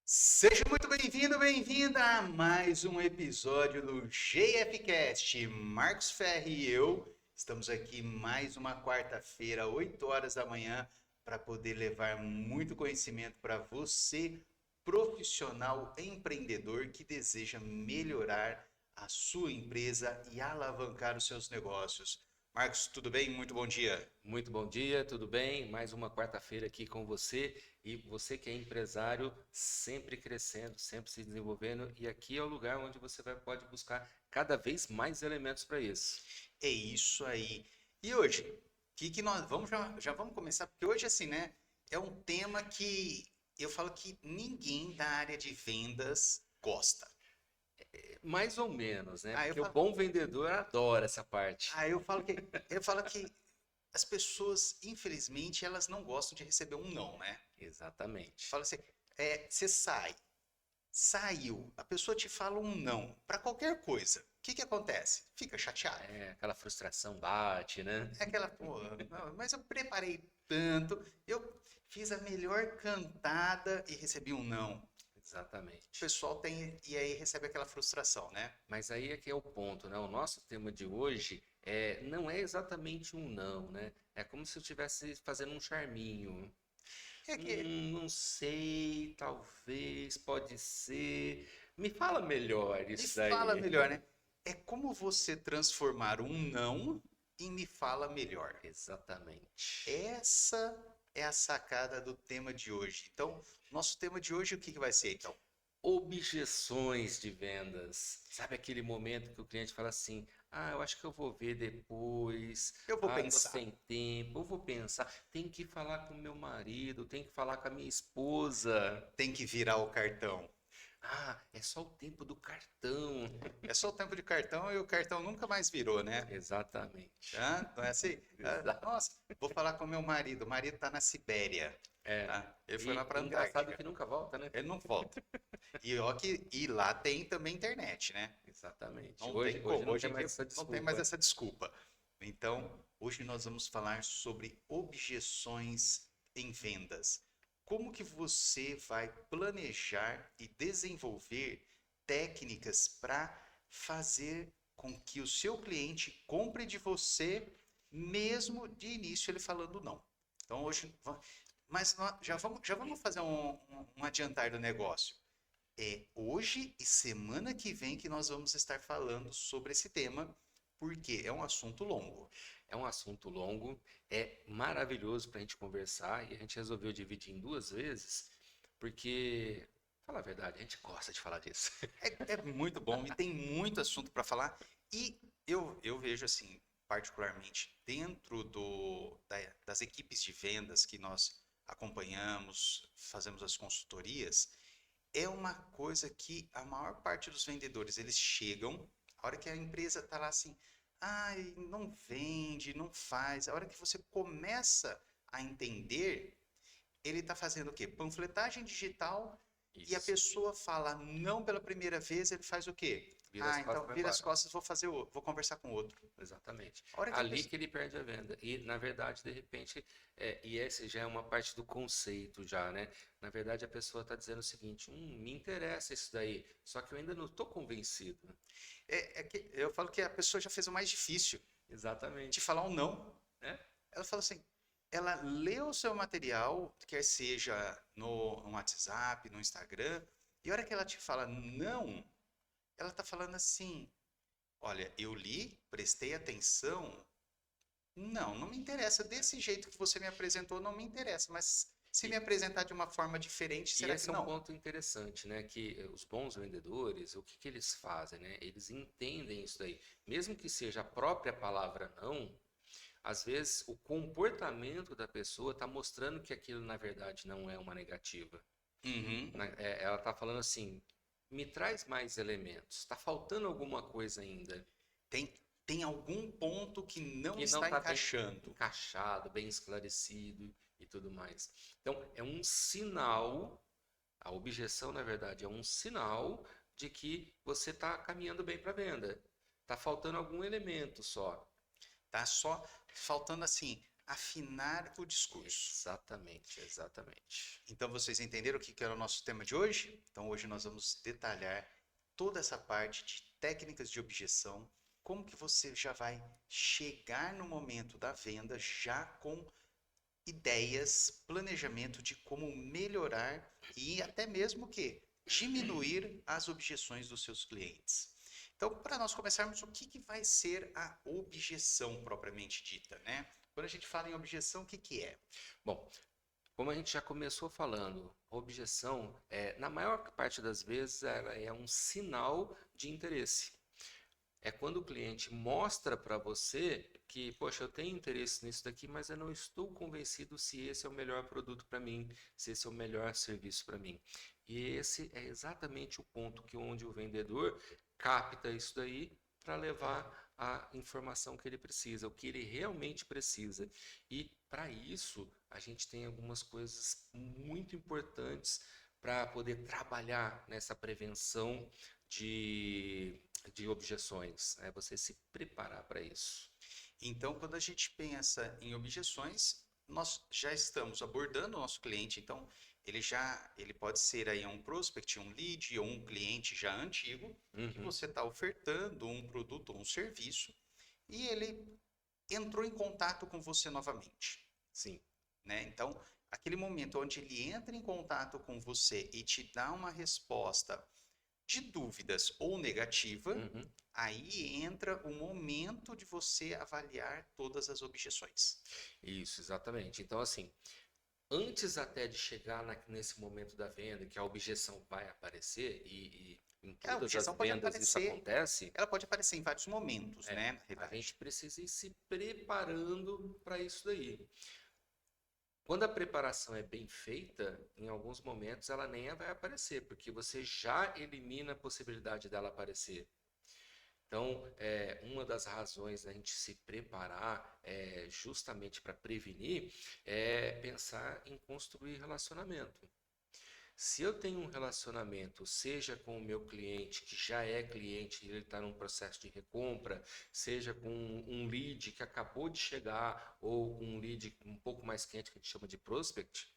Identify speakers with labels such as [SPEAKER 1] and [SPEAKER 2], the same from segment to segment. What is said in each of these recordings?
[SPEAKER 1] Seja muito bem-vindo, bem-vinda a mais um episódio do GFcast. Marcos Ferri e eu estamos aqui mais uma quarta-feira, 8 horas da manhã, para poder levar muito conhecimento para você, profissional empreendedor que deseja melhorar a sua empresa e alavancar os seus negócios. Marcos, tudo bem? Muito bom dia.
[SPEAKER 2] Muito bom dia, tudo bem? Mais uma quarta-feira aqui com você e você que é empresário, sempre crescendo, sempre se desenvolvendo, e aqui é o lugar onde pode buscar cada vez mais elementos para isso.
[SPEAKER 1] É isso aí. E hoje, o que nós vamos já vamos começar, porque hoje assim, né, é um tema que eu falo que ninguém da área de vendas gosta.
[SPEAKER 2] Mais ou menos, né?
[SPEAKER 1] Ah, eu
[SPEAKER 2] Porque o
[SPEAKER 1] falo,
[SPEAKER 2] bom vendedor adora essa parte.
[SPEAKER 1] eu falo que as pessoas, infelizmente, elas não gostam de receber um não, né?
[SPEAKER 2] Exatamente.
[SPEAKER 1] Fala assim, você saiu, a pessoa te fala um não para qualquer coisa. O que que acontece? Fica chateado.
[SPEAKER 2] É, aquela frustração bate, né?
[SPEAKER 1] É aquela, pô, não, mas eu preparei tanto, eu fiz a melhor cantada e recebi um não. O
[SPEAKER 2] Exatamente.
[SPEAKER 1] pessoal tem, e aí recebe aquela frustração, né?
[SPEAKER 2] Mas aí é que é o ponto, né? O nosso tema de hoje não é exatamente um não, né? É como se eu estivesse fazendo um charminho.
[SPEAKER 1] É que,
[SPEAKER 2] Não sei, talvez, pode ser. Me fala melhor
[SPEAKER 1] me
[SPEAKER 2] isso
[SPEAKER 1] fala
[SPEAKER 2] daí.
[SPEAKER 1] melhor, né? É como você transformar um não em me fala melhor.
[SPEAKER 2] Exatamente.
[SPEAKER 1] Essa é a sacada do tema de hoje. Então, nosso tema de hoje, o que que vai ser, então?
[SPEAKER 2] Objeções de vendas. Sabe aquele momento que o cliente fala assim: ah, eu acho que eu vou ver depois.
[SPEAKER 1] Eu vou
[SPEAKER 2] Ah, tô
[SPEAKER 1] pensar.
[SPEAKER 2] sem tempo. Eu vou pensar. Tem que falar com meu marido, tem que falar com a minha esposa.
[SPEAKER 1] Tem que virar o cartão.
[SPEAKER 2] Ah, é só o tempo do cartão.
[SPEAKER 1] É só o tempo de cartão e o cartão nunca mais virou, né?
[SPEAKER 2] Exatamente.
[SPEAKER 1] Não é assim?
[SPEAKER 2] Exato.
[SPEAKER 1] Nossa, vou falar com meu marido. O marido está na Sibéria,
[SPEAKER 2] É.
[SPEAKER 1] tá? Ele foi lá
[SPEAKER 2] E
[SPEAKER 1] para a
[SPEAKER 2] engraçado
[SPEAKER 1] Antártica.
[SPEAKER 2] que nunca volta, né?
[SPEAKER 1] Ele não volta. E lá tem também internet, né?
[SPEAKER 2] Exatamente.
[SPEAKER 1] Não tem
[SPEAKER 2] Hoje
[SPEAKER 1] como.
[SPEAKER 2] não
[SPEAKER 1] Hoje
[SPEAKER 2] tem
[SPEAKER 1] em dia
[SPEAKER 2] mais essa
[SPEAKER 1] não tem mais
[SPEAKER 2] desculpa.
[SPEAKER 1] essa desculpa. Então, hoje nós vamos falar sobre objeções em vendas. Como que você vai planejar e desenvolver técnicas para fazer com que o seu cliente compre de você, mesmo de início ele falando não. Então hoje, mas já vamos fazer um adiantar do negócio. É hoje e semana que vem que nós vamos estar falando sobre esse tema, porque é um assunto longo.
[SPEAKER 2] É um assunto longo, é maravilhoso para a gente conversar e a gente resolveu dividir em duas vezes, porque, fala a verdade, a gente gosta de falar disso.
[SPEAKER 1] É muito bom e tem muito assunto para falar. E eu vejo assim, particularmente dentro das equipes de vendas que nós acompanhamos, fazemos as consultorias, é uma coisa que a maior parte dos vendedores eles chegam, a hora que a empresa está lá assim, ai, não vende, não faz. A hora que você começa a entender, ele está fazendo o quê? Panfletagem digital e a
[SPEAKER 2] Isso.
[SPEAKER 1] pessoa fala não pela primeira vez, ele faz o quê?
[SPEAKER 2] Vira as
[SPEAKER 1] Ah,
[SPEAKER 2] costas e
[SPEAKER 1] então
[SPEAKER 2] vai
[SPEAKER 1] vira as
[SPEAKER 2] embora.
[SPEAKER 1] costas, vou conversar com outro.
[SPEAKER 2] Exatamente.
[SPEAKER 1] A hora que a
[SPEAKER 2] Ali
[SPEAKER 1] pessoa,
[SPEAKER 2] que ele perde a venda. E, na verdade, de repente, e essa já é uma parte do conceito já, né? Na verdade, a pessoa está dizendo o seguinte, me interessa isso daí, só que eu ainda não estou convencido.
[SPEAKER 1] é que eu falo que a pessoa já fez o mais difícil, de
[SPEAKER 2] Exatamente.
[SPEAKER 1] falar um não.
[SPEAKER 2] Né?
[SPEAKER 1] Ela fala assim, ela lê o seu material, quer seja no WhatsApp, no Instagram, e a hora que ela te fala não, ela está falando assim, olha, eu li, prestei atenção, não me interessa, desse jeito que você me apresentou, não me interessa, mas se
[SPEAKER 2] E,
[SPEAKER 1] me apresentar de uma forma diferente,
[SPEAKER 2] e
[SPEAKER 1] será que
[SPEAKER 2] esse é um
[SPEAKER 1] não?
[SPEAKER 2] ponto interessante, né? Que os bons vendedores, o que eles fazem, né? Eles entendem isso daí. Mesmo que seja a própria palavra não, às vezes o comportamento da pessoa está mostrando que aquilo na verdade não é uma negativa.
[SPEAKER 1] Uhum.
[SPEAKER 2] Ela está falando assim: me traz mais elementos. Está faltando alguma coisa ainda
[SPEAKER 1] Tem algum ponto que não
[SPEAKER 2] que não
[SPEAKER 1] está
[SPEAKER 2] está bem
[SPEAKER 1] encaixando.
[SPEAKER 2] encaixado, bem esclarecido e tudo mais. Então, é um sinal. A objeção, na verdade, é um sinal de que você está caminhando bem para a venda. Está faltando algum elemento só.
[SPEAKER 1] Tá só faltando assim, afinar o discurso.
[SPEAKER 2] Exatamente, exatamente.
[SPEAKER 1] Então, vocês entenderam o que era o nosso tema de hoje? Então, hoje nós vamos detalhar toda essa parte de técnicas de objeção, como que você já vai chegar no momento da venda já com ideias, planejamento de como melhorar e até mesmo que diminuir as objeções dos seus clientes. Então, para nós começarmos, o que vai ser a objeção propriamente dita, né? Quando a gente fala em objeção, o que é?
[SPEAKER 2] Bom, como a gente já começou falando, objeção, na maior parte das vezes, ela é um sinal de interesse. É quando o cliente mostra para você que, poxa, eu tenho interesse nisso daqui, mas eu não estou convencido se esse é o melhor produto para mim, se esse é o melhor serviço para mim. E esse é exatamente o ponto onde o vendedor capta isso daí para levar a informação que ele precisa, o que ele realmente precisa. E para isso, a gente tem algumas coisas muito importantes para poder trabalhar nessa prevenção de objeções, né? Você se preparar para isso.
[SPEAKER 1] Então, quando a gente pensa em objeções, nós já estamos abordando o nosso cliente, então ele pode ser aí um prospect, um lead ou um cliente já antigo, que
[SPEAKER 2] Uhum,
[SPEAKER 1] você está ofertando um produto ou um serviço, e ele entrou em contato com você novamente,
[SPEAKER 2] sim.
[SPEAKER 1] né? Então, aquele momento onde ele entra em contato com você e te dá uma resposta de dúvidas ou negativa,
[SPEAKER 2] Uhum.
[SPEAKER 1] aí entra o momento de você avaliar todas as objeções.
[SPEAKER 2] Isso, exatamente. Então, assim, antes até de chegar nesse momento da venda, que a objeção vai aparecer, e em
[SPEAKER 1] A
[SPEAKER 2] todas as
[SPEAKER 1] objeção pode
[SPEAKER 2] vendas isso
[SPEAKER 1] aparecer,
[SPEAKER 2] acontece,
[SPEAKER 1] ela pode aparecer em vários momentos,
[SPEAKER 2] é,
[SPEAKER 1] né, na
[SPEAKER 2] a gente
[SPEAKER 1] realidade.
[SPEAKER 2] precisa ir se preparando para isso daí. Quando a preparação é bem feita, em alguns momentos ela nem vai aparecer, porque você já elimina a possibilidade dela aparecer. Então, uma das razões da gente se preparar justamente para prevenir é pensar em construir relacionamento. Se eu tenho um relacionamento, seja com o meu cliente, que já é cliente e ele está num processo de recompra, seja com um lead que acabou de chegar, ou um lead um pouco mais quente, que a gente chama de prospect,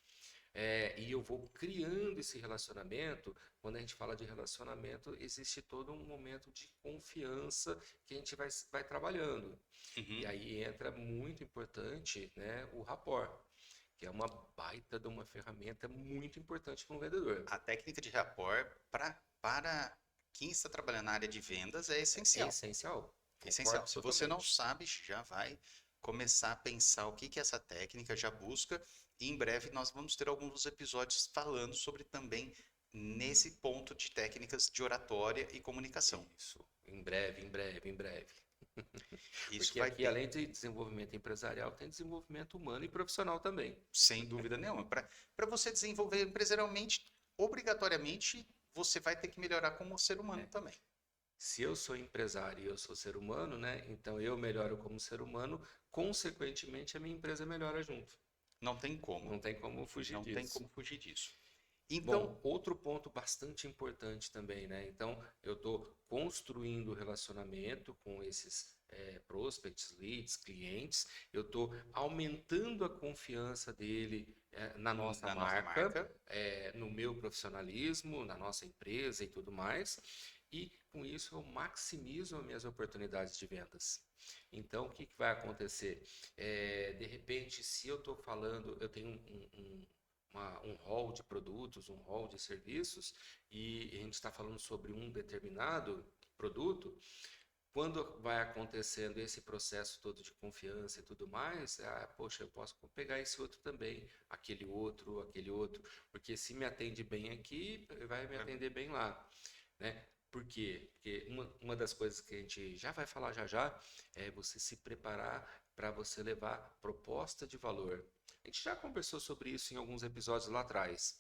[SPEAKER 2] e eu vou criando esse relacionamento. Quando a gente fala de relacionamento, existe todo um momento de confiança que a gente vai trabalhando. E
[SPEAKER 1] Uhum.
[SPEAKER 2] aí entra muito importante, né, o rapport, que é uma baita de uma ferramenta muito importante para um vendedor.
[SPEAKER 1] A técnica de rapport para quem está trabalhando na área de vendas é
[SPEAKER 2] É
[SPEAKER 1] essencial.
[SPEAKER 2] essencial,
[SPEAKER 1] É essencial.
[SPEAKER 2] concordo
[SPEAKER 1] Se você não
[SPEAKER 2] totalmente.
[SPEAKER 1] sabe, já vai começar a pensar o que é essa técnica, já busca. E em breve nós vamos ter alguns episódios falando sobre também nesse ponto de técnicas de oratória e comunicação.
[SPEAKER 2] Isso, em breve, em breve, em breve.
[SPEAKER 1] Isso
[SPEAKER 2] Porque
[SPEAKER 1] vai
[SPEAKER 2] aqui,
[SPEAKER 1] ter,
[SPEAKER 2] além de desenvolvimento empresarial, tem desenvolvimento humano e profissional também.
[SPEAKER 1] sem dúvida nenhuma. Para você desenvolver empresarialmente, obrigatoriamente, você vai ter que melhorar como ser humano
[SPEAKER 2] É.
[SPEAKER 1] também.
[SPEAKER 2] Se eu sou empresário e eu sou ser humano, né? Então eu melhoro como ser humano, consequentemente a minha empresa melhora junto.
[SPEAKER 1] Não tem como.
[SPEAKER 2] Não tem como fugir
[SPEAKER 1] Não tem
[SPEAKER 2] disso.
[SPEAKER 1] como fugir disso. Então,
[SPEAKER 2] Bom, outro ponto bastante importante também, né? Então, eu estou construindo relacionamento com esses prospects, leads, clientes, eu estou aumentando a confiança dele na nossa
[SPEAKER 1] na nossa
[SPEAKER 2] marca,
[SPEAKER 1] marca,
[SPEAKER 2] no meu profissionalismo, na nossa empresa e tudo mais, e com isso eu maximizo as minhas oportunidades de vendas. Então, o que vai acontecer? De repente, se eu estou falando, eu tenho um hall de produtos, um hall de serviços, e a gente está falando sobre um determinado produto, quando vai acontecendo esse processo todo de confiança e tudo mais, poxa, eu posso pegar esse outro também, aquele outro, porque se me atende bem aqui, vai me atender bem lá, né? Por quê? Porque uma das coisas que a gente já vai falar já já é você se preparar para você levar proposta de valor. A gente já conversou sobre isso em alguns episódios lá atrás,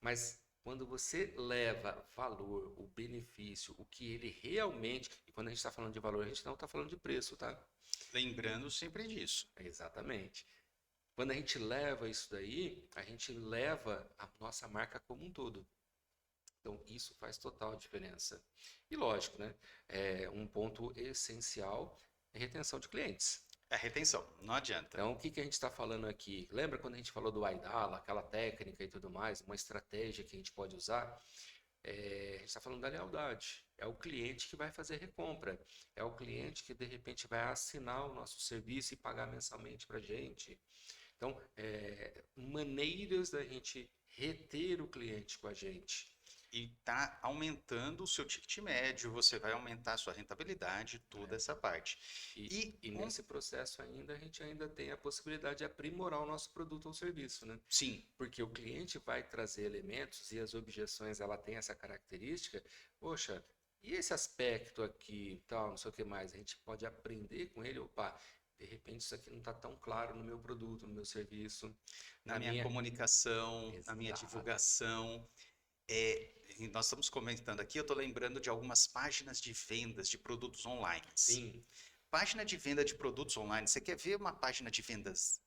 [SPEAKER 2] mas quando você leva valor, o benefício, o que ele realmente, e quando a gente está falando de valor, a gente não está falando de preço, tá?
[SPEAKER 1] lembrando sempre disso.
[SPEAKER 2] Exatamente. Quando a gente leva isso daí, a gente leva a nossa marca como um todo. Então, isso faz total diferença. E lógico, né? Um ponto essencial é retenção de clientes.
[SPEAKER 1] É retenção, não adianta.
[SPEAKER 2] Então, o que que a gente está falando aqui? Lembra quando a gente falou do Aidala, aquela técnica e tudo mais, uma estratégia que a gente pode usar? A gente está falando da lealdade. É o cliente que vai fazer recompra. É o cliente que, de repente, vai assinar o nosso serviço e pagar mensalmente para a gente. Então, maneiras da gente reter o cliente com a gente.
[SPEAKER 1] E tá aumentando o seu ticket médio, você vai aumentar a sua rentabilidade, toda essa parte.
[SPEAKER 2] E nesse processo ainda, a gente ainda tem a possibilidade de aprimorar o nosso produto ou serviço, né?
[SPEAKER 1] Sim,
[SPEAKER 2] Porque o cliente vai trazer elementos e as objeções, ela tem essa característica. Poxa, e esse aspecto aqui, tal, não sei o que mais, a gente pode aprender com ele, opa, de repente isso aqui não está tão claro no meu produto, no meu serviço,
[SPEAKER 1] na minha comunicação, na minha
[SPEAKER 2] Exato.
[SPEAKER 1] divulgação. E nós estamos comentando aqui, eu estou lembrando de algumas páginas de vendas de produtos online.
[SPEAKER 2] Sim.
[SPEAKER 1] Página de venda de produtos online, você quer ver uma página de vendas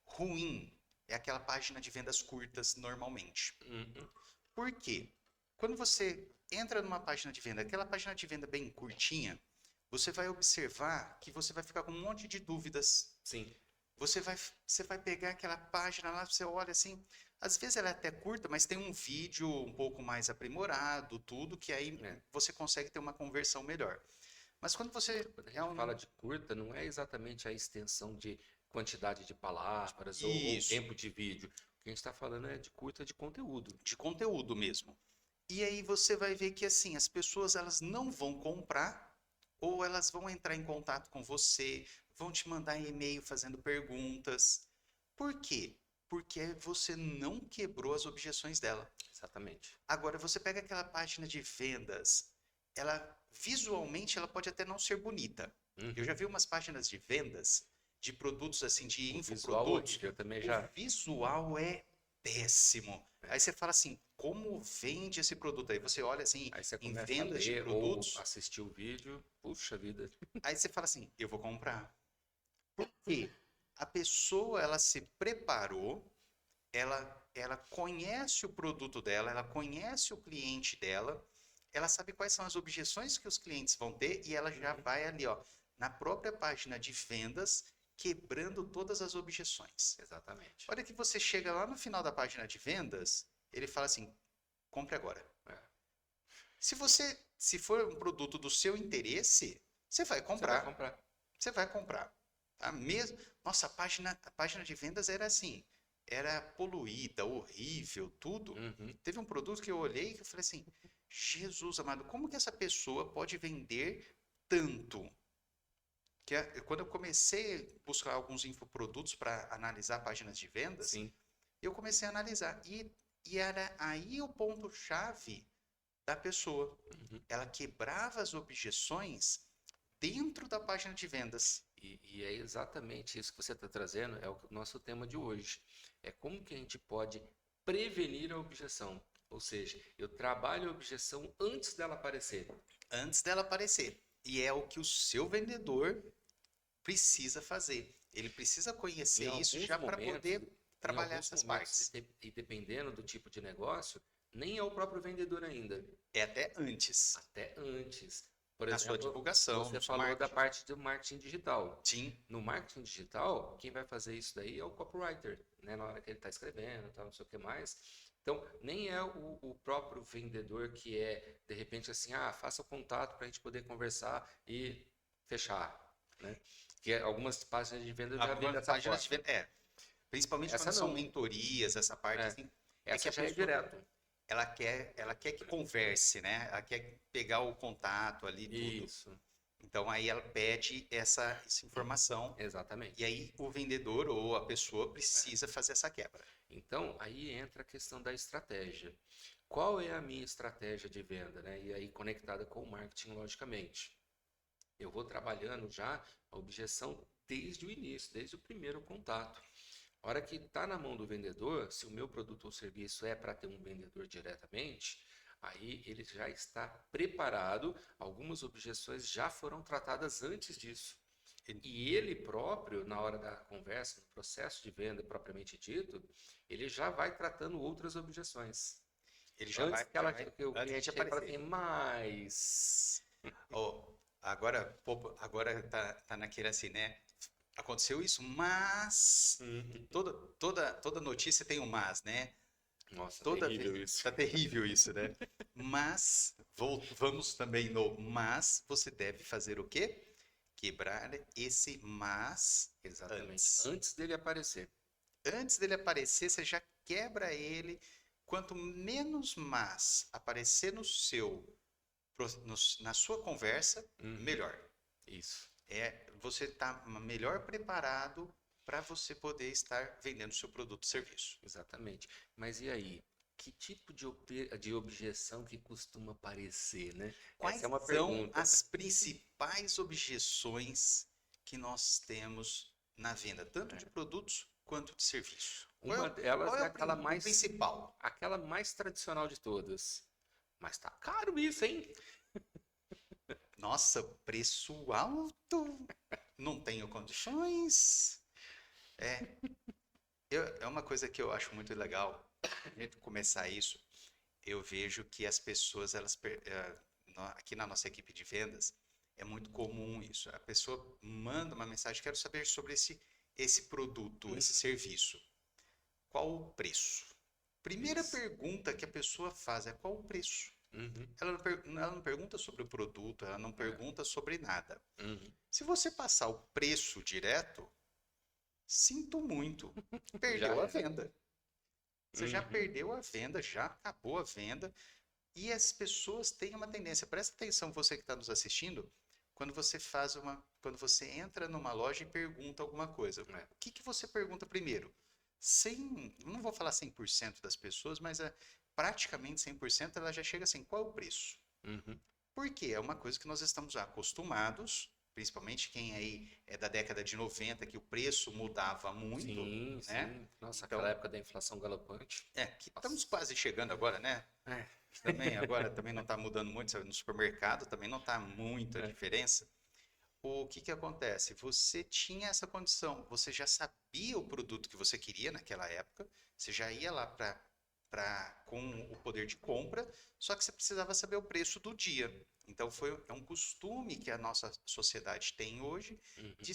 [SPEAKER 1] ruim? É aquela página de vendas curtas normalmente.
[SPEAKER 2] Uhum.
[SPEAKER 1] Por quê? Quando você entra numa página de venda, aquela página de venda bem curtinha, você vai observar que você vai ficar com um monte de dúvidas.
[SPEAKER 2] Sim.
[SPEAKER 1] Você vai pegar aquela página lá, você olha assim, às vezes ela é até curta, mas tem um vídeo um pouco mais aprimorado, tudo, que aí você consegue ter uma conversão melhor. Mas quando você
[SPEAKER 2] Quando a gente fala de curta, não é exatamente a extensão de quantidade de palavras ou
[SPEAKER 1] Isso,
[SPEAKER 2] tempo de vídeo. O que a gente está falando é de curta de conteúdo.
[SPEAKER 1] de conteúdo mesmo. E aí você vai ver que assim, as pessoas elas não vão comprar ou elas vão entrar em contato com você, vão te mandar e-mail fazendo perguntas. Por quê? Porque você não quebrou as objeções dela.
[SPEAKER 2] Exatamente.
[SPEAKER 1] Agora, você pega aquela página de vendas, ela visualmente ela pode até não ser bonita. Eu já vi umas páginas de vendas de produtos assim, de
[SPEAKER 2] O visual
[SPEAKER 1] infoprodutos.
[SPEAKER 2] horrível, eu também
[SPEAKER 1] O
[SPEAKER 2] já.
[SPEAKER 1] visual é péssimo. Aí você fala assim, como vende esse produto? Aí você olha assim,
[SPEAKER 2] Aí você
[SPEAKER 1] em
[SPEAKER 2] começa a
[SPEAKER 1] vendas de
[SPEAKER 2] ler ou
[SPEAKER 1] produtos,
[SPEAKER 2] assistir o vídeo, puxa vida.
[SPEAKER 1] aí você fala assim, eu vou comprar. Por quê? A pessoa, ela se preparou, ela conhece o produto dela, ela conhece o cliente dela, ela sabe quais são as objeções que os clientes vão ter e ela já vai ali, ó, na própria página de vendas, quebrando todas as objeções.
[SPEAKER 2] Exatamente.
[SPEAKER 1] Olha que você chega lá no final da página de vendas, ele fala assim, compre agora.
[SPEAKER 2] É.
[SPEAKER 1] Se for um produto do seu interesse, você vai
[SPEAKER 2] Você vai
[SPEAKER 1] comprar.
[SPEAKER 2] comprar.
[SPEAKER 1] Você vai comprar. Tá? Mesmo, nossa, a página de vendas era assim, era poluída, horrível, tudo.
[SPEAKER 2] Uhum.
[SPEAKER 1] Teve um produto que eu olhei que eu falei assim, Jesus amado, como que essa pessoa pode vender tanto? Quando eu comecei a buscar alguns infoprodutos para analisar páginas de vendas,
[SPEAKER 2] Sim.
[SPEAKER 1] eu comecei a analisar. E era aí o ponto-chave da pessoa.
[SPEAKER 2] Uhum.
[SPEAKER 1] Ela quebrava as objeções dentro da página de vendas.
[SPEAKER 2] E é exatamente isso que você está trazendo, é o nosso tema de hoje. É como que a gente pode prevenir a objeção. Ou seja, eu trabalho a objeção antes dela aparecer.
[SPEAKER 1] Antes dela aparecer. E é o que o seu vendedor precisa fazer. Ele precisa conhecer
[SPEAKER 2] Em
[SPEAKER 1] isso
[SPEAKER 2] alguns
[SPEAKER 1] já para
[SPEAKER 2] momentos,
[SPEAKER 1] poder trabalhar
[SPEAKER 2] em alguns
[SPEAKER 1] essas
[SPEAKER 2] momentos,
[SPEAKER 1] partes.
[SPEAKER 2] e dependendo do tipo de negócio, nem é o próprio vendedor ainda.
[SPEAKER 1] É até antes.
[SPEAKER 2] Até antes. Por
[SPEAKER 1] Na sua
[SPEAKER 2] exemplo,
[SPEAKER 1] divulgação,
[SPEAKER 2] você
[SPEAKER 1] no seu
[SPEAKER 2] falou da
[SPEAKER 1] marketing.
[SPEAKER 2] parte do marketing digital.
[SPEAKER 1] Sim,
[SPEAKER 2] No marketing digital, quem vai fazer isso daí é o copywriter, né? Na hora que ele está escrevendo, tal, não sei o que mais. Então, nem é o próprio vendedor que é, de repente, assim, faça o contato para a gente poder conversar e fechar, né? Que algumas páginas de venda eu já vi
[SPEAKER 1] algumas
[SPEAKER 2] dessa
[SPEAKER 1] páginas de
[SPEAKER 2] forma.
[SPEAKER 1] venda. Principalmente
[SPEAKER 2] Essa
[SPEAKER 1] quando são
[SPEAKER 2] não.
[SPEAKER 1] mentorias, essa parte
[SPEAKER 2] É,
[SPEAKER 1] assim. É que
[SPEAKER 2] essa
[SPEAKER 1] a
[SPEAKER 2] já é
[SPEAKER 1] pessoa
[SPEAKER 2] direto.
[SPEAKER 1] ela quer que converse, né? Ela quer pegar o contato ali, tudo.
[SPEAKER 2] Isso,
[SPEAKER 1] Então aí ela pede essa informação.
[SPEAKER 2] exatamente.
[SPEAKER 1] E aí o vendedor ou a pessoa precisa fazer essa quebra.
[SPEAKER 2] Então, aí entra a questão da estratégia. Qual é a minha estratégia de venda, né? E aí conectada com o marketing, logicamente. Eu vou trabalhando já a objeção desde o início, desde o primeiro contato. A hora que está na mão do vendedor, se o meu produto ou serviço é para ter um vendedor diretamente, aí ele já está preparado, algumas objeções já foram tratadas antes disso. E ele próprio, na hora da conversa, no processo de venda propriamente dito, ele já vai tratando outras objeções.
[SPEAKER 1] Ele já
[SPEAKER 2] Antes
[SPEAKER 1] vai,
[SPEAKER 2] que,
[SPEAKER 1] já
[SPEAKER 2] ela,
[SPEAKER 1] vai
[SPEAKER 2] que o
[SPEAKER 1] antes
[SPEAKER 2] cliente
[SPEAKER 1] de
[SPEAKER 2] chegue e fale
[SPEAKER 1] aparecer.
[SPEAKER 2] assim, mas...
[SPEAKER 1] Ó, agora, pô, agora tá naquele assim, né? aconteceu isso, mas
[SPEAKER 2] Uhum.
[SPEAKER 1] toda notícia tem um mas, né?
[SPEAKER 2] Nossa,
[SPEAKER 1] Toda
[SPEAKER 2] terrível
[SPEAKER 1] vez
[SPEAKER 2] isso.
[SPEAKER 1] tá terrível isso, né? Mas vamos também no mas você deve fazer o quê? Quebrar esse mas
[SPEAKER 2] Exatamente.
[SPEAKER 1] antes.
[SPEAKER 2] Antes dele aparecer.
[SPEAKER 1] Antes dele aparecer, você já quebra ele. Quanto menos mas aparecer na sua conversa,
[SPEAKER 2] Uhum.
[SPEAKER 1] melhor.
[SPEAKER 2] Isso.
[SPEAKER 1] Você está melhor preparado para você poder estar vendendo seu produto ou serviço.
[SPEAKER 2] Exatamente. Mas e aí? Que tipo de objeção que costuma aparecer, né? Essa
[SPEAKER 1] Quais
[SPEAKER 2] é uma
[SPEAKER 1] são
[SPEAKER 2] pergunta, né?
[SPEAKER 1] as principais objeções que nós temos na venda, tanto de
[SPEAKER 2] É.
[SPEAKER 1] produtos quanto de serviço?
[SPEAKER 2] Uma
[SPEAKER 1] Qual
[SPEAKER 2] delas
[SPEAKER 1] é
[SPEAKER 2] é
[SPEAKER 1] o principal?
[SPEAKER 2] aquela mais tradicional de todas. Mas tá caro isso, hein?
[SPEAKER 1] Nossa, preço alto, não tenho condições. É, é uma coisa que eu acho muito legal, a gente começar isso. Eu vejo que as pessoas, aqui na nossa equipe de vendas, é muito comum isso. A pessoa manda uma mensagem, quero saber sobre esse produto, esse
[SPEAKER 2] Uhum.
[SPEAKER 1] serviço. Qual o preço? Primeira
[SPEAKER 2] Isso.
[SPEAKER 1] pergunta que a pessoa faz é qual o preço?
[SPEAKER 2] Uhum.
[SPEAKER 1] Ela não pergunta sobre o produto, ela não
[SPEAKER 2] É.
[SPEAKER 1] pergunta sobre nada.
[SPEAKER 2] Uhum.
[SPEAKER 1] Se você passar o preço direto, sinto muito,
[SPEAKER 2] Já
[SPEAKER 1] perdeu a
[SPEAKER 2] era.
[SPEAKER 1] venda. Você já
[SPEAKER 2] Uhum.
[SPEAKER 1] perdeu a venda, já acabou a venda. E as pessoas têm uma tendência, presta atenção você que está nos assistindo, quando você entra numa loja e pergunta alguma coisa,
[SPEAKER 2] É.
[SPEAKER 1] o que que você pergunta primeiro? Não vou falar 100% das pessoas, mas praticamente 100% ela já chega assim, qual é o preço?
[SPEAKER 2] Uhum.
[SPEAKER 1] Porque é uma coisa que nós estamos acostumados, principalmente quem aí é da década de 90, que o preço mudava muito,
[SPEAKER 2] Sim,
[SPEAKER 1] né?
[SPEAKER 2] sim. Nossa, aquela
[SPEAKER 1] Então,
[SPEAKER 2] época da inflação galopante.
[SPEAKER 1] que estamos
[SPEAKER 2] Nossa.
[SPEAKER 1] quase chegando agora, né?
[SPEAKER 2] É.
[SPEAKER 1] Também agora também não está mudando muito, sabe? No supermercado também não está muita
[SPEAKER 2] É.
[SPEAKER 1] diferença. O que que acontece? Você tinha essa condição, você já sabia o produto que você queria naquela época, você já ia lá com o poder de compra, só que você precisava saber o preço do dia. Então é um costume que a nossa sociedade tem hoje
[SPEAKER 2] Uhum.
[SPEAKER 1] de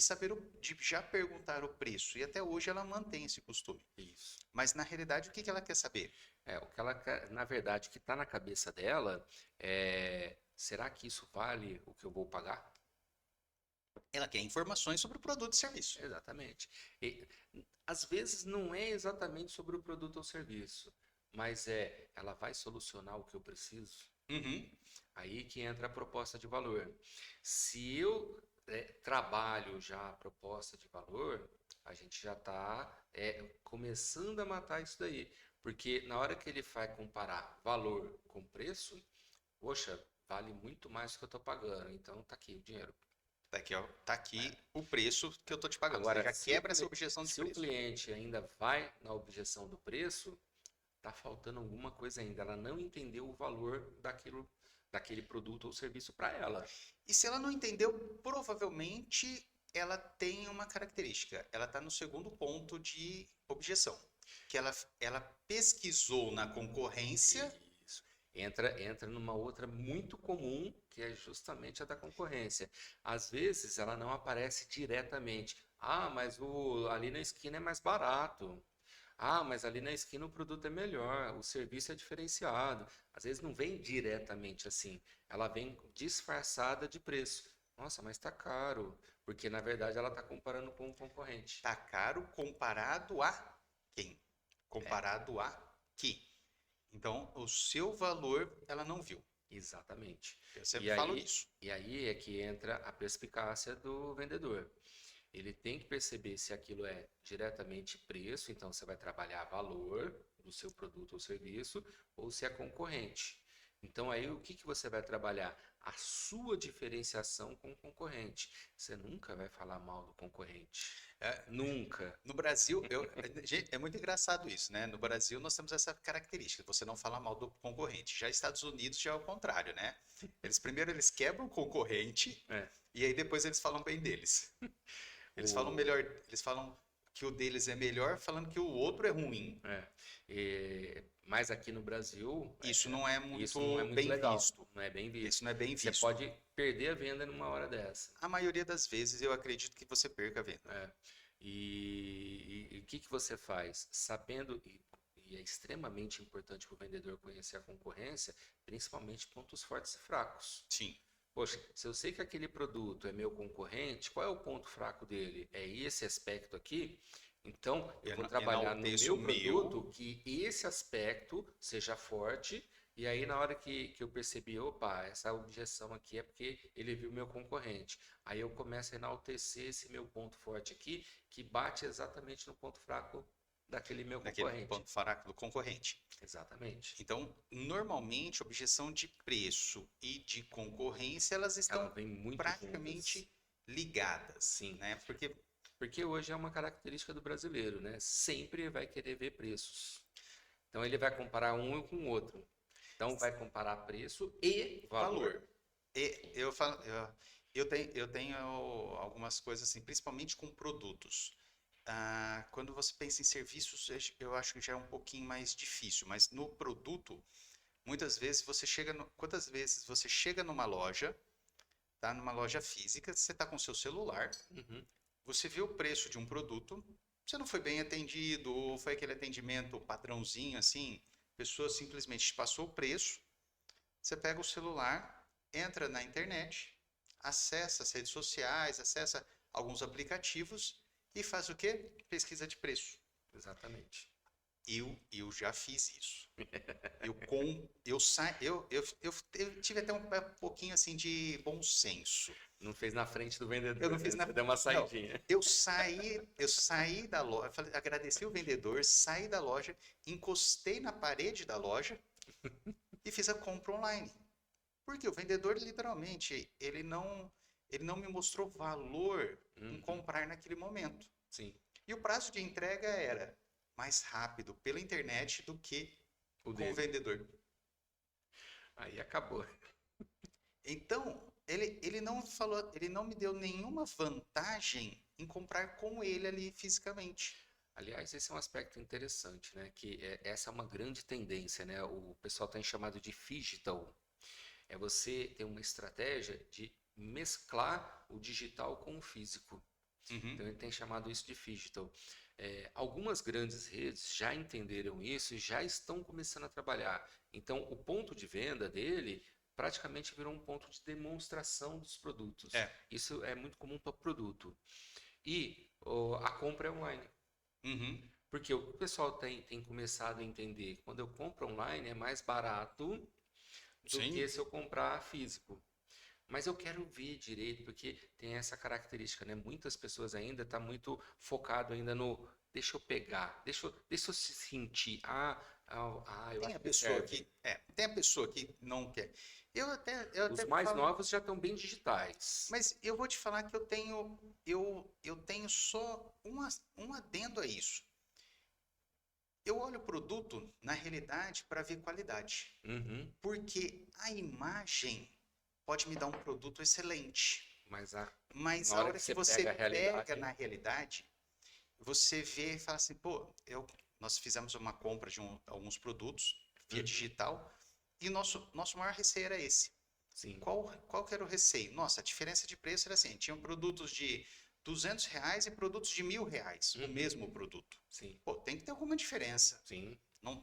[SPEAKER 1] de já perguntar o preço. E até hoje ela mantém esse costume.
[SPEAKER 2] Isso.
[SPEAKER 1] Mas na realidade, o que que ela quer saber?
[SPEAKER 2] É, o que ela quer, na verdade, o que está na cabeça dela é: será que isso vale o que eu vou pagar?
[SPEAKER 1] Ela quer informações sobre o produto e serviço.
[SPEAKER 2] Exatamente. E, às vezes não é exatamente sobre o produto ou serviço, mas ela vai solucionar o que eu preciso?
[SPEAKER 1] Uhum.
[SPEAKER 2] Aí que entra a proposta de valor. Se eu trabalho já a proposta de valor, a gente já está começando a matar isso daí. Porque na hora que ele vai comparar valor com preço, poxa, vale muito mais do que eu estou pagando. Então tá aqui o dinheiro.
[SPEAKER 1] Tá aqui, ó, tá
[SPEAKER 2] É.
[SPEAKER 1] aqui o preço que eu tô te pagando. Você
[SPEAKER 2] Agora,
[SPEAKER 1] já quebra essa objeção de
[SPEAKER 2] se o
[SPEAKER 1] preço.
[SPEAKER 2] cliente ainda vai na objeção do preço, tá faltando alguma coisa ainda. Ela não entendeu o valor daquele produto ou serviço para ela.
[SPEAKER 1] E se ela não entendeu, provavelmente ela tem uma característica. Ela está no segundo ponto de objeção, que ela pesquisou na concorrência.
[SPEAKER 2] Isso. Entra numa outra muito comum, que é justamente a da concorrência. Às vezes ela não aparece diretamente. Ah, mas ali na esquina é mais barato. Ah, mas ali na esquina o produto é melhor, o serviço é diferenciado. Às vezes não vem diretamente assim. Ela vem disfarçada de preço. Nossa, mas tá caro. Porque na verdade ela está comparando com o concorrente.
[SPEAKER 1] Tá caro comparado a quem?
[SPEAKER 2] É,
[SPEAKER 1] Comparado a que? Então, o seu valor ela não viu.
[SPEAKER 2] exatamente.
[SPEAKER 1] Eu
[SPEAKER 2] E
[SPEAKER 1] sempre falo
[SPEAKER 2] aí,
[SPEAKER 1] isso.
[SPEAKER 2] e aí é que entra a perspicácia do vendedor. Ele tem que perceber se aquilo é diretamente preço, então você vai trabalhar valor do seu produto ou serviço, ou se é concorrente. Então aí o que que você vai trabalhar? A sua diferenciação com o concorrente. Você nunca vai falar mal do concorrente.
[SPEAKER 1] É,
[SPEAKER 2] Nunca.
[SPEAKER 1] no Brasil, gente, é muito engraçado isso, né? No Brasil, nós temos essa característica, você não fala mal do concorrente. Já Estados Unidos já é o contrário, né? Primeiro eles quebram o concorrente
[SPEAKER 2] É.
[SPEAKER 1] e aí depois eles falam bem deles. Eles falam
[SPEAKER 2] O,
[SPEAKER 1] melhor, eles falam que o deles é melhor, falando que o outro é ruim.
[SPEAKER 2] É, Mas aqui no Brasil,
[SPEAKER 1] Isso não é
[SPEAKER 2] isso não é
[SPEAKER 1] muito
[SPEAKER 2] muito
[SPEAKER 1] bem
[SPEAKER 2] legal,
[SPEAKER 1] visto.
[SPEAKER 2] não é bem
[SPEAKER 1] Isso
[SPEAKER 2] visto.
[SPEAKER 1] não é bem
[SPEAKER 2] Você
[SPEAKER 1] visto.
[SPEAKER 2] pode perder a venda numa hora dessa.
[SPEAKER 1] A maioria das vezes eu acredito que você perca a venda.
[SPEAKER 2] É. E o que que você faz? Sabendo, e é extremamente importante para o vendedor conhecer a concorrência, principalmente pontos fortes e fracos.
[SPEAKER 1] Sim.
[SPEAKER 2] Poxa, se eu sei que aquele produto é meu concorrente, qual é o ponto fraco dele? É esse aspecto aqui? Então, eu vou trabalhar no
[SPEAKER 1] Enalteço
[SPEAKER 2] meu
[SPEAKER 1] o meu.
[SPEAKER 2] produto que esse aspecto seja forte. E aí, na hora que eu percebi, opa, essa objeção aqui é porque ele viu meu concorrente. Aí eu começo a enaltecer esse meu ponto forte aqui, que bate exatamente no ponto fraco daquele meu
[SPEAKER 1] Daquele
[SPEAKER 2] concorrente.
[SPEAKER 1] ponto fraco do concorrente.
[SPEAKER 2] Exatamente.
[SPEAKER 1] Então, normalmente, objeção de preço e de concorrência, elas
[SPEAKER 2] Ela
[SPEAKER 1] estão
[SPEAKER 2] vem muito juntas.
[SPEAKER 1] praticamente ligadas,
[SPEAKER 2] Sim.
[SPEAKER 1] né?
[SPEAKER 2] Porque hoje é uma característica do brasileiro, né? Sempre vai querer ver preços. Então ele vai comparar um com o outro. Então vai comparar preço e valor.
[SPEAKER 1] Valor. Eu tenho algumas coisas assim, principalmente com produtos. Quando você pensa em serviços, eu acho que já é um pouquinho mais difícil, mas no produto, muitas vezes quantas vezes você chega numa loja, tá? Numa loja física, você está com seu celular,
[SPEAKER 2] Uhum,
[SPEAKER 1] você vê o preço de um produto, você não foi bem atendido, ou foi aquele atendimento padrãozinho assim, a pessoa simplesmente te passou o preço, você pega o celular, entra na internet, acessa as redes sociais, acessa alguns aplicativos e faz o quê? Pesquisa de preço.
[SPEAKER 2] exatamente.
[SPEAKER 1] Eu já fiz isso. Eu tive até um pouquinho assim de bom senso.
[SPEAKER 2] Não fez na frente do
[SPEAKER 1] Eu
[SPEAKER 2] vendedor,
[SPEAKER 1] não fiz
[SPEAKER 2] né?
[SPEAKER 1] na.
[SPEAKER 2] Você deu uma
[SPEAKER 1] Não,
[SPEAKER 2] saidinha.
[SPEAKER 1] eu saí da loja, agradeci o vendedor, saí da loja, encostei na parede da loja e fiz a compra online. Porque o vendedor, literalmente, ele não me mostrou valor em
[SPEAKER 2] Uhum,
[SPEAKER 1] comprar naquele momento.
[SPEAKER 2] sim.
[SPEAKER 1] E o prazo de entrega era mais rápido pela internet do que
[SPEAKER 2] O
[SPEAKER 1] com o
[SPEAKER 2] dele.
[SPEAKER 1] vendedor.
[SPEAKER 2] Aí acabou.
[SPEAKER 1] Então, ele não falou, ele não me deu nenhuma vantagem em comprar com ele ali fisicamente.
[SPEAKER 2] Aliás, esse é um aspecto interessante, né? Essa é uma grande tendência, né? O pessoal tem chamado de digital. É você ter uma estratégia de mesclar o digital com o físico.
[SPEAKER 1] Uhum.
[SPEAKER 2] Então ele tem chamado isso de digital. Algumas grandes redes já entenderam isso e já estão começando a trabalhar. Então o ponto de venda dele praticamente virou um ponto de demonstração dos produtos.
[SPEAKER 1] É.
[SPEAKER 2] Isso é muito comum para produto. E a compra é online.
[SPEAKER 1] Uhum.
[SPEAKER 2] Porque o que o pessoal tem começado a entender, quando eu compro online é mais barato do
[SPEAKER 1] Sim.
[SPEAKER 2] que se eu comprar físico. Mas eu quero ver direito, porque tem essa característica, né? Muitas pessoas ainda estão muito focado ainda no deixa eu pegar, deixa eu se sentir. Eu
[SPEAKER 1] Tem
[SPEAKER 2] acho
[SPEAKER 1] a
[SPEAKER 2] que
[SPEAKER 1] pessoa
[SPEAKER 2] serve.
[SPEAKER 1] que, tem a pessoa que não quer. Eu até
[SPEAKER 2] Os mais
[SPEAKER 1] falo,
[SPEAKER 2] novos já estão bem digitais.
[SPEAKER 1] mas eu vou te falar que eu tenho só um adendo a isso. Eu olho o produto, na realidade, para ver qualidade.
[SPEAKER 2] Uhum.
[SPEAKER 1] Porque a imagem pode me dar um produto excelente.
[SPEAKER 2] Mas
[SPEAKER 1] Mas
[SPEAKER 2] na
[SPEAKER 1] a
[SPEAKER 2] hora
[SPEAKER 1] hora
[SPEAKER 2] que
[SPEAKER 1] que
[SPEAKER 2] você
[SPEAKER 1] você
[SPEAKER 2] pega a realidade,
[SPEAKER 1] pega na realidade, você vê e fala assim, pô, nós fizemos uma compra de alguns produtos via
[SPEAKER 2] uhum,
[SPEAKER 1] digital e nosso maior receio era esse.
[SPEAKER 2] sim,
[SPEAKER 1] Qual que era o receio? Nossa, a diferença de preço era assim, tinham produtos de R$ 200 e produtos de R$ 1.000, o
[SPEAKER 2] uhum,
[SPEAKER 1] mesmo produto.
[SPEAKER 2] sim,
[SPEAKER 1] Pô, tem que ter alguma diferença.
[SPEAKER 2] sim.
[SPEAKER 1] Não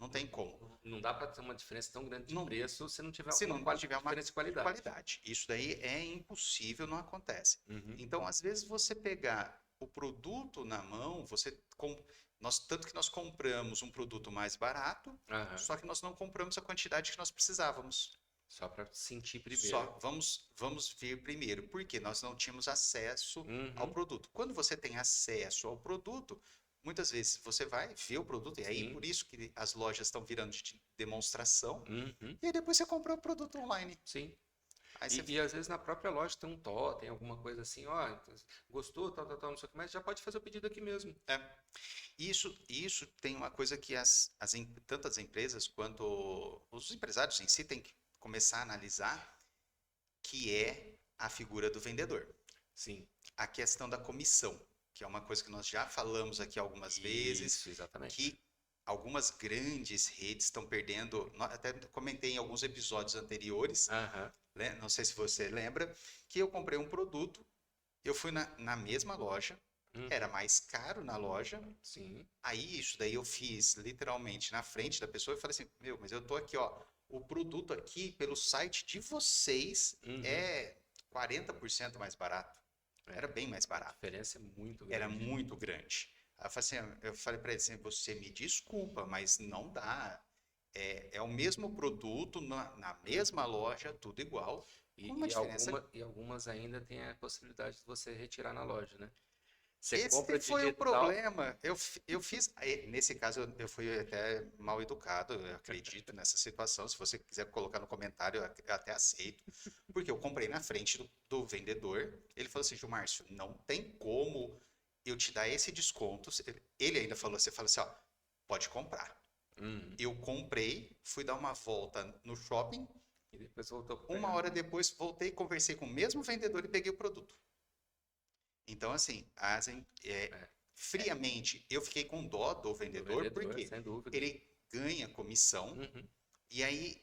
[SPEAKER 1] tem como.
[SPEAKER 2] Não dá para ter uma diferença tão grande de
[SPEAKER 1] Não,
[SPEAKER 2] preço se não tiver
[SPEAKER 1] se
[SPEAKER 2] uma
[SPEAKER 1] não tiver uma
[SPEAKER 2] diferença de qualidade.
[SPEAKER 1] qualidade. Isso daí é impossível, não acontece.
[SPEAKER 2] Uhum,
[SPEAKER 1] Então, às vezes, você pegar o produto na mão, tanto que nós compramos um produto mais barato,
[SPEAKER 2] aham.
[SPEAKER 1] só que nós não compramos a quantidade que nós precisávamos.
[SPEAKER 2] Só para sentir primeiro.
[SPEAKER 1] Só vamos ver primeiro, porque nós não tínhamos acesso ao
[SPEAKER 2] Uhum,
[SPEAKER 1] produto. Quando você tem acesso ao produto, muitas vezes você vai ver o produto, e aí
[SPEAKER 2] sim.
[SPEAKER 1] por isso que as lojas estão virando de demonstração,
[SPEAKER 2] Uhum,
[SPEAKER 1] e aí depois você compra o produto online.
[SPEAKER 2] sim.
[SPEAKER 1] Aí você.
[SPEAKER 2] E às vezes na própria loja tem um totem, alguma coisa assim, ó, gostou, tal, não sei o que mais, já pode fazer o pedido aqui mesmo.
[SPEAKER 1] É. Isso tem uma coisa que tanto as empresas quanto os empresários em si têm que começar a analisar, que é a figura do vendedor.
[SPEAKER 2] Sim,
[SPEAKER 1] A questão da comissão, que é uma coisa que nós já falamos aqui algumas vezes,
[SPEAKER 2] isso, exatamente.
[SPEAKER 1] que algumas grandes redes estão perdendo. Até comentei em alguns episódios anteriores,
[SPEAKER 2] Aham.
[SPEAKER 1] né? Não sei se você lembra, que eu comprei um produto, eu fui na mesma loja, era
[SPEAKER 2] Uhum.
[SPEAKER 1] mais caro na loja.
[SPEAKER 2] Sim.
[SPEAKER 1] Aí isso daí eu fiz literalmente na frente da pessoa e falei assim, meu, mas eu tô aqui, ó, o produto aqui pelo site de vocês
[SPEAKER 2] Uhum.
[SPEAKER 1] é 40% mais barato. Era
[SPEAKER 2] É,
[SPEAKER 1] bem mais
[SPEAKER 2] a
[SPEAKER 1] barato.
[SPEAKER 2] diferença é muito
[SPEAKER 1] Era
[SPEAKER 2] grande.
[SPEAKER 1] muito grande. Aí eu falei para ele assim, você me desculpa, mas não dá. É o mesmo produto na mesma
[SPEAKER 2] Uhum.
[SPEAKER 1] loja, tudo igual, com
[SPEAKER 2] E,
[SPEAKER 1] uma
[SPEAKER 2] e,
[SPEAKER 1] diferença.
[SPEAKER 2] alguma, e algumas ainda têm a possibilidade de você retirar na loja, né? Você
[SPEAKER 1] Esse
[SPEAKER 2] compra
[SPEAKER 1] foi o
[SPEAKER 2] digital.
[SPEAKER 1] problema. Eu fiz. Nesse caso, eu fui até mal educado, eu acredito nessa situação. Se você quiser colocar no comentário, eu até aceito. Porque eu comprei na frente do vendedor. Ele falou assim: Gilmárcio, não tem como eu te dar esse desconto. Ele ainda falou: você fala assim, ó, pode comprar.
[SPEAKER 2] Uhum.
[SPEAKER 1] Eu comprei, fui dar uma volta no shopping.
[SPEAKER 2] E depois voltou para
[SPEAKER 1] Uma
[SPEAKER 2] pegar.
[SPEAKER 1] hora depois, voltei, conversei com o mesmo vendedor e peguei o produto. Então, assim,
[SPEAKER 2] É, é,
[SPEAKER 1] friamente, eu fiquei com dó do
[SPEAKER 2] do
[SPEAKER 1] vendedor,
[SPEAKER 2] vendedor,
[SPEAKER 1] porque
[SPEAKER 2] sem dúvida.
[SPEAKER 1] ele ganha comissão.
[SPEAKER 2] Uhum.
[SPEAKER 1] E aí,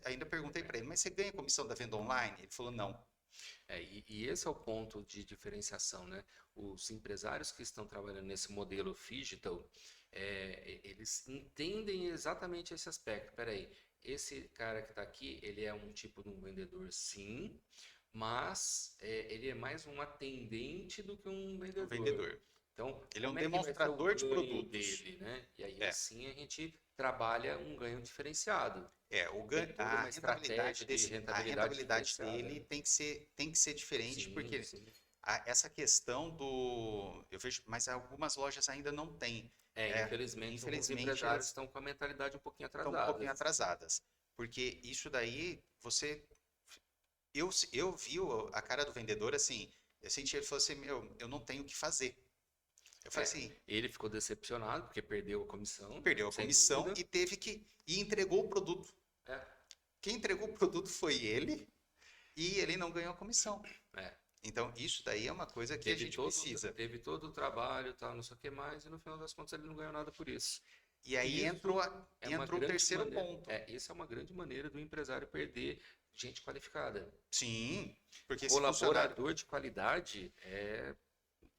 [SPEAKER 1] ainda perguntei para ele, mas você ganha comissão da venda online? Ele falou, não.
[SPEAKER 2] E esse é o ponto de diferenciação, né? Os empresários que estão trabalhando nesse modelo digital, eles entendem exatamente esse aspecto. Peraí, esse cara que está aqui, ele é um tipo de um vendedor, sim, mas ele é mais um atendente do que um
[SPEAKER 1] O
[SPEAKER 2] vendedor.
[SPEAKER 1] vendedor.
[SPEAKER 2] Então,
[SPEAKER 1] Ele é um
[SPEAKER 2] como é que vai ser o
[SPEAKER 1] demonstrador de
[SPEAKER 2] ganho
[SPEAKER 1] produtos.
[SPEAKER 2] dele, né? E aí,
[SPEAKER 1] É,
[SPEAKER 2] assim, a gente trabalha um ganho diferenciado. Tem toda
[SPEAKER 1] a
[SPEAKER 2] uma estratégia de
[SPEAKER 1] a
[SPEAKER 2] rentabilidade
[SPEAKER 1] rentabilidade
[SPEAKER 2] diferenciada,
[SPEAKER 1] dele
[SPEAKER 2] né?
[SPEAKER 1] tem que ser diferente,
[SPEAKER 2] Sim,
[SPEAKER 1] porque
[SPEAKER 2] sim.
[SPEAKER 1] essa questão do. Eu vejo, mas algumas lojas ainda não têm.
[SPEAKER 2] Infelizmente, alguns
[SPEAKER 1] Infelizmente,
[SPEAKER 2] empresários
[SPEAKER 1] elas
[SPEAKER 2] estão com a mentalidade um pouquinho
[SPEAKER 1] estão um pouquinho
[SPEAKER 2] atrasadas.
[SPEAKER 1] atrasadas. Porque isso daí, você. Eu vi a cara do vendedor assim. Eu senti ele falou assim: meu, eu não tenho o que fazer. Eu falei
[SPEAKER 2] É,
[SPEAKER 1] assim:
[SPEAKER 2] ele ficou decepcionado porque perdeu a comissão,
[SPEAKER 1] perdeu a
[SPEAKER 2] sem
[SPEAKER 1] comissão
[SPEAKER 2] dúvida.
[SPEAKER 1] e teve que. E entregou o produto.
[SPEAKER 2] É,
[SPEAKER 1] Quem entregou o produto foi ele e ele não ganhou a comissão.
[SPEAKER 2] é.
[SPEAKER 1] Então, isso daí é uma coisa que a gente precisa.
[SPEAKER 2] Teve todo o trabalho, tal, não sei o que mais, e no final das contas ele não ganhou nada por isso.
[SPEAKER 1] E aí
[SPEAKER 2] Isso é uma
[SPEAKER 1] entrou o
[SPEAKER 2] grande
[SPEAKER 1] terceiro
[SPEAKER 2] maneira,
[SPEAKER 1] ponto.
[SPEAKER 2] isso é uma grande maneira do empresário perder gente qualificada.
[SPEAKER 1] Sim, porque esse funcionário
[SPEAKER 2] Colaborador de qualidade é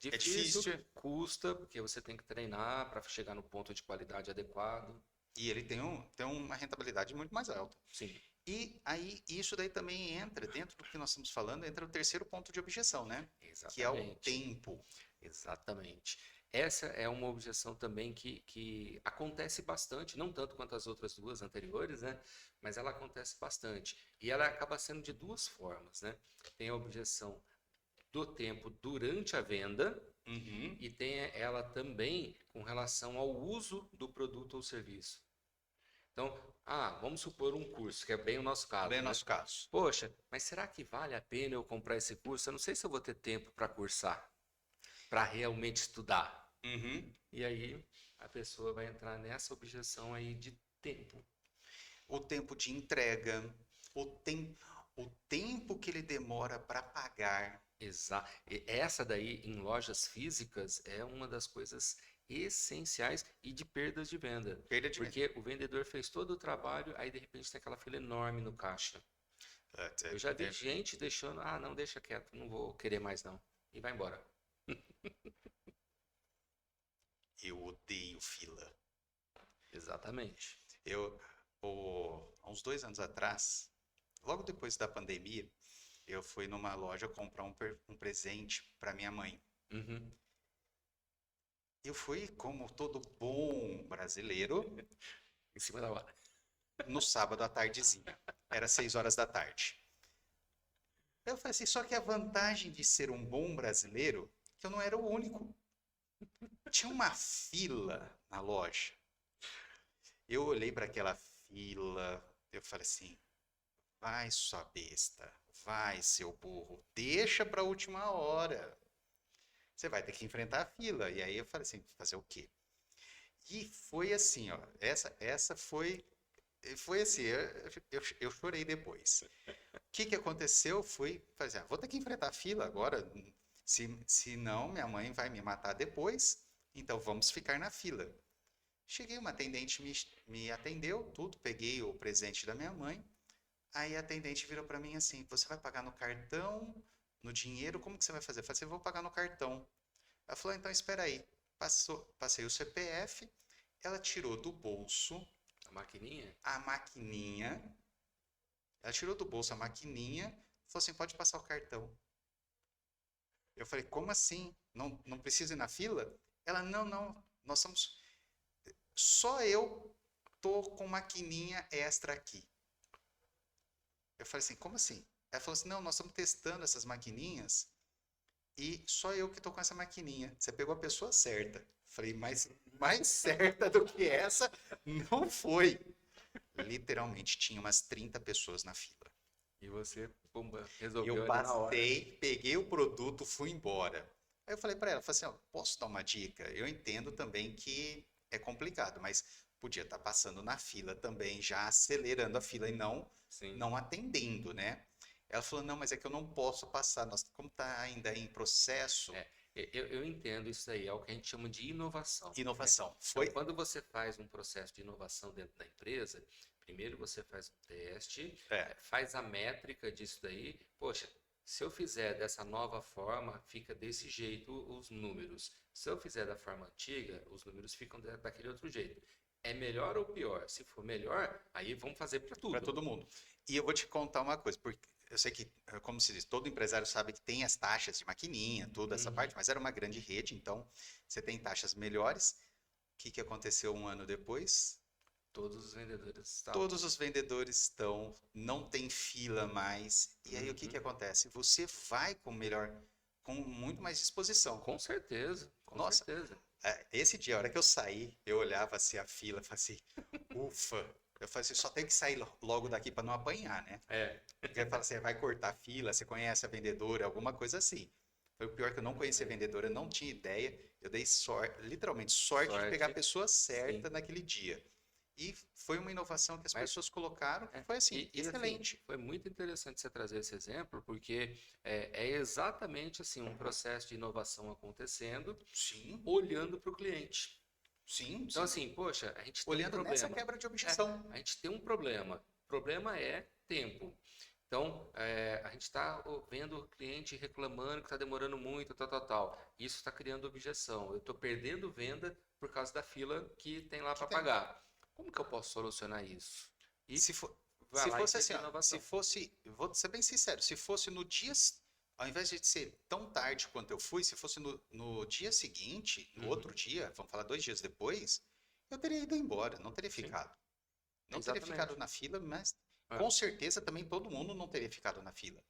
[SPEAKER 1] é
[SPEAKER 2] difícil,
[SPEAKER 1] difícil
[SPEAKER 2] custa, porque você tem que treinar para chegar no ponto de qualidade adequado.
[SPEAKER 1] e ele tem uma rentabilidade muito mais alta.
[SPEAKER 2] Sim,
[SPEAKER 1] E aí, isso daí também entra, dentro do que nós estamos falando, entra o terceiro ponto de objeção, né? Que é o
[SPEAKER 2] exatamente.
[SPEAKER 1] tempo.
[SPEAKER 2] Exatamente. Essa é uma objeção também que acontece bastante, não tanto quanto as outras duas anteriores, né? Mas ela acontece bastante. E ela acaba sendo de duas formas, né? Tem a objeção do tempo durante a venda
[SPEAKER 1] Uhum.
[SPEAKER 2] e tem ela também com relação ao uso do produto ou serviço. Então, vamos supor um curso, que é bem o nosso
[SPEAKER 1] Bem
[SPEAKER 2] caso,
[SPEAKER 1] o
[SPEAKER 2] né?
[SPEAKER 1] nosso caso.
[SPEAKER 2] Poxa, mas será que vale a pena eu comprar esse curso? Eu não sei se eu vou ter tempo para cursar, para realmente estudar.
[SPEAKER 1] Uhum.
[SPEAKER 2] E aí a pessoa vai entrar nessa objeção aí de tempo.
[SPEAKER 1] O tempo de entrega, o, tem, o tempo que ele demora para pagar.
[SPEAKER 2] Exato. Essa daí em lojas físicas é uma das coisas essenciais e de perdas de venda.
[SPEAKER 1] Perda de venda.
[SPEAKER 2] Porque o vendedor fez todo o trabalho, aí de repente tem aquela fila enorme no caixa. Eu já vi gente deixando, não, deixa quieto, não vou querer mais não. E vai embora.
[SPEAKER 1] Eu odeio fila.
[SPEAKER 2] Exatamente.
[SPEAKER 1] Eu, há uns 2 anos atrás, logo depois da pandemia, eu fui numa loja comprar um presente para minha mãe.
[SPEAKER 2] Uhum.
[SPEAKER 1] Eu fui, como todo bom brasileiro,
[SPEAKER 2] Em cima da hora.
[SPEAKER 1] no sábado à tardezinha. Era 6 horas da tarde. Eu falei assim, só que a vantagem de ser um bom brasileiro, que eu não era o único. Tinha uma fila na loja. Eu olhei para aquela fila, eu falei assim, vai sua besta, vai seu burro, deixa para a última hora. Você vai ter que enfrentar a fila. E aí eu falei assim, fazer o quê? E foi assim, ó, essa foi assim, eu chorei depois. O que que aconteceu? Falei assim, vou ter que enfrentar a fila agora, se não, minha mãe vai me matar depois, então vamos ficar na fila. Cheguei, uma atendente me atendeu, tudo, peguei o presente da minha mãe. Aí a atendente virou para mim assim: você vai pagar no cartão, no dinheiro? Como que você vai fazer? Eu falei assim: eu vou pagar no cartão. Ela falou: então espera aí. Passei o CPF, ela tirou do bolso
[SPEAKER 2] A maquininha?
[SPEAKER 1] a maquininha, ela tirou do bolso a maquininha, falou assim: pode passar o cartão. Eu falei: como assim? Não precisa ir na fila? Ela: não, não, nós somos. Só eu tô com maquininha extra aqui. Eu falei assim: como assim? Ela falou assim: não, nós estamos testando essas maquininhas e só eu que tô com essa maquininha. Você pegou a pessoa certa. Falei: mas mais certa do que essa não foi. Literalmente tinha umas 30 pessoas na fila.
[SPEAKER 2] E você, pumba,
[SPEAKER 1] Eu
[SPEAKER 2] resolveu ali na hora.
[SPEAKER 1] passei, peguei o produto, fui embora. Aí eu falei para ela, falei assim: ó, posso dar uma dica? Eu entendo também que é complicado, mas podia estar passando na fila também, já acelerando a fila e
[SPEAKER 2] Sim.
[SPEAKER 1] não atendendo, né? Ela falou: não, mas é que eu não posso passar, nós, como está ainda em processo,
[SPEAKER 2] É, eu entendo isso aí, é o que a gente chama de inovação, né?
[SPEAKER 1] inovação.
[SPEAKER 2] Então,
[SPEAKER 1] Foi,
[SPEAKER 2] quando você faz um processo de inovação dentro da empresa, primeiro você faz um teste,
[SPEAKER 1] é,
[SPEAKER 2] faz a métrica disso daí. Poxa, se eu fizer dessa nova forma, fica desse jeito os números. Se eu fizer da forma antiga, os números ficam daquele outro jeito. É melhor ou pior? Se for melhor, aí vamos fazer para
[SPEAKER 1] para
[SPEAKER 2] tudo.
[SPEAKER 1] todo mundo. E eu vou te contar uma coisa, porque eu sei que, como se diz, todo empresário sabe que tem as taxas de maquininha, toda essa
[SPEAKER 2] Uhum.
[SPEAKER 1] parte, mas era uma grande rede, então você tem taxas melhores. O que que aconteceu um ano depois?
[SPEAKER 2] Todos os vendedores estavam.
[SPEAKER 1] Todos os vendedores estão, não tem fila mais. E aí o que que
[SPEAKER 2] Uhum.
[SPEAKER 1] acontece? Você vai com melhor, com muito mais disposição.
[SPEAKER 2] Com certeza, com
[SPEAKER 1] Nossa,
[SPEAKER 2] certeza.
[SPEAKER 1] esse dia, a hora que eu saí, eu olhava assim a fila, falei assim: ufa. Eu falei assim: só tenho que sair logo daqui para não apanhar, né?
[SPEAKER 2] É.
[SPEAKER 1] Porque fala assim: vai cortar a fila, você conhece a vendedora, alguma coisa assim. Foi o pior, que eu não conhecia a vendedora, não tinha ideia. Eu dei sorte, literalmente sorte de pegar a
[SPEAKER 2] Sorte,
[SPEAKER 1] pessoa
[SPEAKER 2] sim.
[SPEAKER 1] certa naquele dia. E foi uma inovação que as
[SPEAKER 2] Mas
[SPEAKER 1] pessoas colocaram,
[SPEAKER 2] é,
[SPEAKER 1] foi assim,
[SPEAKER 2] assim,
[SPEAKER 1] excelente.
[SPEAKER 2] foi muito interessante você trazer esse exemplo, porque é exatamente assim um processo de inovação acontecendo,
[SPEAKER 1] Sim,
[SPEAKER 2] olhando para o cliente.
[SPEAKER 1] sim,
[SPEAKER 2] Então,
[SPEAKER 1] sim.
[SPEAKER 2] assim, poxa, a gente tem um
[SPEAKER 1] Olhando nessa
[SPEAKER 2] problema.
[SPEAKER 1] quebra de
[SPEAKER 2] É,
[SPEAKER 1] objeção.
[SPEAKER 2] a gente tem um problema. O problema é tempo. Então, a gente está vendo o cliente reclamando que está demorando muito, tal, tal, tal. Isso está criando objeção. Eu estou perdendo venda por causa da fila que tem lá
[SPEAKER 1] Que
[SPEAKER 2] para
[SPEAKER 1] tem.
[SPEAKER 2] pagar. Como que eu posso solucionar isso? E
[SPEAKER 1] Se, for,
[SPEAKER 2] vai
[SPEAKER 1] se
[SPEAKER 2] lá e
[SPEAKER 1] fosse
[SPEAKER 2] cria
[SPEAKER 1] assim, ó, se
[SPEAKER 2] inovação.
[SPEAKER 1] fosse, vou ser bem sincero, se fosse no dia, ao invés de ser tão tarde quanto eu fui, se fosse no dia seguinte, no
[SPEAKER 2] Uhum,
[SPEAKER 1] outro dia, vamos falar 2 dias depois, eu teria ido embora, não teria
[SPEAKER 2] sim,
[SPEAKER 1] ficado. Não teria ficado
[SPEAKER 2] exatamente.
[SPEAKER 1] na fila, mas
[SPEAKER 2] É,
[SPEAKER 1] com certeza também todo mundo não teria ficado na fila.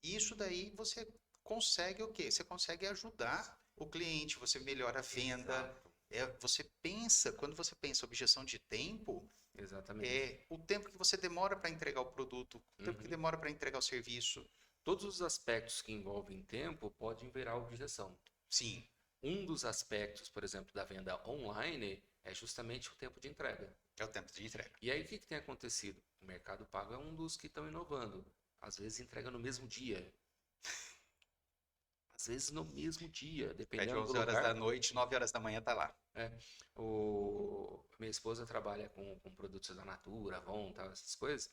[SPEAKER 1] E isso daí você consegue o quê? Você consegue ajudar o cliente, você melhora a venda.
[SPEAKER 2] exato,
[SPEAKER 1] Você pensa, quando você pensa objeção de tempo,
[SPEAKER 2] exatamente.
[SPEAKER 1] o tempo que você demora para entregar o produto, o tempo que
[SPEAKER 2] Uhum.
[SPEAKER 1] demora para entregar o serviço.
[SPEAKER 2] Todos os aspectos que envolvem tempo podem virar objeção.
[SPEAKER 1] Sim,
[SPEAKER 2] Um dos aspectos, por exemplo, da venda online é justamente o tempo de entrega.
[SPEAKER 1] é o tempo de entrega.
[SPEAKER 2] E aí o que tem acontecido? O Mercado Pago é um dos que estão inovando. Às vezes entrega no mesmo dia, às vezes no mesmo dia,
[SPEAKER 1] Pede
[SPEAKER 2] dependendo do
[SPEAKER 1] 11 horas da
[SPEAKER 2] lugar.
[SPEAKER 1] noite, 9 horas da manhã tá lá.
[SPEAKER 2] É, minha esposa trabalha com produtos da Natura, Avon, tal, essas coisas.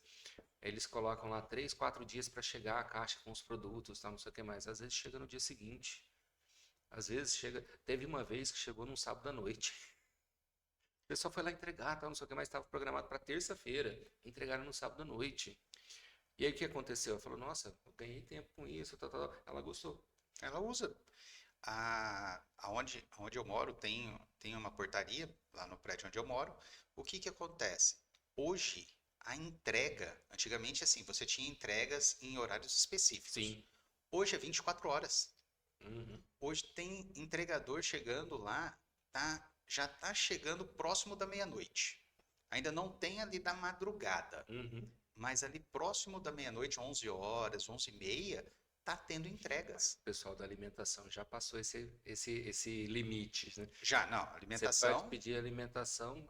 [SPEAKER 2] Eles colocam lá 3, 4 dias para chegar a caixa com os produtos, tal, não sei o que mais. Às vezes chega no dia seguinte. Às vezes chega. Teve uma vez que chegou num sábado à noite. O pessoal foi lá entregar, tal, não sei o que mais, estava programado para terça-feira. Entregaram no sábado à noite. E aí o que aconteceu? Ela falou: nossa, eu ganhei tempo com isso, tal, tal, tal. Ela gostou.
[SPEAKER 1] Ela usa. Aonde eu moro tem uma portaria, lá no prédio onde eu moro. O que que acontece? Hoje, a entrega, antigamente assim, você tinha entregas em horários específicos.
[SPEAKER 2] Sim.
[SPEAKER 1] Hoje é 24 horas.
[SPEAKER 2] Uhum.
[SPEAKER 1] Hoje tem entregador chegando lá, já tá chegando próximo da meia-noite. Ainda não tem ali da madrugada,
[SPEAKER 2] Uhum.
[SPEAKER 1] mas ali próximo da meia-noite, 11 horas, 11h30, tá tendo entregas.
[SPEAKER 2] O pessoal da alimentação já passou esse limite, né?
[SPEAKER 1] Já, não,
[SPEAKER 2] Você pode
[SPEAKER 1] alimentação,
[SPEAKER 2] pedir alimentação,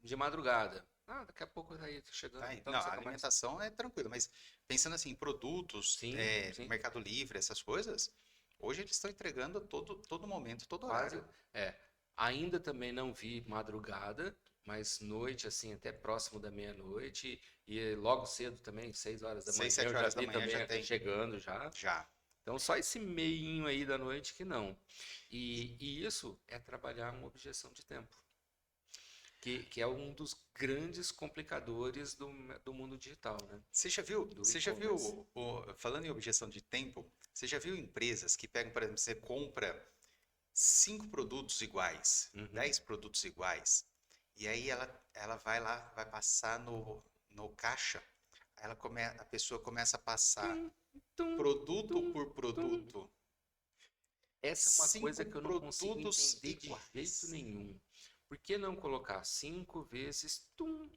[SPEAKER 2] de madrugada. Daqui a pouco tá aí tá
[SPEAKER 1] tá
[SPEAKER 2] chegando,
[SPEAKER 1] aí.
[SPEAKER 2] então
[SPEAKER 1] Não,
[SPEAKER 2] não sei
[SPEAKER 1] a
[SPEAKER 2] o que mais.
[SPEAKER 1] alimentação é tranquilo, mas pensando assim, em produtos,
[SPEAKER 2] Sim, sim,
[SPEAKER 1] Mercado Livre, essas coisas, hoje eles estão entregando a todo momento, todo
[SPEAKER 2] quase.
[SPEAKER 1] horário.
[SPEAKER 2] É. Ainda também não vi madrugada, mas noite, assim, até próximo da meia-noite. E logo cedo também, 6 horas da
[SPEAKER 1] 6,
[SPEAKER 2] manhã,
[SPEAKER 1] 7
[SPEAKER 2] eu já
[SPEAKER 1] horas da
[SPEAKER 2] vi
[SPEAKER 1] manhã
[SPEAKER 2] também
[SPEAKER 1] já tem.
[SPEAKER 2] chegando já.
[SPEAKER 1] Já.
[SPEAKER 2] Então, só esse meinho aí da noite que não. E isso é trabalhar uma objeção de tempo, que é um dos grandes complicadores do mundo digital, né? Do
[SPEAKER 1] Você já viu,
[SPEAKER 2] e-commerce.
[SPEAKER 1] falando em objeção de tempo, você já viu empresas que pegam, por exemplo, você compra 5 produtos iguais,
[SPEAKER 2] Uhum.
[SPEAKER 1] 10 produtos iguais, e aí ela vai lá, vai passar no caixa, aí a pessoa começa a passar
[SPEAKER 2] Tum, tum,
[SPEAKER 1] produto
[SPEAKER 2] tum,
[SPEAKER 1] por
[SPEAKER 2] tum.
[SPEAKER 1] produto,
[SPEAKER 2] Essa é uma coisa
[SPEAKER 1] 5
[SPEAKER 2] que eu não consigo
[SPEAKER 1] produtos
[SPEAKER 2] entender de jeito
[SPEAKER 1] iguais.
[SPEAKER 2] nenhum. Por que não colocar 5 vezes tum?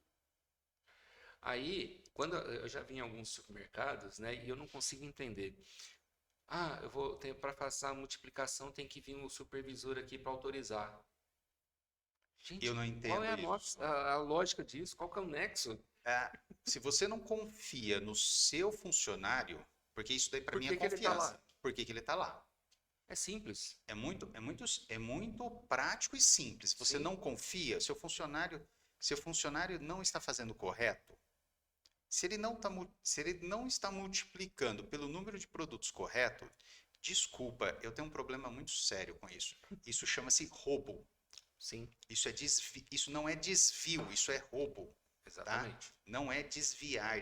[SPEAKER 2] Aí, quando eu já vi em alguns supermercados, né, e eu não consigo entender. Ah, eu vou ter para fazer a multiplicação, tem que vir um supervisor aqui para autorizar.
[SPEAKER 1] Eu
[SPEAKER 2] Gente,
[SPEAKER 1] não
[SPEAKER 2] qual é
[SPEAKER 1] entendo
[SPEAKER 2] a,
[SPEAKER 1] isso.
[SPEAKER 2] a lógica disso? Qual que é o nexo?
[SPEAKER 1] É, se você não confia no seu funcionário, porque isso daí para
[SPEAKER 2] Por
[SPEAKER 1] mim é
[SPEAKER 2] que que ele está lá?
[SPEAKER 1] confiança, por que que ele está lá?
[SPEAKER 2] É simples.
[SPEAKER 1] É muito prático e simples. Você
[SPEAKER 2] Sim,
[SPEAKER 1] não confia, seu funcionário não está fazendo o correto. Se ele não está multiplicando pelo número de produtos correto, desculpa, eu tenho um problema muito sério com isso. Isso chama-se roubo.
[SPEAKER 2] sim,
[SPEAKER 1] Isso não é desvio, isso é roubo, tá?
[SPEAKER 2] exatamente.
[SPEAKER 1] Não é desviar.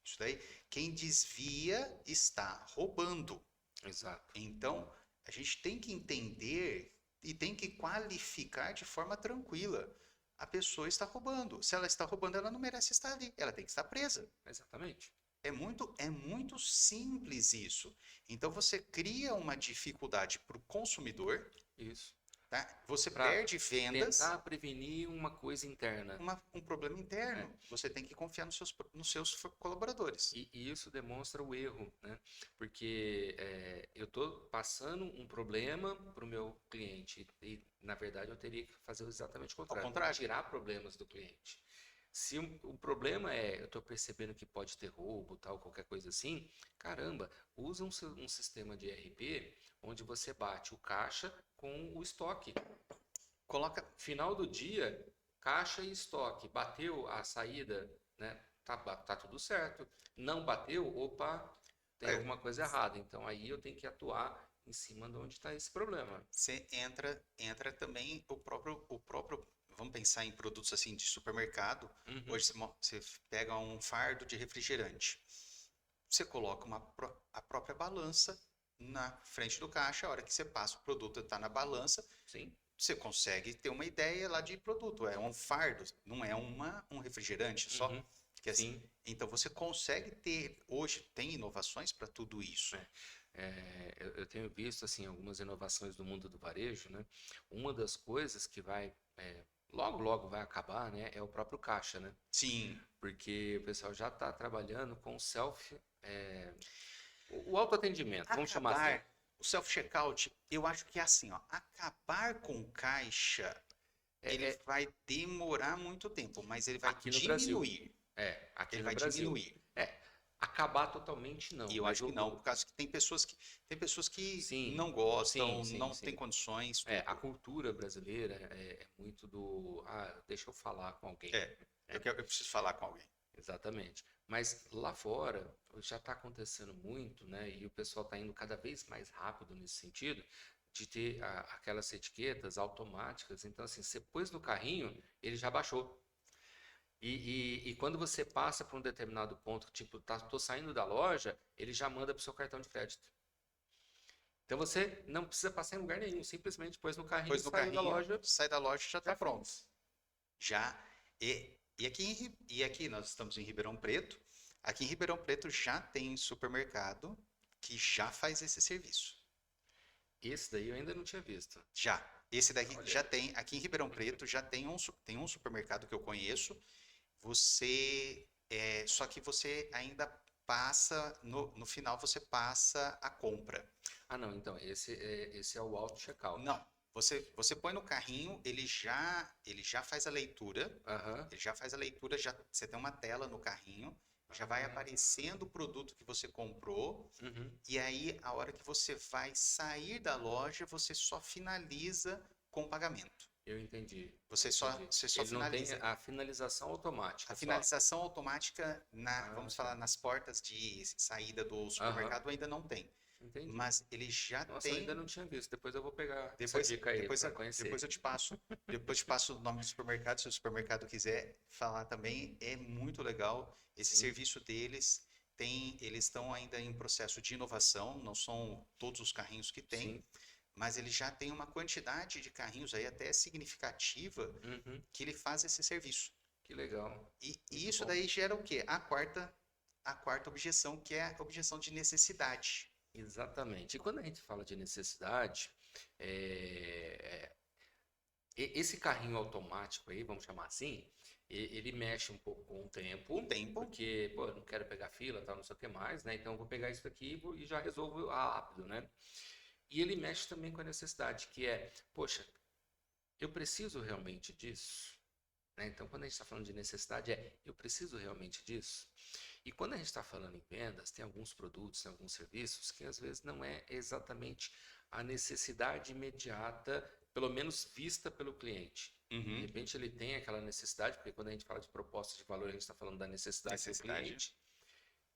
[SPEAKER 1] Isso daí, quem desvia está roubando.
[SPEAKER 2] Exato.
[SPEAKER 1] Então, a gente tem que entender e tem que qualificar de forma tranquila. A pessoa está roubando. Se ela está roubando, ela não merece estar ali. Ela tem que estar presa.
[SPEAKER 2] Exatamente.
[SPEAKER 1] É muito simples isso. Então, você cria uma dificuldade para o consumidor,
[SPEAKER 2] Isso.
[SPEAKER 1] tá? Você
[SPEAKER 2] Para
[SPEAKER 1] perde vendas,
[SPEAKER 2] tentar prevenir uma coisa interna.
[SPEAKER 1] um problema
[SPEAKER 2] Né?
[SPEAKER 1] interno. Você tem que confiar nos seus colaboradores.
[SPEAKER 2] E isso demonstra o erro, né? Porque eu estou passando um problema para o meu cliente e, na verdade, eu teria que fazer exatamente o
[SPEAKER 1] Ao
[SPEAKER 2] contrário, tem que
[SPEAKER 1] contrário,
[SPEAKER 2] tirar problemas do cliente. Se o problema eu estou percebendo que pode ter roubo, tal, qualquer coisa assim, caramba, usa um sistema de ERP onde você bate o caixa com o estoque.
[SPEAKER 1] coloca.
[SPEAKER 2] Final do dia, caixa e estoque. Bateu a saída, né? Tá tudo certo. Não bateu, opa, tem
[SPEAKER 1] é,
[SPEAKER 2] alguma coisa errada. Então aí eu tenho que atuar em cima de onde está esse problema.
[SPEAKER 1] Você entra também o próprio. Vamos pensar em produtos assim de supermercado.
[SPEAKER 2] Uhum,
[SPEAKER 1] Hoje você pega um fardo de refrigerante. Você coloca a própria balança na frente do caixa. A hora que você passa o produto está na balança,
[SPEAKER 2] sim,
[SPEAKER 1] você consegue ter uma ideia lá de produto. É um fardo, não é um refrigerante só.
[SPEAKER 2] uhum,
[SPEAKER 1] Assim,
[SPEAKER 2] sim.
[SPEAKER 1] então você consegue ter. Hoje tem inovações para tudo isso.
[SPEAKER 2] Eu tenho visto assim algumas inovações do mundo do varejo, né? Uma das coisas que vai logo logo vai acabar, né? É o próprio caixa, né?
[SPEAKER 1] Sim,
[SPEAKER 2] Porque o pessoal já está trabalhando com o autoatendimento, vamos chamar assim.
[SPEAKER 1] acabar o self-checkout, eu acho que é assim, ó, acabar com caixa,
[SPEAKER 2] É,
[SPEAKER 1] ele
[SPEAKER 2] é
[SPEAKER 1] vai demorar muito tempo, mas ele vai
[SPEAKER 2] aqui no Brasil.
[SPEAKER 1] diminuir.
[SPEAKER 2] Aqui
[SPEAKER 1] Ele
[SPEAKER 2] no
[SPEAKER 1] vai
[SPEAKER 2] Brasil.
[SPEAKER 1] diminuir.
[SPEAKER 2] É, acabar totalmente
[SPEAKER 1] E
[SPEAKER 2] não,
[SPEAKER 1] eu
[SPEAKER 2] mas
[SPEAKER 1] acho que não, por causa que tem pessoas que
[SPEAKER 2] sim,
[SPEAKER 1] não
[SPEAKER 2] sim,
[SPEAKER 1] gostam,
[SPEAKER 2] sim,
[SPEAKER 1] não têm
[SPEAKER 2] sim.
[SPEAKER 1] condições,
[SPEAKER 2] A
[SPEAKER 1] tudo.
[SPEAKER 2] cultura brasileira é muito deixa eu falar com alguém.
[SPEAKER 1] É, eu,
[SPEAKER 2] Né?
[SPEAKER 1] eu preciso falar com alguém.
[SPEAKER 2] Exatamente. Mas lá fora já está acontecendo muito, né? E o pessoal está indo cada vez mais rápido nesse sentido de ter aquelas etiquetas automáticas. Então, assim, você pôs no carrinho, ele já baixou. E quando você passa para um determinado ponto, tipo, tô saindo da loja, ele já manda para o seu cartão de crédito. Então você não precisa passar em lugar nenhum, simplesmente pôs no carrinho,
[SPEAKER 1] Pôs no
[SPEAKER 2] saiu da
[SPEAKER 1] carrinho,
[SPEAKER 2] loja,
[SPEAKER 1] sai da loja e já está
[SPEAKER 2] já
[SPEAKER 1] pronto.
[SPEAKER 2] fez.
[SPEAKER 1] Já. E aqui nós estamos em Ribeirão Preto. Aqui em Ribeirão Preto já tem supermercado que já faz esse serviço.
[SPEAKER 2] Esse daí eu ainda não tinha visto.
[SPEAKER 1] Já. Esse daqui
[SPEAKER 2] Olha
[SPEAKER 1] já
[SPEAKER 2] aí.
[SPEAKER 1] tem. Aqui em Ribeirão Preto já tem um supermercado que eu conheço. Só que você ainda passa, no final você passa a compra.
[SPEAKER 2] Ah, não, então, esse é o auto-checkout.
[SPEAKER 1] Não. Você põe no carrinho, ele já faz a leitura.
[SPEAKER 2] Aham.
[SPEAKER 1] Ele já faz a leitura, já, você tem uma tela no carrinho, já vai aparecendo o produto que você comprou,
[SPEAKER 2] Uhum.
[SPEAKER 1] e aí a hora que você vai sair da loja, você só finaliza com pagamento.
[SPEAKER 2] Eu entendi.
[SPEAKER 1] Você só
[SPEAKER 2] Ele não tem
[SPEAKER 1] finaliza.
[SPEAKER 2] a finalização automática
[SPEAKER 1] A
[SPEAKER 2] só.
[SPEAKER 1] finalização automática,
[SPEAKER 2] Ah,
[SPEAKER 1] vamos
[SPEAKER 2] tá.
[SPEAKER 1] falar, nas portas de saída do
[SPEAKER 2] Aham,
[SPEAKER 1] supermercado ainda não tem.
[SPEAKER 2] entendi.
[SPEAKER 1] Mas ele já
[SPEAKER 2] Nossa, eu ainda
[SPEAKER 1] tem.
[SPEAKER 2] não tinha visto. Depois eu vou pegar essa
[SPEAKER 1] Depois,
[SPEAKER 2] dica aí
[SPEAKER 1] depois,
[SPEAKER 2] para conhecer.
[SPEAKER 1] depois eu te passo. Depois eu te passo o nome do supermercado. Se o supermercado quiser falar também, é muito legal. Esse
[SPEAKER 2] Sim,
[SPEAKER 1] serviço deles eles estão ainda em processo de inovação, não são todos os carrinhos que tem,
[SPEAKER 2] sim.
[SPEAKER 1] mas ele já tem uma quantidade de carrinhos aí até significativa
[SPEAKER 2] Uhum,
[SPEAKER 1] que ele faz esse serviço.
[SPEAKER 2] que legal.
[SPEAKER 1] E
[SPEAKER 2] Muito
[SPEAKER 1] isso
[SPEAKER 2] bom.
[SPEAKER 1] daí gera o quê? A quarta objeção, que é a objeção de necessidade.
[SPEAKER 2] Exatamente. E quando a gente fala de necessidade, é, esse carrinho automático aí, vamos chamar assim, ele mexe um pouco com o tempo,
[SPEAKER 1] O tempo,
[SPEAKER 2] porque, pô, eu não quero pegar fila, tal, não sei o que mais, né? Então eu vou pegar isso aqui e já resolvo rápido, né? E ele mexe também com a necessidade, que é, poxa, eu preciso realmente disso? Né? Então, quando a gente está falando de necessidade, eu preciso realmente disso? E quando a gente está falando em vendas, tem alguns produtos, tem alguns serviços que às vezes não é exatamente a necessidade imediata, pelo menos vista pelo cliente. De
[SPEAKER 1] uhum,
[SPEAKER 2] repente ele tem aquela necessidade, porque quando a gente fala de proposta de valor, a gente está falando da necessidade do
[SPEAKER 1] necessidade.
[SPEAKER 2] cliente.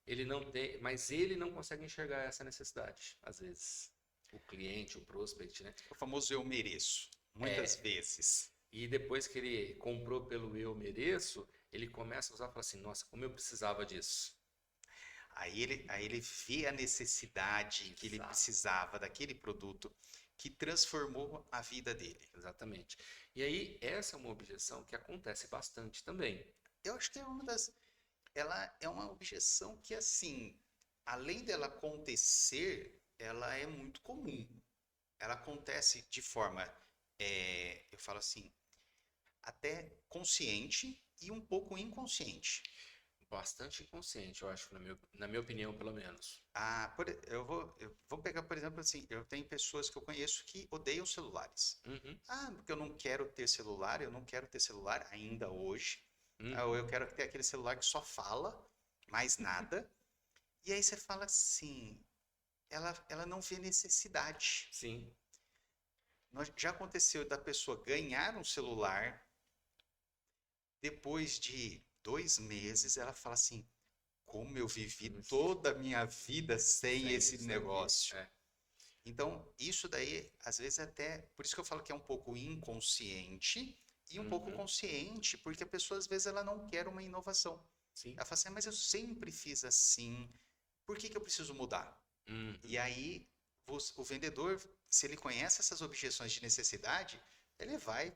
[SPEAKER 2] Ele não tem, mas ele não consegue enxergar essa necessidade, às vezes. O cliente, o prospect, né?
[SPEAKER 1] O famoso eu mereço, muitas
[SPEAKER 2] É,
[SPEAKER 1] vezes.
[SPEAKER 2] e depois que ele comprou pelo eu mereço, ele começa a usar e fala assim, nossa, como eu precisava disso.
[SPEAKER 1] Aí ele vê a necessidade que ele
[SPEAKER 2] Exato,
[SPEAKER 1] precisava daquele produto que transformou a vida dele.
[SPEAKER 2] exatamente. E aí, essa é uma objeção que acontece bastante também.
[SPEAKER 1] Eu acho que ela é uma objeção que, assim, além dela acontecer, ela é muito comum. Ela acontece de forma, eu falo assim, até consciente e um pouco inconsciente.
[SPEAKER 2] Bastante inconsciente, eu acho, na minha opinião, pelo menos.
[SPEAKER 1] Eu vou pegar, por exemplo, assim, eu tenho pessoas que eu conheço que odeiam celulares.
[SPEAKER 2] Uhum,
[SPEAKER 1] Ah, porque eu não quero ter celular, eu não quero ter celular ainda hoje. Ou
[SPEAKER 2] uhum,
[SPEAKER 1] eu quero ter aquele celular que só fala, mais nada. E aí você fala assim, ela não vê necessidade.
[SPEAKER 2] sim,
[SPEAKER 1] Já aconteceu da pessoa ganhar um celular, depois de 2 meses, ela fala assim, como eu vivi toda a minha vida sem
[SPEAKER 2] sem
[SPEAKER 1] esse
[SPEAKER 2] isso aqui.
[SPEAKER 1] negócio. Então, isso daí, às vezes, até. Por isso que eu falo que é um pouco inconsciente e um pouco
[SPEAKER 2] Uhum,
[SPEAKER 1] consciente, porque a pessoa, às vezes, ela não quer uma inovação.
[SPEAKER 2] sim,
[SPEAKER 1] Ela fala assim, mas eu sempre fiz assim, por que que eu preciso mudar?
[SPEAKER 2] uhum,
[SPEAKER 1] E aí, o vendedor, se ele conhece essas objeções de necessidade, ele vai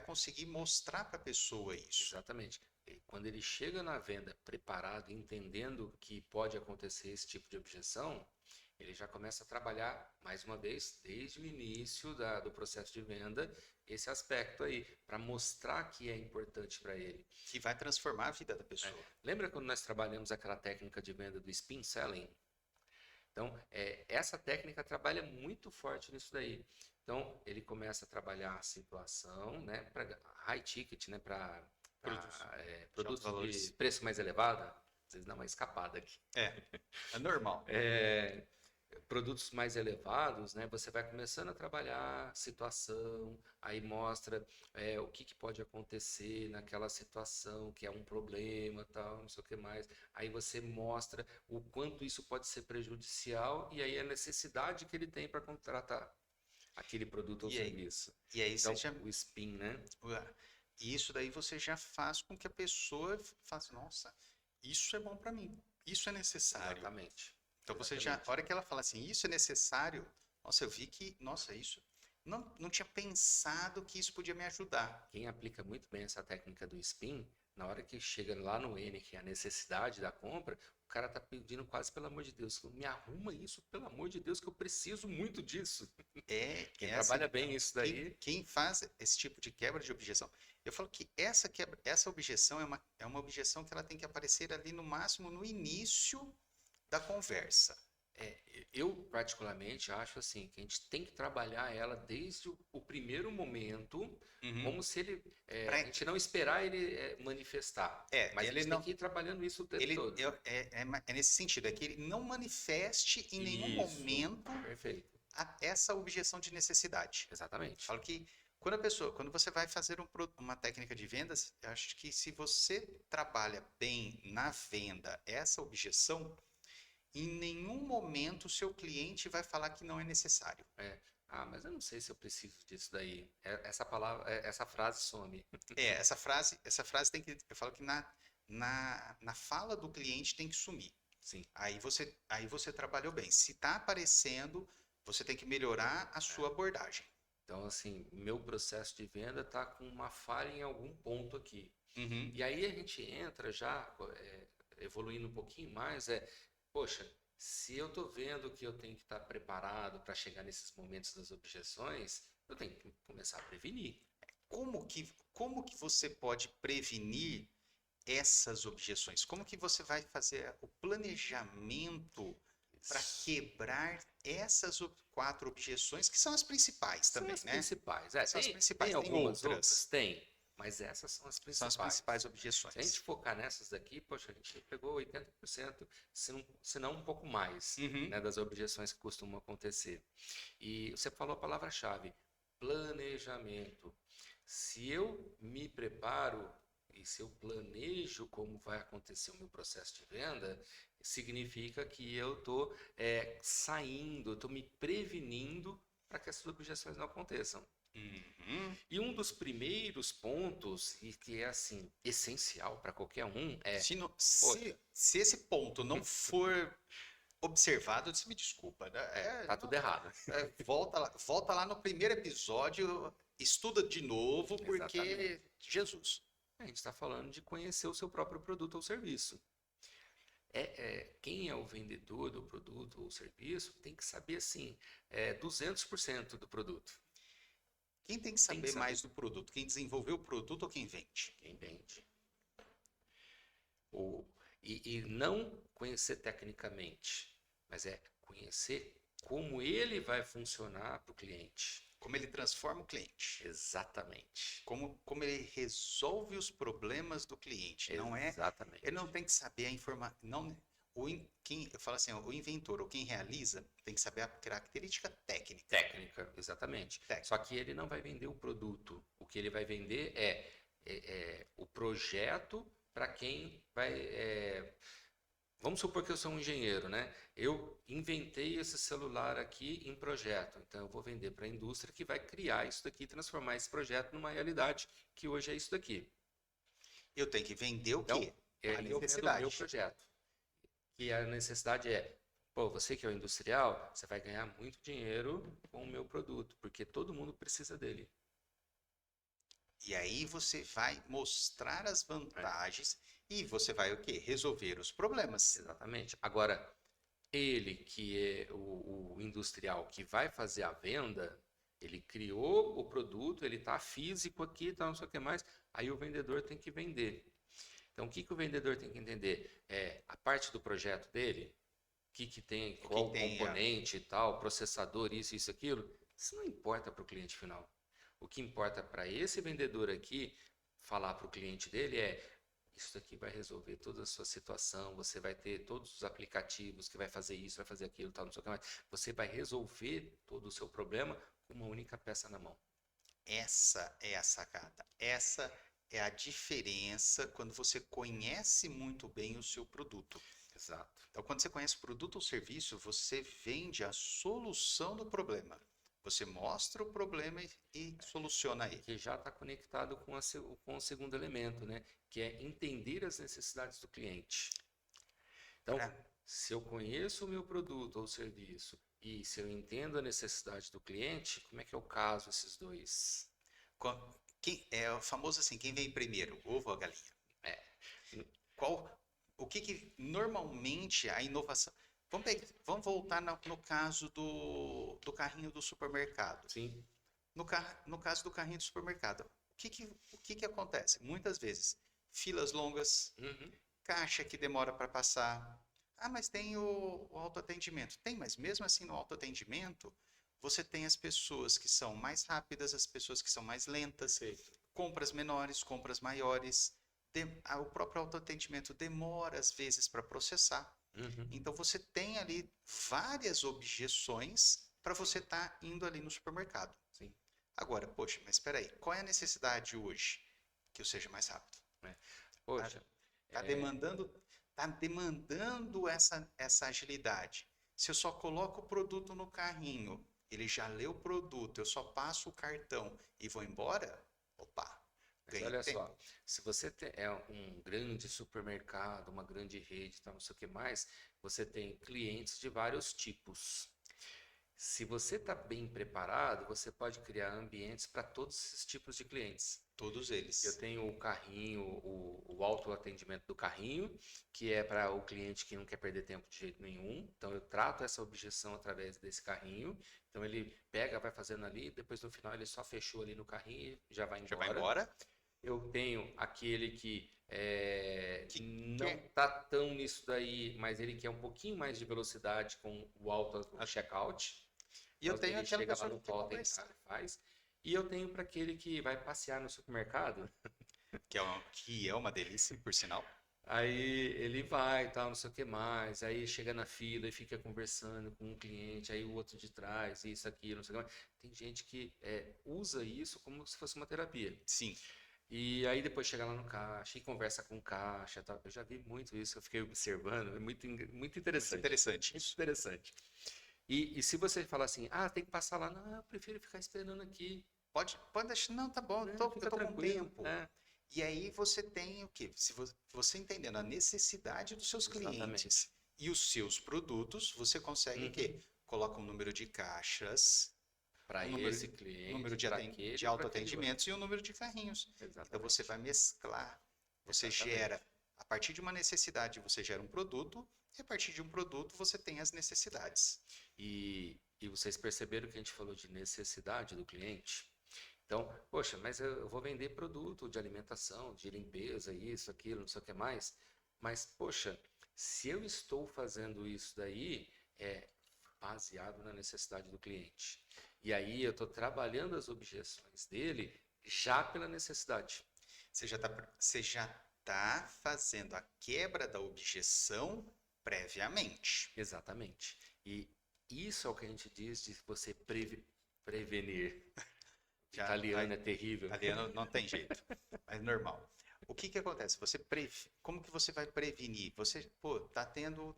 [SPEAKER 1] conseguir mostrar para a pessoa isso.
[SPEAKER 2] exatamente. E quando ele chega na venda preparado, entendendo que pode acontecer esse tipo de objeção, ele já começa a trabalhar, mais uma vez, desde o início do processo de venda, esse aspecto aí, para mostrar que é importante para ele.
[SPEAKER 1] Que vai transformar a vida da
[SPEAKER 2] Né?
[SPEAKER 1] pessoa.
[SPEAKER 2] Lembra quando nós trabalhamos aquela técnica de venda do spin selling? Então, essa técnica trabalha muito forte nisso daí. Então, ele começa a trabalhar a situação, né, para high ticket, né, para
[SPEAKER 1] Produtos de altos
[SPEAKER 2] produtos de
[SPEAKER 1] valores.
[SPEAKER 2] preço mais elevado. Às vezes dá uma escapada aqui.
[SPEAKER 1] É normal.
[SPEAKER 2] É, produtos mais elevados, né, você vai começando a trabalhar situação, aí mostra o que, que pode acontecer naquela situação, que é um problema, tal, não sei o que mais. Aí você mostra o quanto isso pode ser prejudicial e aí a necessidade que ele tem para contratar aquele produto ou
[SPEAKER 1] E aí,
[SPEAKER 2] serviço.
[SPEAKER 1] e aí você
[SPEAKER 2] Então,
[SPEAKER 1] já.
[SPEAKER 2] o spin, né?
[SPEAKER 1] E isso daí você já faz com que a pessoa faça, nossa, isso é bom para mim, isso é necessário.
[SPEAKER 2] Exatamente.
[SPEAKER 1] Então você já, a
[SPEAKER 2] Exatamente.
[SPEAKER 1] hora que ela fala assim, isso é necessário, nossa, eu vi que, nossa, isso, não tinha pensado que isso podia me ajudar.
[SPEAKER 2] Quem aplica muito bem essa técnica do spin, na hora que chega lá no N, que é a necessidade da compra, o cara tá pedindo quase pelo amor de Deus, me arruma isso, pelo amor de Deus, que eu preciso muito disso. Quem
[SPEAKER 1] É assim,
[SPEAKER 2] trabalha bem isso daí,
[SPEAKER 1] quem faz esse tipo de quebra de objeção, eu falo que essa objeção é uma objeção que ela tem que aparecer ali no máximo no início da conversa.
[SPEAKER 2] eu particularmente acho assim, que a gente tem que trabalhar ela desde o primeiro momento,
[SPEAKER 1] Uhum.
[SPEAKER 2] como se ele, a
[SPEAKER 1] Pra-
[SPEAKER 2] gente não esperar ele manifestar, mas a
[SPEAKER 1] ele
[SPEAKER 2] gente tem
[SPEAKER 1] não,
[SPEAKER 2] que ir trabalhando isso o tempo todo.
[SPEAKER 1] é nesse sentido, é que ele não manifeste em nenhum
[SPEAKER 2] Isso,
[SPEAKER 1] momento
[SPEAKER 2] perfeito,
[SPEAKER 1] essa objeção de necessidade.
[SPEAKER 2] exatamente.
[SPEAKER 1] Falo que quando você vai fazer uma técnica de vendas, eu acho que se você trabalha bem na venda essa objeção, em nenhum momento o seu cliente vai falar que não é necessário.
[SPEAKER 2] É. Ah, mas eu não sei se eu preciso disso daí. Essa palavra, essa frase some.
[SPEAKER 1] Essa frase tem que, eu falo que na fala do cliente tem que sumir.
[SPEAKER 2] Sim.
[SPEAKER 1] Aí você trabalhou bem. Se está aparecendo, você tem que melhorar a sua abordagem.
[SPEAKER 2] Então, assim, meu processo de venda está com uma falha em algum ponto aqui.
[SPEAKER 1] Uhum.
[SPEAKER 2] E aí a gente entra já, evoluindo um pouquinho mais, poxa, se eu estou vendo que eu tenho que estar preparado para chegar nesses momentos das objeções, eu tenho que começar a prevenir.
[SPEAKER 1] Como que você pode prevenir essas objeções? Como que você vai fazer o planejamento para quebrar essas 4 objeções, que são as principais
[SPEAKER 2] São
[SPEAKER 1] também,
[SPEAKER 2] as
[SPEAKER 1] né?
[SPEAKER 2] principais.
[SPEAKER 1] São as
[SPEAKER 2] Tem
[SPEAKER 1] principais. Tem
[SPEAKER 2] algumas outras?
[SPEAKER 1] outras.
[SPEAKER 2] Tem, mas essas são as
[SPEAKER 1] São as
[SPEAKER 2] principais.
[SPEAKER 1] principais
[SPEAKER 2] Se a gente
[SPEAKER 1] objeções.
[SPEAKER 2] focar nessas daqui, poxa, a gente pegou 80%, se não um pouco mais,
[SPEAKER 1] Uhum.
[SPEAKER 2] né, das objeções que costumam acontecer. E você falou a palavra-chave, planejamento. Se eu me preparo e se eu planejo como vai acontecer o meu processo de venda, significa que eu estou saindo, estou me prevenindo para que essas objeções não aconteçam.
[SPEAKER 1] Uhum.
[SPEAKER 2] E um dos primeiros pontos, e que é assim, essencial para qualquer um,
[SPEAKER 1] Se, não-
[SPEAKER 2] poxa,
[SPEAKER 1] se esse ponto não for observado, você me desculpa, né?
[SPEAKER 2] tá tudo errado.
[SPEAKER 1] Volta lá no primeiro episódio, estuda de novo,
[SPEAKER 2] Exatamente.
[SPEAKER 1] porque Jesus.
[SPEAKER 2] A gente está falando de conhecer o seu próprio produto ou serviço. Quem é o vendedor do produto ou serviço tem que saber, assim, 200% do produto.
[SPEAKER 1] Quem tem que
[SPEAKER 2] Tem que
[SPEAKER 1] saber
[SPEAKER 2] saber
[SPEAKER 1] mais do produto? Quem desenvolveu o produto ou quem vende?
[SPEAKER 2] quem vende. E não conhecer tecnicamente, mas conhecer como ele vai funcionar para o cliente.
[SPEAKER 1] Como ele transforma o cliente?
[SPEAKER 2] Exatamente.
[SPEAKER 1] Como ele resolve os problemas do cliente?
[SPEAKER 2] Exatamente.
[SPEAKER 1] Ele não tem que saber a informação. Não, eu falo assim, o inventor ou quem realiza tem que saber a característica técnica.
[SPEAKER 2] Técnica, exatamente.
[SPEAKER 1] Técnica.
[SPEAKER 2] Só que ele não vai vender o produto. O que ele vai vender é o projeto para quem vai. Vamos supor que eu sou um engenheiro, né? Eu inventei esse celular aqui em projeto. Então eu vou vender para a indústria que vai criar isso daqui, transformar esse projeto numa realidade que hoje é isso daqui.
[SPEAKER 1] Eu tenho que vender o
[SPEAKER 2] Então,
[SPEAKER 1] quê? A
[SPEAKER 2] eu vendo o
[SPEAKER 1] necessidade.
[SPEAKER 2] meu projeto. E a necessidade pô, você que é o industrial, você vai ganhar muito dinheiro com o meu produto, porque todo mundo precisa dele.
[SPEAKER 1] E aí você vai mostrar as vantagens e você vai o quê? Resolver os problemas.
[SPEAKER 2] Exatamente. Agora, ele que é o industrial que vai fazer a venda, ele criou o produto, ele está físico aqui, tá, não sei o que mais, aí o vendedor tem que vender. Então, o que o vendedor tem que entender? A parte do projeto dele, o que tem, qual componente e tal, processador, isso, aquilo, isso não importa para o cliente final. O que importa para esse vendedor aqui falar para o cliente dele isso aqui vai resolver toda a sua situação, você vai ter todos os aplicativos que vai fazer isso, vai fazer aquilo, tal, não sei o que mais. Você vai resolver todo o seu problema com uma única peça na mão.
[SPEAKER 1] Essa é a sacada. Essa é a diferença quando você conhece muito bem o seu produto.
[SPEAKER 2] Exato.
[SPEAKER 1] Então, quando você conhece o produto ou serviço, você vende a solução do problema. Você mostra o problema e soluciona ele.
[SPEAKER 2] Que já está conectado com o segundo elemento, né? Que é entender as necessidades do cliente. Então, se eu conheço o meu produto ou serviço e se eu entendo a necessidade do cliente, como é que eu caso esses dois?
[SPEAKER 1] É o famoso assim, quem vem primeiro, ovo ou a galinha? O que normalmente a inovação... Vamos voltar no caso do carrinho do supermercado.
[SPEAKER 2] Sim.
[SPEAKER 1] No caso do carrinho do supermercado, o que acontece? Muitas vezes, filas longas, caixa que demora para passar. Ah, mas tem o autoatendimento. Tem, mas mesmo assim no autoatendimento, você tem as pessoas que são mais rápidas, as pessoas que são mais lentas, compras menores, compras maiores. O próprio autoatendimento demora às vezes para processar. Então você tem ali várias objeções para você estar indo ali no supermercado.
[SPEAKER 2] Sim.
[SPEAKER 1] Agora, poxa, mas espera aí, qual é a necessidade hoje? Que eu seja mais rápido.
[SPEAKER 2] né?
[SPEAKER 1] Tá,
[SPEAKER 2] Poxa,
[SPEAKER 1] tá
[SPEAKER 2] é,
[SPEAKER 1] demandando, tá demandando essa agilidade. Se eu só coloco o produto no carrinho, ele já lê o produto, eu só passo o cartão e vou embora, opa,
[SPEAKER 2] mas
[SPEAKER 1] ganhei
[SPEAKER 2] olha
[SPEAKER 1] tempo.
[SPEAKER 2] só, se você é um grande supermercado, uma grande rede, tal, não sei o que mais, você tem clientes de vários tipos. Se você está bem preparado, você pode criar ambientes para todos esses tipos de clientes.
[SPEAKER 1] Todos
[SPEAKER 2] Eu
[SPEAKER 1] eles.
[SPEAKER 2] tenho o carrinho, o autoatendimento do carrinho, que é para o cliente que não quer perder tempo de jeito nenhum. Então eu trato essa objeção através desse carrinho. Então ele pega, vai fazendo ali, depois no final ele só fechou ali no carrinho e já vai
[SPEAKER 1] Já vai
[SPEAKER 2] embora.
[SPEAKER 1] embora?
[SPEAKER 2] Eu tenho aquele que
[SPEAKER 1] Que
[SPEAKER 2] não
[SPEAKER 1] quer.
[SPEAKER 2] tá tão nisso daí, mas ele quer um pouquinho mais de velocidade com o auto o checkout.
[SPEAKER 1] E eu
[SPEAKER 2] Então
[SPEAKER 1] tenho
[SPEAKER 2] ele
[SPEAKER 1] aquela
[SPEAKER 2] chega lá
[SPEAKER 1] pessoa
[SPEAKER 2] no
[SPEAKER 1] que quer
[SPEAKER 2] totem,
[SPEAKER 1] conversar.
[SPEAKER 2] ele faz. E eu tenho para aquele que vai passear no supermercado.
[SPEAKER 1] Que é uma delícia, por sinal.
[SPEAKER 2] Aí ele vai, tal, não sei o que mais. Aí chega na fila e fica conversando com um cliente, aí o outro de trás, isso, aquilo, não sei o que mais. Tem gente que usa isso como se fosse uma terapia.
[SPEAKER 1] Sim,
[SPEAKER 2] E aí depois chega lá no caixa e conversa com o caixa, tal. Eu já vi muito isso, eu fiquei observando, é muito
[SPEAKER 1] muito
[SPEAKER 2] interessante.
[SPEAKER 1] interessante
[SPEAKER 2] Muito
[SPEAKER 1] isso.
[SPEAKER 2] interessante. E se você falar assim, ah, tem que passar lá, não, eu prefiro ficar esperando aqui,
[SPEAKER 1] Pode deixar. Não, tá bom,
[SPEAKER 2] né?
[SPEAKER 1] eu
[SPEAKER 2] Fica
[SPEAKER 1] tô com
[SPEAKER 2] tranquilo.
[SPEAKER 1] tempo. E aí você tem o quê? Se você entendendo a necessidade dos seus
[SPEAKER 2] Exatamente.
[SPEAKER 1] clientes e os seus produtos, você consegue o
[SPEAKER 2] Uhum.
[SPEAKER 1] quê? Coloca um número de caixas,
[SPEAKER 2] Para
[SPEAKER 1] um
[SPEAKER 2] esse
[SPEAKER 1] número
[SPEAKER 2] cliente,
[SPEAKER 1] de,
[SPEAKER 2] para
[SPEAKER 1] de
[SPEAKER 2] aquele e para aquele outro.
[SPEAKER 1] autoatendimentos e um número de carrinhos. Então você
[SPEAKER 2] Exatamente.
[SPEAKER 1] vai mesclar. Você gera,
[SPEAKER 2] Exatamente.
[SPEAKER 1] a partir de uma necessidade, você gera um produto, e a partir de um produto você tem as necessidades.
[SPEAKER 2] E vocês perceberam que a gente falou de necessidade do cliente? Então, poxa, mas eu vou vender produto de alimentação, de limpeza, isso, aquilo, não sei o que mais. Mas, poxa, se eu estou fazendo isso daí, é baseado na necessidade do cliente. E aí eu estou trabalhando as objeções dele já pela necessidade.
[SPEAKER 1] Você já tá fazendo a quebra da objeção previamente.
[SPEAKER 2] Exatamente. E isso é o que a gente diz de você prevenir.
[SPEAKER 1] Já,
[SPEAKER 2] Italiano é terrível.
[SPEAKER 1] italiano não tem jeito, mas normal. O que que acontece? Como que você vai prevenir? Você, pô, tá tendo,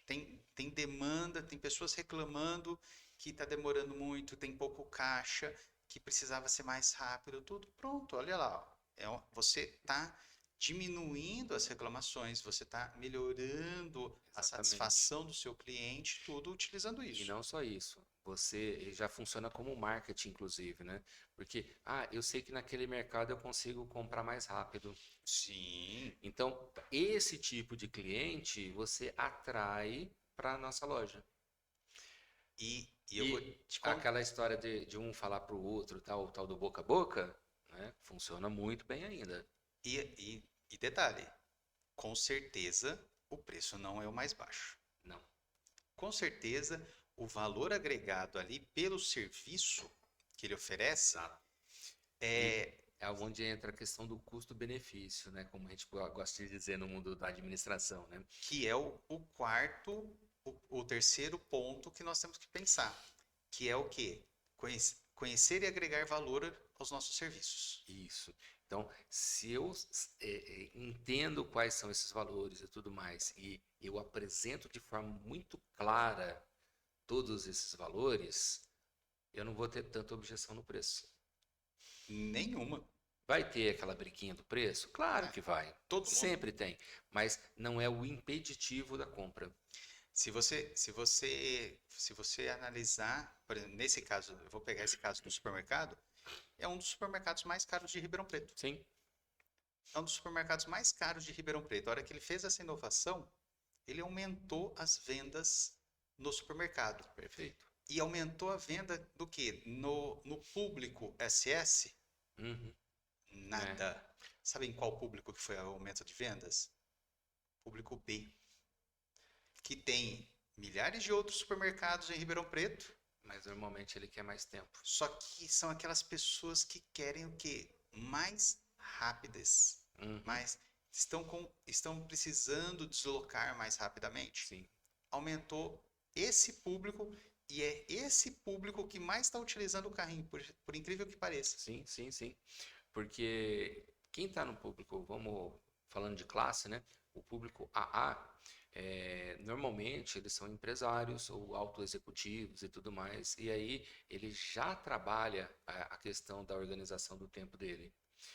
[SPEAKER 1] tem demanda, tem pessoas reclamando que tá demorando muito, tem pouco caixa, que precisava ser mais rápido, tudo pronto. Olha lá, ó. Você tá diminuindo as reclamações, você tá melhorando a
[SPEAKER 2] Exatamente.
[SPEAKER 1] satisfação do seu cliente, tudo utilizando
[SPEAKER 2] E
[SPEAKER 1] isso.
[SPEAKER 2] não só isso, você já funciona como marketing, inclusive, né? Porque, eu sei que naquele mercado eu consigo comprar mais rápido.
[SPEAKER 1] Sim.
[SPEAKER 2] Então, esse tipo de cliente você atrai para a nossa loja.
[SPEAKER 1] E eu vou
[SPEAKER 2] E
[SPEAKER 1] te contar.
[SPEAKER 2] aquela história de um falar para o outro, tal do boca a boca, né? Funciona muito bem ainda.
[SPEAKER 1] E detalhe, com certeza o preço não é o mais baixo.
[SPEAKER 2] Não.
[SPEAKER 1] Com certeza o valor agregado ali pelo serviço que ele oferece
[SPEAKER 2] Exato. E
[SPEAKER 1] é
[SPEAKER 2] é onde entra a questão do custo-benefício, né? Como a gente gosta de dizer no mundo da administração, né?
[SPEAKER 1] que é o quarto, o terceiro ponto que nós temos que pensar, que é o quê? Conhecer e agregar valor aos nossos serviços.
[SPEAKER 2] Isso. Então, se eu entendo quais são esses valores e tudo mais, e eu apresento de forma muito clara todos esses valores, eu não vou ter tanta objeção no preço.
[SPEAKER 1] Nenhuma.
[SPEAKER 2] Vai ter aquela briquinha do preço? Claro
[SPEAKER 1] Ah,
[SPEAKER 2] que vai.
[SPEAKER 1] todo mundo.
[SPEAKER 2] Sempre tem. Mas não é o impeditivo da compra.
[SPEAKER 1] Se você analisar, por exemplo, nesse caso, eu vou pegar esse caso do supermercado, é um dos supermercados mais caros de Ribeirão Preto.
[SPEAKER 2] Sim,
[SPEAKER 1] É um dos supermercados mais caros de Ribeirão Preto. A hora que ele fez essa inovação, ele aumentou as vendas no supermercado.
[SPEAKER 2] perfeito.
[SPEAKER 1] E aumentou a venda do quê? No público SS?
[SPEAKER 2] Uhum, né?
[SPEAKER 1] Nada. Sabe em qual público que foi o aumento de vendas? Público B, que tem milhares de outros supermercados em Ribeirão Preto,
[SPEAKER 2] Mas normalmente ele quer mais tempo.
[SPEAKER 1] só que são aquelas pessoas que querem o quê? Mais rápidas,
[SPEAKER 2] Uhum,
[SPEAKER 1] mais estão precisando deslocar mais rapidamente.
[SPEAKER 2] sim.
[SPEAKER 1] Aumentou esse público E é esse público que mais está utilizando o carrinho, por incrível que pareça.
[SPEAKER 2] Sim, sim, sim. Porque quem está no público, vamos falando de classe, né? O público AA, normalmente eles são empresários ou autoexecutivos e tudo mais. E aí ele já trabalha a questão da organização do tempo dele.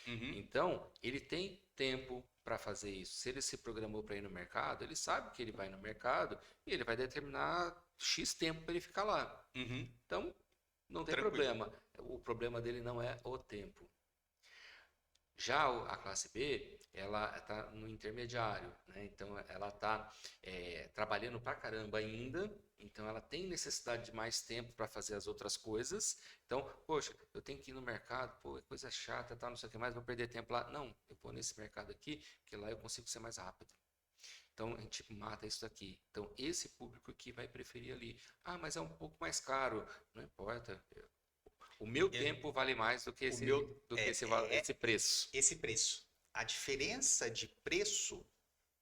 [SPEAKER 1] Uhum.
[SPEAKER 2] Então, ele tem tempo para fazer isso. Se ele se programou para ir no mercado, ele sabe que ele vai no mercado e ele vai determinar X tempo para ele ficar lá.
[SPEAKER 1] Uhum.
[SPEAKER 2] Então, não tem
[SPEAKER 1] Tranquilo.
[SPEAKER 2] problema. O problema dele não é o tempo. Já a classe B, ela está no intermediário, né? Então ela está trabalhando pra caramba ainda, então ela tem necessidade de mais tempo para fazer as outras coisas. Então, poxa, eu tenho que ir no mercado, pô, é coisa chata, tá, não sei o que mais, vou perder tempo lá. Não, eu vou nesse mercado aqui, que lá eu consigo ser mais rápido. Então a gente mata isso daqui. Então esse público aqui vai preferir ali. Ah, mas é um pouco mais caro. Não importa. O meu
[SPEAKER 1] É,
[SPEAKER 2] tempo vale mais do que
[SPEAKER 1] o meu
[SPEAKER 2] esse preço.
[SPEAKER 1] esse preço. A diferença de preço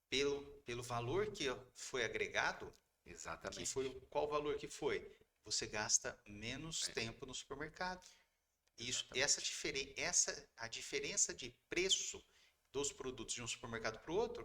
[SPEAKER 1] pelo valor que foi agregado, que
[SPEAKER 2] Exatamente.
[SPEAKER 1] foi qual valor que foi? Você gasta menos tempo no supermercado. Isso,
[SPEAKER 2] Exatamente.
[SPEAKER 1] a diferença de preço dos produtos de um supermercado para o outro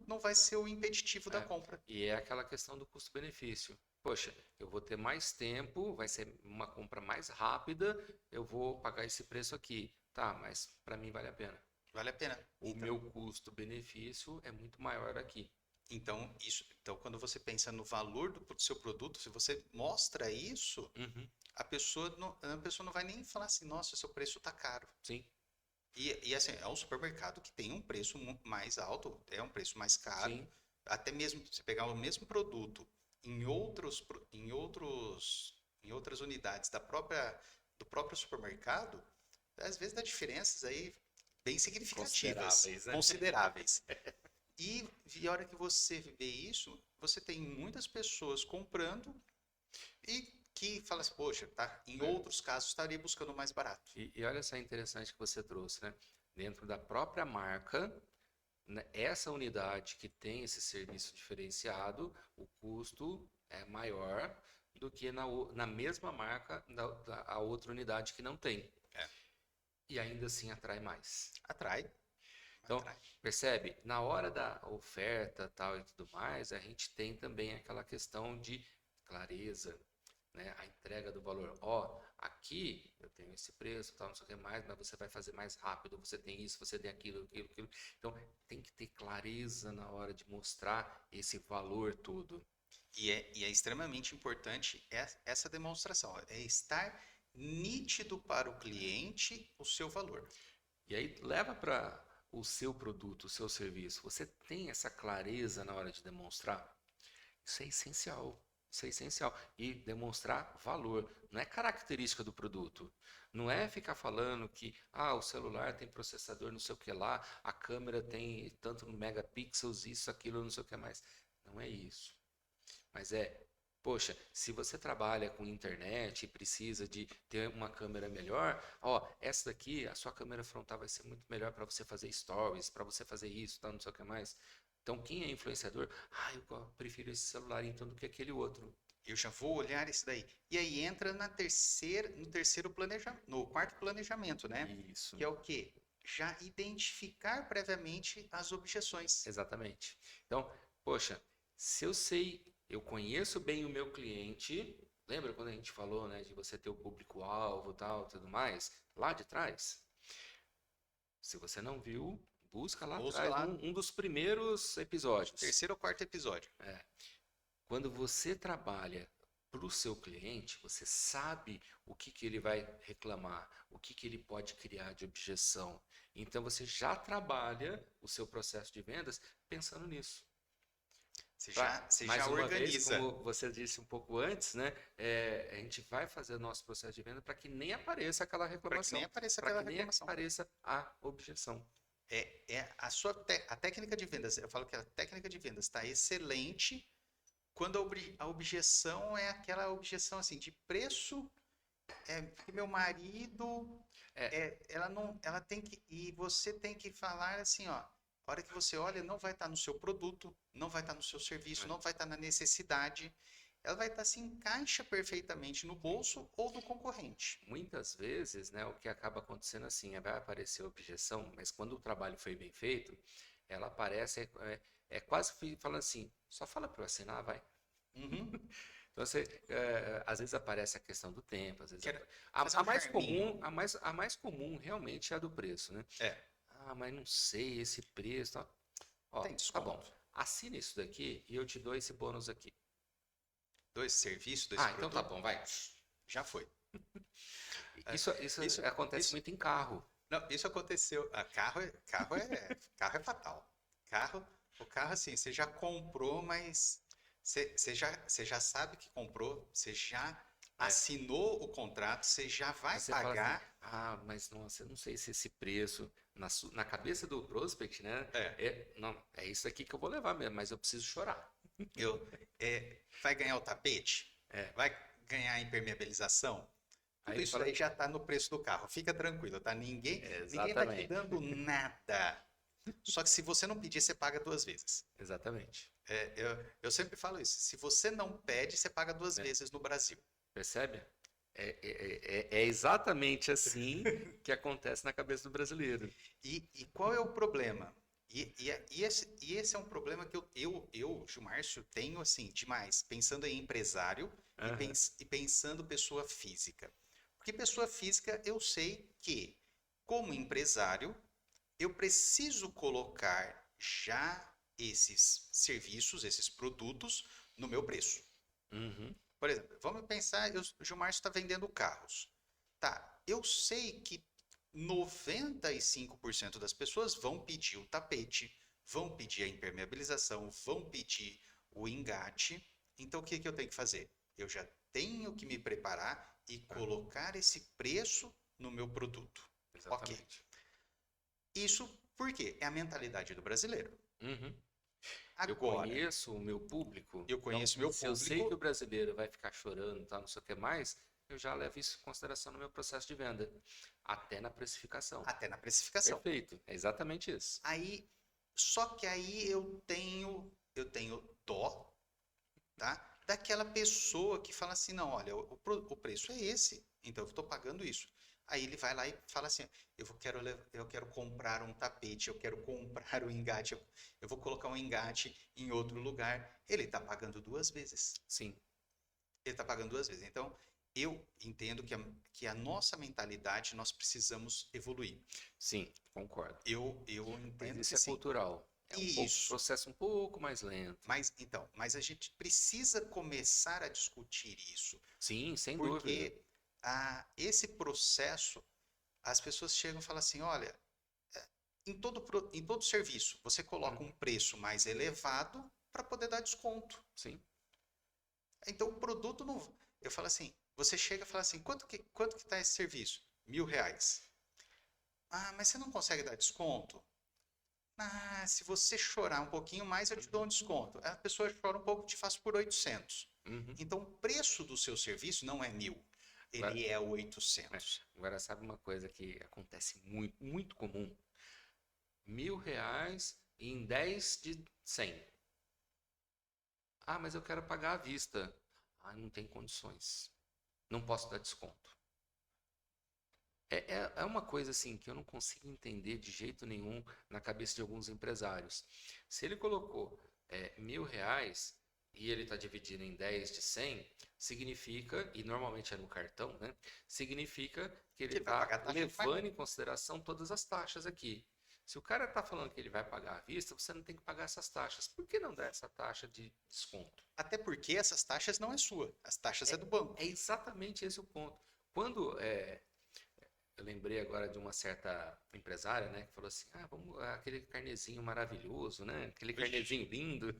[SPEAKER 1] não vai ser o impeditivo da
[SPEAKER 2] É,
[SPEAKER 1] compra.
[SPEAKER 2] e é aquela questão do custo-benefício. Poxa, eu vou ter mais tempo, vai ser uma compra mais rápida, eu vou pagar esse preço aqui. Tá, mas para mim vale a pena.
[SPEAKER 1] Vale a pena.
[SPEAKER 2] O meu custo-benefício é muito maior aqui.
[SPEAKER 1] Então, quando você pensa no valor do seu produto, se você mostra isso,
[SPEAKER 2] Uhum,
[SPEAKER 1] a pessoa não vai nem falar assim, nossa, seu preço está caro.
[SPEAKER 2] sim,
[SPEAKER 1] E assim, é um supermercado que tem um preço mais alto, é um preço mais caro.
[SPEAKER 2] sim,
[SPEAKER 1] Até mesmo se pegar o mesmo produto em outras unidades do próprio supermercado, às vezes dá diferenças aí bem significativas,
[SPEAKER 2] consideráveis, né?
[SPEAKER 1] consideráveis. E a hora que você vê isso, você tem muitas pessoas comprando e que fala assim, poxa, tá, em
[SPEAKER 2] É.
[SPEAKER 1] outros casos estaria buscando mais barato.
[SPEAKER 2] E olha só interessante que você trouxe, né? Dentro da própria marca, né, essa unidade que tem esse serviço diferenciado, o custo é maior do que na mesma marca a outra unidade que não tem.
[SPEAKER 1] É,
[SPEAKER 2] E ainda assim atrai mais.
[SPEAKER 1] atrai,
[SPEAKER 2] Então,
[SPEAKER 1] atrai.
[SPEAKER 2] percebe? Na hora da oferta tal e tudo mais, a gente tem também aquela questão de clareza, né? A entrega do valor. Ó, aqui eu tenho esse preço, tal, não sei o que mais, mas você vai fazer mais rápido, você tem isso, você tem aquilo, aquilo, aquilo. Então, tem que ter clareza na hora de mostrar esse valor todo.
[SPEAKER 1] E é extremamente importante essa demonstração, é estar nítido para o cliente o seu valor.
[SPEAKER 2] E aí leva para o seu produto, o seu serviço. Você tem essa clareza na hora de demonstrar? Isso é essencial. Isso é essencial. E demonstrar valor. Não é característica do produto. Não é ficar falando que o celular tem processador não sei o que lá, a câmera tem tanto megapixels, isso, aquilo, não sei o que mais. Não é isso. Mas poxa, se você trabalha com internet e precisa de ter uma câmera melhor, essa daqui, a sua câmera frontal vai ser muito melhor para você fazer stories, para você fazer isso, tá, não sei o que mais. Então, quem é influenciador? Eu prefiro esse celular então do que aquele outro.
[SPEAKER 1] Eu já vou olhar isso daí. E aí entra no terceiro planejamento, no quarto planejamento, né?
[SPEAKER 2] Isso,
[SPEAKER 1] Que é o quê? Já identificar previamente as objeções.
[SPEAKER 2] exatamente. Então, poxa, se eu sei, eu conheço bem o meu cliente, lembra quando a gente falou, né, de você ter o público-alvo, tal, tudo mais, lá de trás? Se você não viu, busca lá
[SPEAKER 1] Busca
[SPEAKER 2] atrás,
[SPEAKER 1] lá,
[SPEAKER 2] um dos primeiros episódios.
[SPEAKER 1] terceiro ou quarto episódio.
[SPEAKER 2] Quando você trabalha para o seu cliente, você sabe o que ele vai reclamar, o que ele pode criar de objeção. Então você já trabalha o seu processo de vendas pensando nisso.
[SPEAKER 1] Você
[SPEAKER 2] Mais
[SPEAKER 1] já
[SPEAKER 2] uma vez,
[SPEAKER 1] organiza.
[SPEAKER 2] como você disse um pouco antes, né? A gente vai fazer o nosso processo de venda para que nem apareça aquela
[SPEAKER 1] Para que nem
[SPEAKER 2] reclamação,
[SPEAKER 1] apareça
[SPEAKER 2] para
[SPEAKER 1] aquela
[SPEAKER 2] que nem
[SPEAKER 1] reclamação.
[SPEAKER 2] apareça a objeção.
[SPEAKER 1] A técnica de vendas, eu falo que a técnica de vendas está excelente quando a objeção é aquela objeção assim de preço, que meu marido,
[SPEAKER 2] É,
[SPEAKER 1] ela não, ela tem que, e você tem que falar assim, ó, a hora que você olha, não vai estar no seu produto, não vai estar no seu serviço,
[SPEAKER 2] é,
[SPEAKER 1] não vai estar na necessidade. ela vai estar se encaixa perfeitamente no bolso ou do concorrente.
[SPEAKER 2] Muitas vezes, né, o que acaba acontecendo assim, vai aparecer objeção, mas quando o trabalho foi bem feito, ela aparece, é quase falando assim, só fala para eu assinar, vai.
[SPEAKER 1] Uhum.
[SPEAKER 2] Então, às vezes aparece a questão do tempo, às vezes
[SPEAKER 1] Quero fazer
[SPEAKER 2] a
[SPEAKER 1] um
[SPEAKER 2] mais
[SPEAKER 1] charminho.
[SPEAKER 2] comum, a mais comum realmente é a do preço, né?
[SPEAKER 1] É,
[SPEAKER 2] Ah, mas não sei esse preço, tá? Ó,
[SPEAKER 1] tem
[SPEAKER 2] tá bom.
[SPEAKER 1] desconto.
[SPEAKER 2] Assina isso daqui e eu te dou esse bônus aqui.
[SPEAKER 1] Dois serviços, dois
[SPEAKER 2] Ah, então tá
[SPEAKER 1] produtos,
[SPEAKER 2] bom, vai.
[SPEAKER 1] já foi. É,
[SPEAKER 2] Isso
[SPEAKER 1] Isso,
[SPEAKER 2] acontece
[SPEAKER 1] isso,
[SPEAKER 2] muito em carro.
[SPEAKER 1] não, isso aconteceu. Carro é fatal. Carro, o carro assim, você já comprou, mas você já sabe que comprou, você já
[SPEAKER 2] É.
[SPEAKER 1] assinou o contrato, você já vai
[SPEAKER 2] Mas você fala assim,
[SPEAKER 1] pagar.
[SPEAKER 2] ah, mas nossa, eu não sei se esse preço, na cabeça do prospect, né?
[SPEAKER 1] É,
[SPEAKER 2] Não, é isso aqui que eu vou levar mesmo, mas eu preciso chorar.
[SPEAKER 1] eu, vai ganhar o tapete,
[SPEAKER 2] É.
[SPEAKER 1] vai ganhar a impermeabilização.
[SPEAKER 2] Aí
[SPEAKER 1] Tudo
[SPEAKER 2] ele
[SPEAKER 1] isso
[SPEAKER 2] fala,
[SPEAKER 1] daí já está no preço do carro. Fica tranquilo, tá? Ninguém tá te
[SPEAKER 2] exatamente,
[SPEAKER 1] dando nada. Só que se você não pedir, você paga duas vezes.
[SPEAKER 2] exatamente.
[SPEAKER 1] Eu sempre falo isso. Se você não pede, você paga duas
[SPEAKER 2] Né?
[SPEAKER 1] vezes no Brasil.
[SPEAKER 2] Percebe? É exatamente assim que acontece na cabeça do brasileiro.
[SPEAKER 1] E qual é o problema? E esse é um problema que Gilmárcio, tenho assim demais, pensando em empresário
[SPEAKER 2] Aham.
[SPEAKER 1] e pensando pessoa física. Porque pessoa física eu sei que, como empresário, eu preciso colocar já esses serviços, esses produtos no meu preço.
[SPEAKER 2] Uhum.
[SPEAKER 1] Por exemplo, vamos pensar, o Gilmar está vendendo carros. Tá, eu sei que 95% das pessoas vão pedir o tapete, vão pedir a impermeabilização, vão pedir o engate. Então, o que que eu tenho que fazer? Eu já tenho que me preparar e
[SPEAKER 2] Ah,
[SPEAKER 1] colocar esse preço no meu produto. Ok.
[SPEAKER 2] exatamente.
[SPEAKER 1] Isso por quê? É a mentalidade do brasileiro.
[SPEAKER 2] Uhum. Eu
[SPEAKER 1] Agora,
[SPEAKER 2] conheço o meu público,
[SPEAKER 1] eu
[SPEAKER 2] então
[SPEAKER 1] conheço meu
[SPEAKER 2] se eu sei que o
[SPEAKER 1] público.
[SPEAKER 2] brasileiro vai ficar chorando, tá, não sei o que mais, eu já levo isso em consideração no meu processo de venda, até na precificação.
[SPEAKER 1] Até na precificação.
[SPEAKER 2] Perfeito, é exatamente isso.
[SPEAKER 1] Aí, só que aí eu tenho dó, tá? Daquela pessoa que fala assim, não, olha, o preço é esse, então eu estou pagando isso. Aí ele vai lá e fala assim, eu quero comprar um tapete, eu quero comprar um engate, eu vou colocar um engate em outro lugar. Ele está pagando duas vezes.
[SPEAKER 2] Sim,
[SPEAKER 1] Ele está pagando duas vezes. Então, eu entendo que a nossa mentalidade nós precisamos evoluir.
[SPEAKER 2] sim, concordo.
[SPEAKER 1] Eu
[SPEAKER 2] Mas
[SPEAKER 1] entendo
[SPEAKER 2] isso
[SPEAKER 1] que
[SPEAKER 2] é
[SPEAKER 1] sim.
[SPEAKER 2] cultural. É um pouco,
[SPEAKER 1] Isso.
[SPEAKER 2] processo um pouco mais lento.
[SPEAKER 1] Mas a gente precisa começar a discutir isso,
[SPEAKER 2] Sim, sem dúvida.
[SPEAKER 1] porque esse processo, as pessoas chegam e falam assim, olha, em todo serviço, você coloca um
[SPEAKER 2] Uhum.
[SPEAKER 1] preço mais elevado para poder dar desconto.
[SPEAKER 2] Sim.
[SPEAKER 1] Então, o produto não. Eu falo assim, você chega e fala assim, quanto que está esse serviço? R$ 1.000. Ah, mas você não consegue dar desconto? Ah, se você chorar um pouquinho mais, eu te dou
[SPEAKER 2] Uhum.
[SPEAKER 1] um desconto. A pessoa chora um pouco, eu te faço por 800.
[SPEAKER 2] Uhum.
[SPEAKER 1] Então, o preço do seu serviço não é 1.000,
[SPEAKER 2] Agora,
[SPEAKER 1] ele é
[SPEAKER 2] é,
[SPEAKER 1] 800.
[SPEAKER 2] agora sabe uma coisa que acontece muito, muito comum? R$ 1.000 em 10 de 100. Ah, mas eu quero pagar à vista. Ah, não tem condições. Não posso dar desconto. É uma coisa assim que eu não consigo entender de jeito nenhum na cabeça de alguns empresários. Se ele colocou R$ 1.000 e ele está dividindo em 10 de 100, significa, e normalmente é no cartão, né? Significa que ele
[SPEAKER 1] Que ele vai
[SPEAKER 2] está
[SPEAKER 1] pagar a taxa de
[SPEAKER 2] levando
[SPEAKER 1] pagamento.
[SPEAKER 2] em consideração todas as taxas aqui. Se o cara está falando que ele vai pagar à vista, você não tem que pagar essas taxas. Por que não dar essa taxa de desconto?
[SPEAKER 1] Até porque essas taxas não é sua, as taxas é
[SPEAKER 2] É,
[SPEAKER 1] do banco.
[SPEAKER 2] é exatamente esse o ponto. Quando eu lembrei agora de uma certa empresária, né, que falou assim: ah, vamos, aquele carnezinho maravilhoso, né? Aquele
[SPEAKER 1] Ixi,
[SPEAKER 2] carnezinho lindo.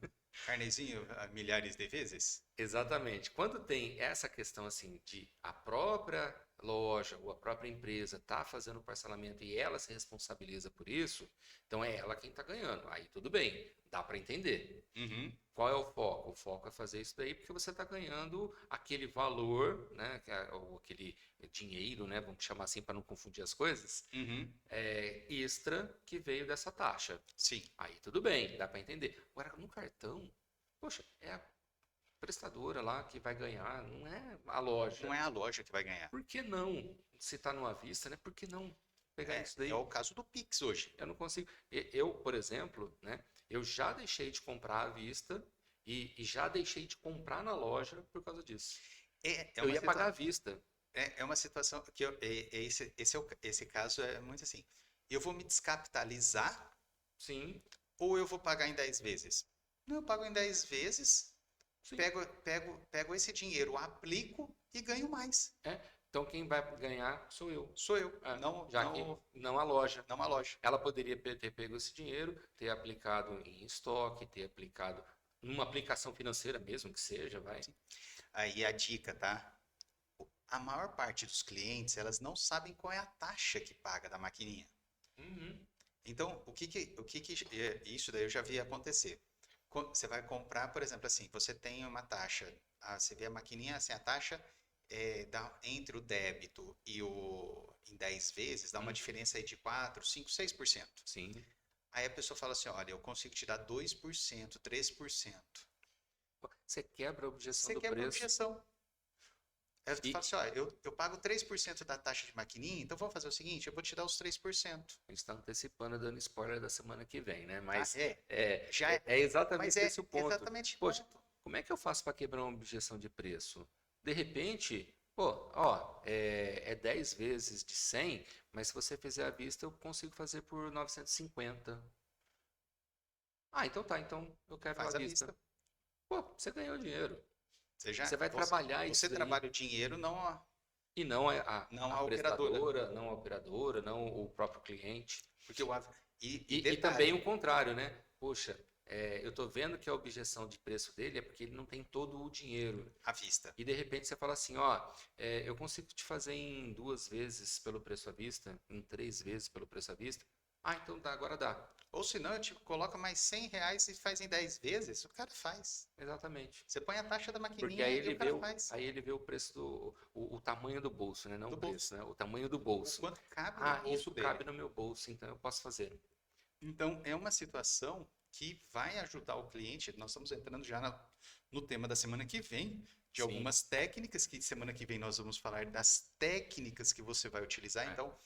[SPEAKER 1] carnezinho milhares de vezes?
[SPEAKER 2] Exatamente. Quando tem essa questão assim de a própria loja ou a própria empresa tá fazendo o parcelamento e ela se responsabiliza por isso, então é ela quem está ganhando. Aí tudo bem, dá para entender.
[SPEAKER 1] Uhum,
[SPEAKER 2] Qual é o foco? O foco é fazer isso daí porque você está ganhando aquele valor, né, ou aquele dinheiro, né, vamos chamar assim para não confundir as coisas,
[SPEAKER 1] uhum,
[SPEAKER 2] extra que veio dessa taxa.
[SPEAKER 1] sim.
[SPEAKER 2] Aí tudo bem, dá para entender. Agora no cartão, poxa, prestadora lá que vai ganhar, não é a loja.
[SPEAKER 1] Não é a loja que vai ganhar.
[SPEAKER 2] Por que não? Se está numa vista, né? Por que não pegar isso daí?
[SPEAKER 1] É o caso do Pix hoje.
[SPEAKER 2] Eu não consigo. Eu, por exemplo, né? Eu já deixei de comprar à vista e já deixei de comprar na loja por causa disso.
[SPEAKER 1] É
[SPEAKER 2] Eu
[SPEAKER 1] uma
[SPEAKER 2] ia pagar à
[SPEAKER 1] situação,
[SPEAKER 2] vista.
[SPEAKER 1] é uma situação que esse caso é muito assim. Eu vou me descapitalizar
[SPEAKER 2] Sim,
[SPEAKER 1] ou eu vou pagar em 10 vezes? Não, eu pago em 10 vezes,
[SPEAKER 2] sim.
[SPEAKER 1] pego esse dinheiro, aplico e ganho mais.
[SPEAKER 2] É. Então quem vai ganhar sou eu.
[SPEAKER 1] Sou eu,
[SPEAKER 2] É,
[SPEAKER 1] não,
[SPEAKER 2] já que não a loja.
[SPEAKER 1] não a loja.
[SPEAKER 2] Ela poderia ter pego esse dinheiro, ter aplicado em estoque, ter aplicado numa aplicação financeira mesmo que seja, vai.
[SPEAKER 1] Aí a dica, tá? A maior parte dos clientes, elas não sabem qual é a taxa que paga da maquininha.
[SPEAKER 2] Uhum.
[SPEAKER 1] Então, isso daí eu já vi acontecer. Você vai comprar, por exemplo, assim, você tem uma taxa, você vê a maquininha, assim, a taxa entre o débito e o em 10 vezes, dá uma
[SPEAKER 2] Uhum.
[SPEAKER 1] diferença aí de 4, 5, 6%.
[SPEAKER 2] Sim.
[SPEAKER 1] Aí a pessoa fala assim, olha, eu consigo te dar 2%, 3%.
[SPEAKER 2] Você quebra a objeção
[SPEAKER 1] Você
[SPEAKER 2] do
[SPEAKER 1] quebra a
[SPEAKER 2] preço.
[SPEAKER 1] objeção. Aí tu
[SPEAKER 2] E
[SPEAKER 1] fala assim, ó, eu pago 3% da taxa de maquininha, então vamos fazer o seguinte, eu vou te dar os 3%.
[SPEAKER 2] a gente está antecipando, dando spoiler da semana que vem, né?
[SPEAKER 1] Tá?
[SPEAKER 2] Mas
[SPEAKER 1] É, já é,
[SPEAKER 2] é
[SPEAKER 1] mas
[SPEAKER 2] exatamente
[SPEAKER 1] é
[SPEAKER 2] esse o ponto.
[SPEAKER 1] exatamente o
[SPEAKER 2] Poxa,
[SPEAKER 1] ponto.
[SPEAKER 2] como é que eu faço para quebrar uma objeção de preço? De repente, pô, ó, é 10 vezes de 100, mas se você fizer à vista, eu consigo fazer por 950. Ah, então tá, então eu quero à
[SPEAKER 1] Faz à
[SPEAKER 2] vista.
[SPEAKER 1] vista.
[SPEAKER 2] Pô, você ganhou dinheiro.
[SPEAKER 1] Você já,
[SPEAKER 2] Você vai
[SPEAKER 1] você,
[SPEAKER 2] trabalhar isso
[SPEAKER 1] você
[SPEAKER 2] daí.
[SPEAKER 1] trabalha o dinheiro, não
[SPEAKER 2] E não é
[SPEAKER 1] não
[SPEAKER 2] a
[SPEAKER 1] a operadora.
[SPEAKER 2] prestadora, não a operadora, não o próprio cliente.
[SPEAKER 1] Porque e
[SPEAKER 2] E também
[SPEAKER 1] detalhe,
[SPEAKER 2] o contrário, né? Poxa, eu estou vendo que a objeção de preço dele é porque ele não tem todo o dinheiro.
[SPEAKER 1] à vista.
[SPEAKER 2] E de repente você fala assim, ó, eu consigo te fazer em 2 vezes pelo preço à vista, em 3 vezes pelo preço à vista. Ah, então dá, agora dá.
[SPEAKER 1] Ou senão, eu te coloco mais R$ 100 e faz em 10 vezes, o cara faz.
[SPEAKER 2] Exatamente.
[SPEAKER 1] Você põe a taxa da
[SPEAKER 2] Porque
[SPEAKER 1] maquininha e o cara faz.
[SPEAKER 2] aí ele vê o preço o tamanho do bolso, né? Não
[SPEAKER 1] Do
[SPEAKER 2] o preço,
[SPEAKER 1] bolso.
[SPEAKER 2] né? O tamanho do
[SPEAKER 1] O
[SPEAKER 2] bolso.
[SPEAKER 1] quanto cabe no
[SPEAKER 2] Ah,
[SPEAKER 1] bolso
[SPEAKER 2] isso
[SPEAKER 1] dele.
[SPEAKER 2] cabe no meu bolso, então eu posso fazer.
[SPEAKER 1] Então, é uma situação que vai ajudar o cliente. Nós estamos entrando já no tema da semana que vem, de
[SPEAKER 2] Sim.
[SPEAKER 1] algumas técnicas, que semana que vem nós vamos falar das técnicas que você vai utilizar.
[SPEAKER 2] É.
[SPEAKER 1] Então,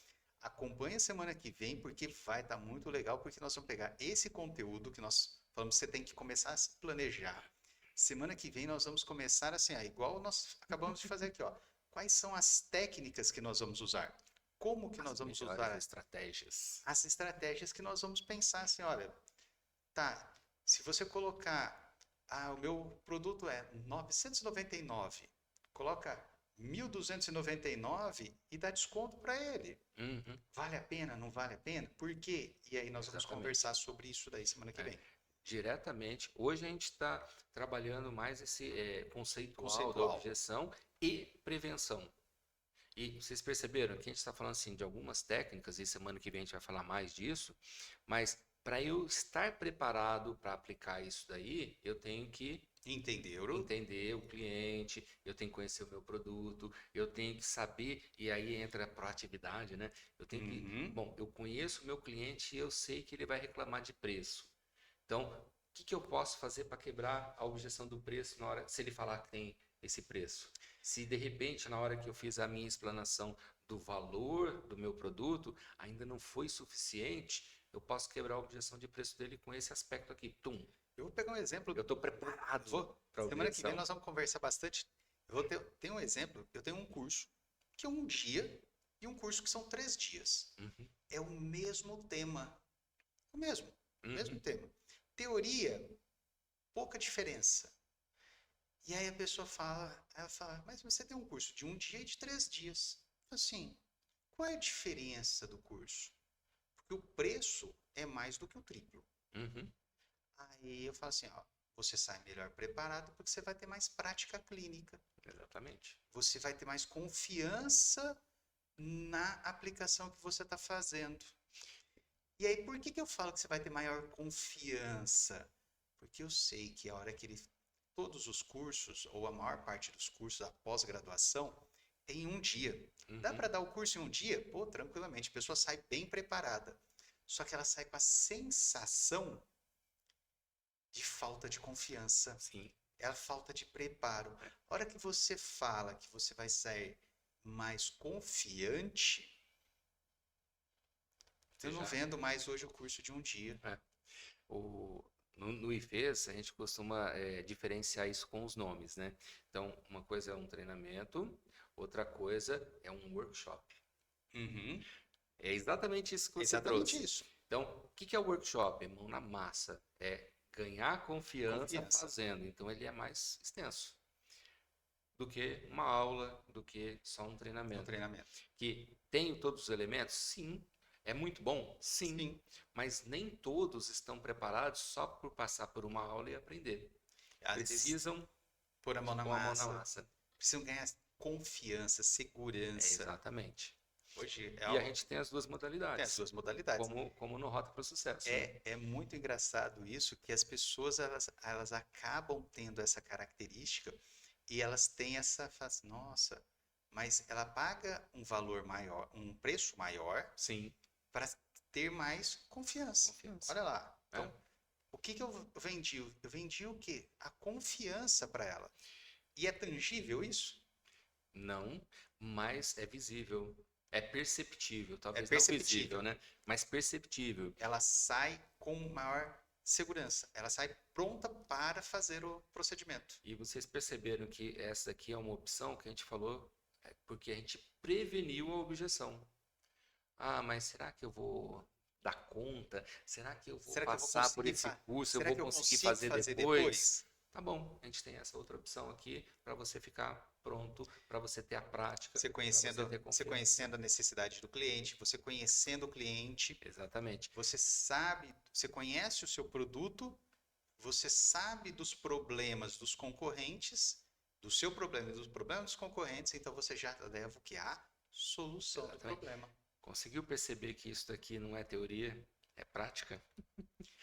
[SPEAKER 1] acompanhe a semana que vem, porque vai estar muito legal, porque nós vamos pegar esse conteúdo que nós falamos, você tem que começar a se planejar. Semana que vem nós vamos começar assim, igual nós acabamos de fazer aqui, ó. Quais são as técnicas que nós vamos usar? Como que nós
[SPEAKER 2] As
[SPEAKER 1] vamos
[SPEAKER 2] melhores
[SPEAKER 1] usar
[SPEAKER 2] estratégias.
[SPEAKER 1] as estratégias que nós vamos pensar assim, olha, tá, se você colocar, o meu produto é 999, coloca 1.299 e dá desconto para ele.
[SPEAKER 2] Uhum,
[SPEAKER 1] Vale a pena, não vale a pena? Por quê? E aí nós vamos
[SPEAKER 2] exatamente.
[SPEAKER 1] conversar sobre isso daí semana que
[SPEAKER 2] É.
[SPEAKER 1] vem.
[SPEAKER 2] Diretamente. Hoje a gente está trabalhando mais esse conceitual da
[SPEAKER 1] Conceitual.
[SPEAKER 2] objeção e prevenção. E vocês perceberam que a gente está falando assim de algumas técnicas, e semana que vem a gente vai falar mais disso, mas para eu estar preparado para aplicar isso daí, eu tenho que
[SPEAKER 1] Entenderam?
[SPEAKER 2] entender o cliente, eu tenho que conhecer o meu produto, eu tenho que saber, e aí entra a proatividade, né? Eu tenho que,
[SPEAKER 1] Uhum.
[SPEAKER 2] bom, eu conheço o meu cliente e eu sei que ele vai reclamar de preço. Então, o que que eu posso fazer para quebrar a objeção do preço na hora, se ele falar que tem esse preço? Se de repente, na hora que eu fiz a minha explanação do valor do meu produto, ainda não foi suficiente, eu posso quebrar a objeção de preço dele com esse aspecto aqui. Tum,
[SPEAKER 1] Eu vou pegar um exemplo.
[SPEAKER 2] eu estou preparado para a
[SPEAKER 1] Semana que vem
[SPEAKER 2] objeção.
[SPEAKER 1] nós vamos conversar bastante. Eu vou ter um exemplo. Eu tenho um curso que é um dia e um curso que são 3 dias.
[SPEAKER 2] Uhum,
[SPEAKER 1] É o mesmo tema. O mesmo
[SPEAKER 2] uhum.
[SPEAKER 1] tema. Teoria, pouca diferença. E aí a pessoa ela fala, mas você tem um curso de um dia e de 3 dias. Assim, qual é a diferença do curso? Porque o preço é mais do que o triplo.
[SPEAKER 2] Uhum,
[SPEAKER 1] Aí eu falo assim, ó, você sai melhor preparado porque você vai ter mais prática clínica.
[SPEAKER 2] exatamente.
[SPEAKER 1] Você vai ter mais confiança na aplicação que você está fazendo. E aí, por que eu falo que você vai ter maior confiança? Porque eu sei que a hora que todos os cursos, ou a maior parte dos cursos da pós-graduação, é em um dia. Dá
[SPEAKER 2] Uhum,
[SPEAKER 1] para dar o curso em um dia? Pô, tranquilamente, a pessoa sai bem preparada. Só que ela sai com a sensação de falta de confiança.
[SPEAKER 2] sim.
[SPEAKER 1] é a falta de preparo. A hora que você fala que você vai sair mais confiante,
[SPEAKER 2] Você
[SPEAKER 1] eu não
[SPEAKER 2] já,
[SPEAKER 1] vendo mais hoje o curso de um dia.
[SPEAKER 2] é. No IFES, a gente costuma diferenciar isso com os nomes, né? Então, uma coisa é um treinamento, outra coisa é um workshop.
[SPEAKER 1] Uhum.
[SPEAKER 2] É exatamente isso que
[SPEAKER 1] É
[SPEAKER 2] você
[SPEAKER 1] exatamente
[SPEAKER 2] trouxe.
[SPEAKER 1] isso.
[SPEAKER 2] Então, o que que é o workshop? É mão na massa. É ganhar confiança
[SPEAKER 1] Confiança
[SPEAKER 2] fazendo. Então, ele é mais extenso do que uma aula, do que só um
[SPEAKER 1] no
[SPEAKER 2] treinamento.
[SPEAKER 1] treinamento.
[SPEAKER 2] Que tem todos os elementos? Sim. É muito bom? Sim.
[SPEAKER 1] Sim.
[SPEAKER 2] Mas nem todos estão preparados só por passar por uma aula e aprender.
[SPEAKER 1] Às vezes,
[SPEAKER 2] Precisam
[SPEAKER 1] pôr a mão na
[SPEAKER 2] pôr a mão na
[SPEAKER 1] massa.
[SPEAKER 2] massa.
[SPEAKER 1] Precisam ganhar confiança,
[SPEAKER 2] É
[SPEAKER 1] segurança.
[SPEAKER 2] exatamente.
[SPEAKER 1] Hoje é
[SPEAKER 2] E a
[SPEAKER 1] algo,
[SPEAKER 2] gente tem as duas
[SPEAKER 1] tem as
[SPEAKER 2] modalidades,
[SPEAKER 1] duas modalidades.
[SPEAKER 2] como no Rota para o Sucesso, né?
[SPEAKER 1] É muito engraçado isso, que as pessoas elas acabam tendo essa característica e elas têm essa faz, nossa, mas ela paga um valor maior, um preço maior
[SPEAKER 2] Sim,
[SPEAKER 1] para ter mais confiança.
[SPEAKER 2] confiança.
[SPEAKER 1] Olha lá.
[SPEAKER 2] É.
[SPEAKER 1] Então, o que que eu vendi? Eu vendi o quê? A confiança para ela. E é tangível isso?
[SPEAKER 2] Não, mas é visível. É perceptível,
[SPEAKER 1] É
[SPEAKER 2] talvez não visível,
[SPEAKER 1] perceptível.
[SPEAKER 2] né? Mas perceptível.
[SPEAKER 1] Ela sai com maior segurança. Ela sai pronta para fazer o procedimento.
[SPEAKER 2] E vocês perceberam que essa aqui é uma opção que a gente falou, porque a gente preveniu a objeção. Ah, mas será que eu vou dar conta? Será que eu vou
[SPEAKER 1] Será que eu vou
[SPEAKER 2] passar por
[SPEAKER 1] conseguir
[SPEAKER 2] esse curso? Eu
[SPEAKER 1] Será
[SPEAKER 2] vou
[SPEAKER 1] que eu
[SPEAKER 2] conseguir
[SPEAKER 1] consigo
[SPEAKER 2] fazer
[SPEAKER 1] fazer
[SPEAKER 2] depois?
[SPEAKER 1] depois?
[SPEAKER 2] Tá bom, a gente tem essa outra opção aqui para você ficar pronto, para você ter a prática, para você ter
[SPEAKER 1] Você
[SPEAKER 2] confiança.
[SPEAKER 1] conhecendo a necessidade do cliente, você conhecendo o cliente,
[SPEAKER 2] Exatamente.
[SPEAKER 1] você sabe, você conhece o seu produto, você sabe dos problemas dos concorrentes, do seu problema e dos problemas dos concorrentes, então você já leva o que? A solução do
[SPEAKER 2] Exatamente.
[SPEAKER 1] problema.
[SPEAKER 2] Conseguiu perceber que isso daqui não é teoria, é prática?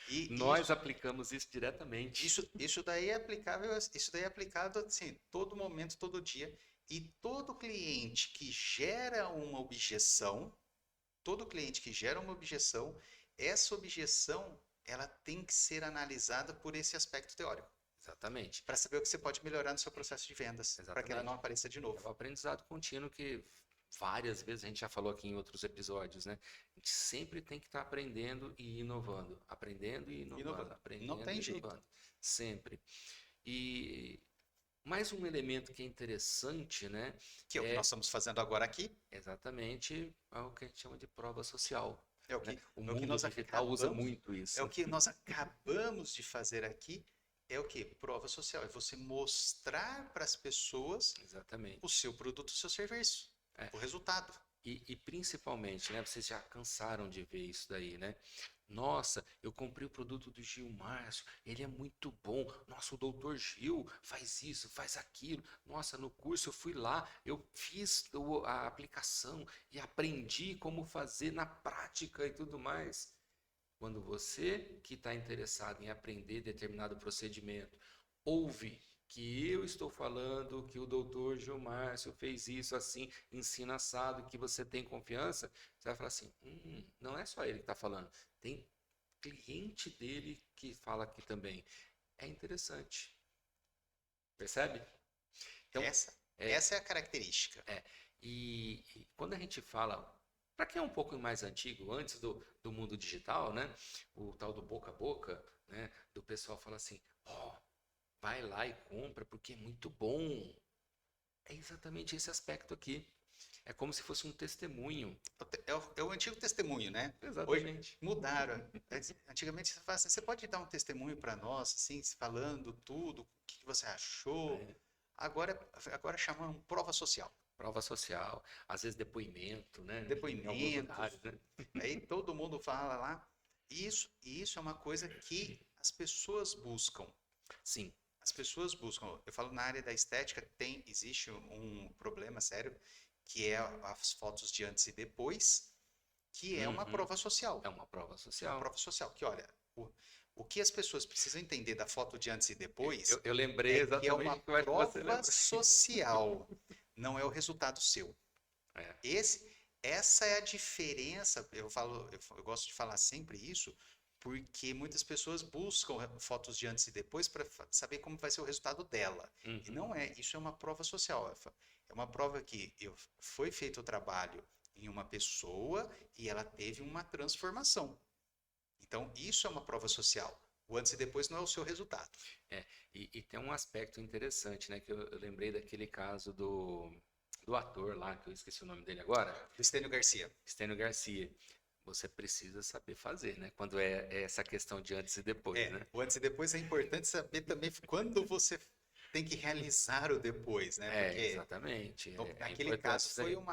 [SPEAKER 1] E
[SPEAKER 2] Nós aplicamos isso diretamente.
[SPEAKER 1] isso daí é aplicável, isso daí é aplicado assim, todo momento, todo dia. E todo cliente que gera uma objeção, todo cliente que gera uma objeção, essa objeção ela tem que ser analisada por esse aspecto teórico,
[SPEAKER 2] Exatamente.
[SPEAKER 1] para saber o que você pode melhorar no seu processo de vendas, para que ela
[SPEAKER 2] Exatamente.
[SPEAKER 1] não apareça de
[SPEAKER 2] É
[SPEAKER 1] novo.
[SPEAKER 2] o aprendizado contínuo que várias vezes a gente já falou aqui em outros episódios, né? A gente sempre tem que estar aprendendo e inovando, aprendendo e inovando,
[SPEAKER 1] Inovando.
[SPEAKER 2] aprendendo
[SPEAKER 1] Não tem
[SPEAKER 2] e
[SPEAKER 1] jeito.
[SPEAKER 2] inovando, sempre. E mais um elemento que é interessante, né?
[SPEAKER 1] Que é o que nós estamos fazendo agora aqui,
[SPEAKER 2] Exatamente o que a gente chama de prova social,
[SPEAKER 1] é o
[SPEAKER 2] né?
[SPEAKER 1] que,
[SPEAKER 2] O
[SPEAKER 1] é o que
[SPEAKER 2] mundo
[SPEAKER 1] nós
[SPEAKER 2] digital usa
[SPEAKER 1] acabamos,
[SPEAKER 2] muito
[SPEAKER 1] é
[SPEAKER 2] isso.
[SPEAKER 1] o que nós acabamos de fazer aqui, é o que? Prova social, é você mostrar para as pessoas
[SPEAKER 2] Exatamente.
[SPEAKER 1] o seu produto, o seu serviço,
[SPEAKER 2] É.
[SPEAKER 1] o resultado.
[SPEAKER 2] E principalmente, né? Vocês já cansaram de ver isso daí, né? Nossa, eu comprei o produto do Gil Márcio, ele é muito bom. Nossa, o doutor Gil faz isso, faz aquilo. Nossa, no curso eu fui lá, eu fiz a aplicação e aprendi como fazer na prática e tudo mais. Quando você que está interessado em aprender determinado procedimento, ouve que eu estou falando que o doutor Gilmárcio fez isso assim, ensina assado, que você tem confiança, você vai falar assim, não é só ele que está falando, tem cliente dele que fala aqui também. É interessante. Percebe? Então,
[SPEAKER 1] Essa é a característica.
[SPEAKER 2] e quando a gente fala, para quem é um pouco mais antigo, antes do mundo digital, né? O tal do boca a boca, né? Do pessoal fala assim, ó, vai lá e compra porque é muito bom. É exatamente esse aspecto aqui. É como se fosse um testemunho.
[SPEAKER 1] É o antigo testemunho, né? Hoje
[SPEAKER 2] Exatamente.
[SPEAKER 1] mudaram. Antigamente você fala assim, você pode dar um testemunho para nós, assim, falando tudo, o que você achou.
[SPEAKER 2] É,
[SPEAKER 1] Agora chamam prova social.
[SPEAKER 2] prova social, às vezes depoimento, né? Em alguns
[SPEAKER 1] Depoimentos.
[SPEAKER 2] lugares, né?
[SPEAKER 1] Aí todo mundo fala lá. Isso é uma coisa que as pessoas buscam.
[SPEAKER 2] Sim.
[SPEAKER 1] As pessoas buscam. Eu falo na área da estética, existe um problema sério, que é as fotos de antes e depois, que é uma
[SPEAKER 2] Uhum.
[SPEAKER 1] prova social.
[SPEAKER 2] É uma prova
[SPEAKER 1] Uma
[SPEAKER 2] social.
[SPEAKER 1] prova social. Que olha, o que as pessoas precisam entender da foto de antes e depois
[SPEAKER 2] Eu lembrei
[SPEAKER 1] é que é uma
[SPEAKER 2] exatamente o que eu acho que você
[SPEAKER 1] prova
[SPEAKER 2] lembra.
[SPEAKER 1] social, não é o resultado seu.
[SPEAKER 2] É.
[SPEAKER 1] Essa é a diferença. Eu gosto de falar sempre isso, porque muitas pessoas buscam fotos de antes e depois para saber como vai ser o resultado dela. E
[SPEAKER 2] Uhum.
[SPEAKER 1] não é, isso é uma prova social. É uma prova que foi feito o trabalho em uma pessoa e ela teve uma transformação. Então, isso é uma prova social. O antes e depois não é o seu resultado.
[SPEAKER 2] É, e tem um aspecto interessante, né? Que eu lembrei daquele caso do ator lá, que eu esqueci o nome dele agora,
[SPEAKER 1] Do Estênio Garcia.
[SPEAKER 2] Stênio Garcia. Você precisa saber fazer, né? Quando é essa questão de antes e depois,
[SPEAKER 1] É,
[SPEAKER 2] né?
[SPEAKER 1] o antes e depois é importante saber também quando você tem que realizar o depois, né?
[SPEAKER 2] É,
[SPEAKER 1] Porque
[SPEAKER 2] exatamente. É
[SPEAKER 1] naquele
[SPEAKER 2] importante
[SPEAKER 1] caso
[SPEAKER 2] isso
[SPEAKER 1] foi
[SPEAKER 2] daí.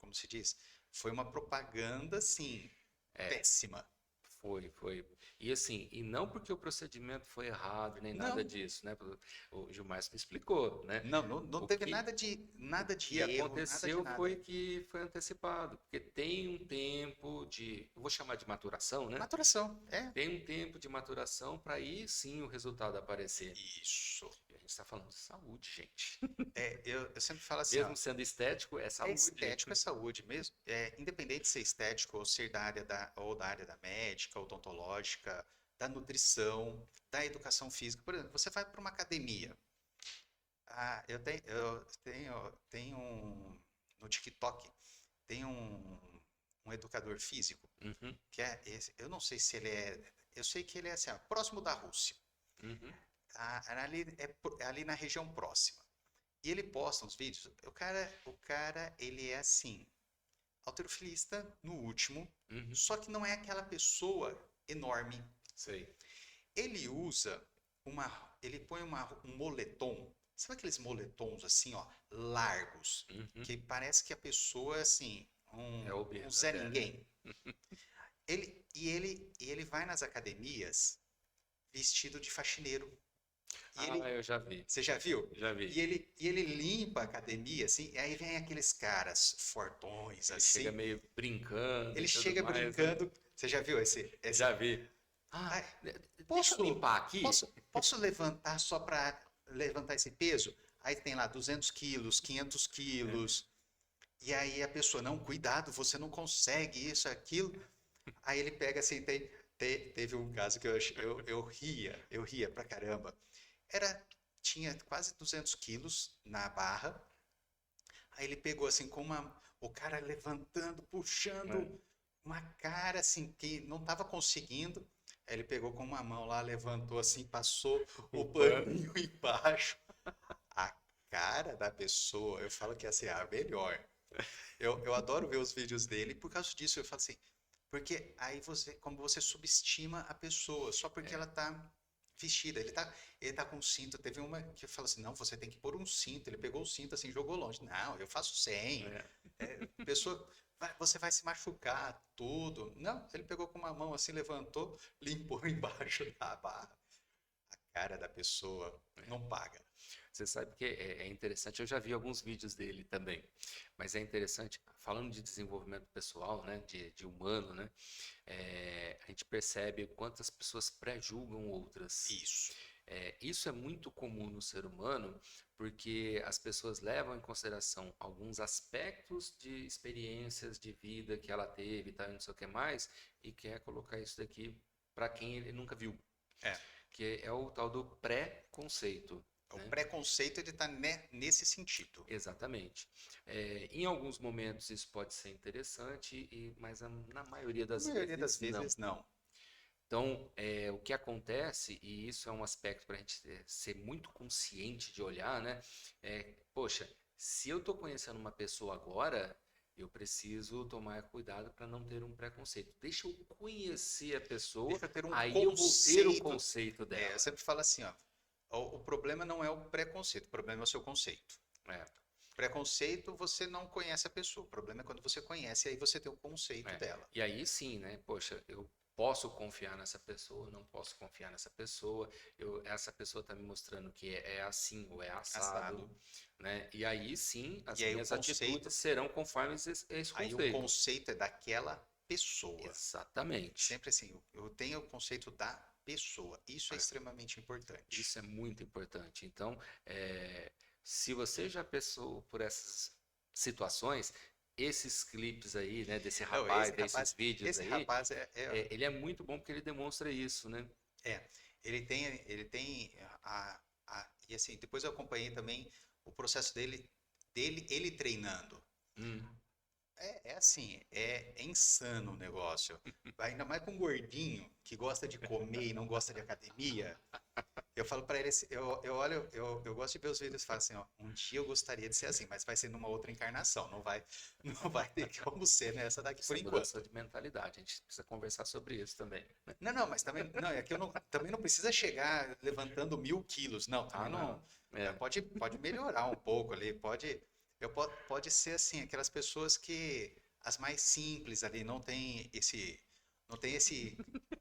[SPEAKER 1] como se diz? Foi uma propaganda, assim,
[SPEAKER 2] É,
[SPEAKER 1] péssima.
[SPEAKER 2] foi. E assim, e não porque o procedimento foi errado, nem nada
[SPEAKER 1] Não,
[SPEAKER 2] disso, né? O Gilmar me explicou, né?
[SPEAKER 1] não
[SPEAKER 2] O
[SPEAKER 1] teve
[SPEAKER 2] que,
[SPEAKER 1] nada
[SPEAKER 2] o
[SPEAKER 1] de
[SPEAKER 2] que
[SPEAKER 1] erro, nada de
[SPEAKER 2] aconteceu foi
[SPEAKER 1] nada.
[SPEAKER 2] que foi antecipado, porque tem um tempo de, eu vou chamar de maturação, né?
[SPEAKER 1] Maturação, é.
[SPEAKER 2] Tem um tempo de maturação para aí sim o resultado aparecer.
[SPEAKER 1] Isso.
[SPEAKER 2] E a gente está falando de saúde, gente.
[SPEAKER 1] É, eu sempre falo assim, ó,
[SPEAKER 2] Mesmo sendo estético, é
[SPEAKER 1] é
[SPEAKER 2] saúde.
[SPEAKER 1] estético, é saúde mesmo. É, independente de ser estético ou ser da área da médica, odontológica, da nutrição, da educação física. Por exemplo, você vai para uma academia. Ah, tenho no TikTok, tem um educador físico,
[SPEAKER 2] Uhum,
[SPEAKER 1] que eu não sei se ele eu sei que ele é assim, ó, próximo da Rússia,
[SPEAKER 2] uhum,
[SPEAKER 1] é ali na região próxima. E ele posta uns vídeos, o cara, ele é assim, halterofilista no último,
[SPEAKER 2] uhum.
[SPEAKER 1] só que não é aquela pessoa enorme.
[SPEAKER 2] Sei.
[SPEAKER 1] Ele usa uma, ele põe um moletom, sabe aqueles moletons assim, ó, largos,
[SPEAKER 2] Uhum.
[SPEAKER 1] que parece que a pessoa é assim,
[SPEAKER 2] É
[SPEAKER 1] um
[SPEAKER 2] obeso
[SPEAKER 1] Zé
[SPEAKER 2] até, né?
[SPEAKER 1] Ninguém. Ele vai nas academias vestido de faxineiro. E
[SPEAKER 2] Ah, eu já vi.
[SPEAKER 1] você já viu?
[SPEAKER 2] Já vi.
[SPEAKER 1] E ele limpa a academia, assim, e aí vem aqueles caras fortões,
[SPEAKER 2] Ele chega
[SPEAKER 1] assim,
[SPEAKER 2] meio brincando
[SPEAKER 1] ele
[SPEAKER 2] e tudo
[SPEAKER 1] chega
[SPEAKER 2] mais, né?
[SPEAKER 1] brincando. Você já viu esse?
[SPEAKER 2] Já vi. Ah,
[SPEAKER 1] Ai,
[SPEAKER 2] deixa eu
[SPEAKER 1] posso,
[SPEAKER 2] limpar aqui.
[SPEAKER 1] posso levantar só para levantar esse peso? Aí tem lá 200 quilos, 500
[SPEAKER 2] É.
[SPEAKER 1] quilos. E aí a pessoa, não, cuidado, você não consegue isso, aquilo. Aí ele pega assim, teve um caso que eu ria pra caramba. Era, tinha quase 200 quilos na barra. Aí ele pegou assim o cara levantando,
[SPEAKER 2] Né?
[SPEAKER 1] puxando uma cara assim que não estava conseguindo. Aí ele pegou com uma mão lá, levantou assim, passou
[SPEAKER 2] O
[SPEAKER 1] o
[SPEAKER 2] pano.
[SPEAKER 1] paninho embaixo. A cara da pessoa, eu falo que assim, é a melhor. Eu adoro ver os vídeos dele por causa disso. Eu falo assim, porque aí como você subestima a pessoa, só porque
[SPEAKER 2] É,
[SPEAKER 1] ela tá vestida, ele tá com um cinto. Teve uma que fala assim, não, você tem que pôr um cinto. Ele pegou o cinto assim, jogou longe. Não, eu faço sem.
[SPEAKER 2] é.
[SPEAKER 1] Pessoa, você vai se machucar, tudo. Não, ele pegou com uma mão assim, levantou, limpou embaixo da barra. A cara da pessoa não paga.
[SPEAKER 2] Você sabe que é interessante, eu já vi alguns vídeos dele também, mas é interessante, falando de desenvolvimento pessoal, né, de humano, né, a gente percebe quantas pessoas pré-julgam outras.
[SPEAKER 1] Isso.
[SPEAKER 2] Isso é muito comum no ser humano, porque as pessoas levam em consideração alguns aspectos de experiências de vida que ela teve, e tal, e não sei o que mais, e quer colocar isso daqui para quem ele nunca viu,
[SPEAKER 1] É.
[SPEAKER 2] que é o tal do pré-conceito,
[SPEAKER 1] O
[SPEAKER 2] né?
[SPEAKER 1] preconceito ele tá nesse sentido.
[SPEAKER 2] Exatamente. Em alguns momentos isso pode ser interessante, mas na maioria
[SPEAKER 1] Na
[SPEAKER 2] das
[SPEAKER 1] maioria das
[SPEAKER 2] vezes não.
[SPEAKER 1] vezes, não.
[SPEAKER 2] Então, o que acontece, e isso é um aspecto para a gente ser muito consciente de olhar, né? Poxa, se eu estou conhecendo uma pessoa agora, eu preciso tomar cuidado para não ter um preconceito. Deixa eu conhecer a pessoa,
[SPEAKER 1] Deixa eu ter um
[SPEAKER 2] aí eu vou ter o
[SPEAKER 1] conceito.
[SPEAKER 2] conceito
[SPEAKER 1] Eu
[SPEAKER 2] dela.
[SPEAKER 1] sempre falo assim, ó. O problema não é o preconceito, o problema é o seu conceito.
[SPEAKER 2] É,
[SPEAKER 1] Preconceito, você não conhece a pessoa. O problema é quando você conhece, aí você tem o conceito
[SPEAKER 2] é.
[SPEAKER 1] dela.
[SPEAKER 2] E aí sim, né? Poxa, eu posso confiar nessa pessoa, não posso confiar nessa pessoa. Essa pessoa está me mostrando que é assim ou é assado,
[SPEAKER 1] Assado.
[SPEAKER 2] né? E aí sim, as
[SPEAKER 1] E aí o
[SPEAKER 2] minhas
[SPEAKER 1] conceito,
[SPEAKER 2] atitudes serão conforme esse
[SPEAKER 1] aí o
[SPEAKER 2] conceito.
[SPEAKER 1] conceito é daquela pessoa.
[SPEAKER 2] Exatamente.
[SPEAKER 1] Sempre assim, eu tenho o conceito da pessoa. Isso é
[SPEAKER 2] É,
[SPEAKER 1] extremamente importante.
[SPEAKER 2] isso é muito importante. Então, se você já passou por essas situações, esses clipes aí, né, desse
[SPEAKER 1] Não,
[SPEAKER 2] rapaz, desses vídeos
[SPEAKER 1] esse
[SPEAKER 2] aí,
[SPEAKER 1] rapaz
[SPEAKER 2] ele é muito bom porque ele demonstra isso, né?
[SPEAKER 1] é, ele tem e assim, depois eu acompanhei também o processo ele treinando.
[SPEAKER 2] Hum.
[SPEAKER 1] É assim, é insano o negócio. Ainda mais com um gordinho que gosta de comer e não gosta de academia. Eu falo pra ele, eu olho, eu gosto de ver os vídeos e falo assim, ó, um dia eu gostaria de ser assim, mas vai ser numa outra encarnação, não vai ter como ser nessa daqui
[SPEAKER 2] Isso
[SPEAKER 1] por
[SPEAKER 2] é mudança
[SPEAKER 1] enquanto.
[SPEAKER 2] de mentalidade. A gente precisa conversar sobre isso também.
[SPEAKER 1] Não, mas também, não, é que eu não, também não precisa chegar levantando 1.000 quilos, não,
[SPEAKER 2] Ah,
[SPEAKER 1] também
[SPEAKER 2] não.
[SPEAKER 1] não,
[SPEAKER 2] É.
[SPEAKER 1] pode melhorar um pouco ali, pode ser assim, aquelas pessoas que, as mais simples ali, não tem esse,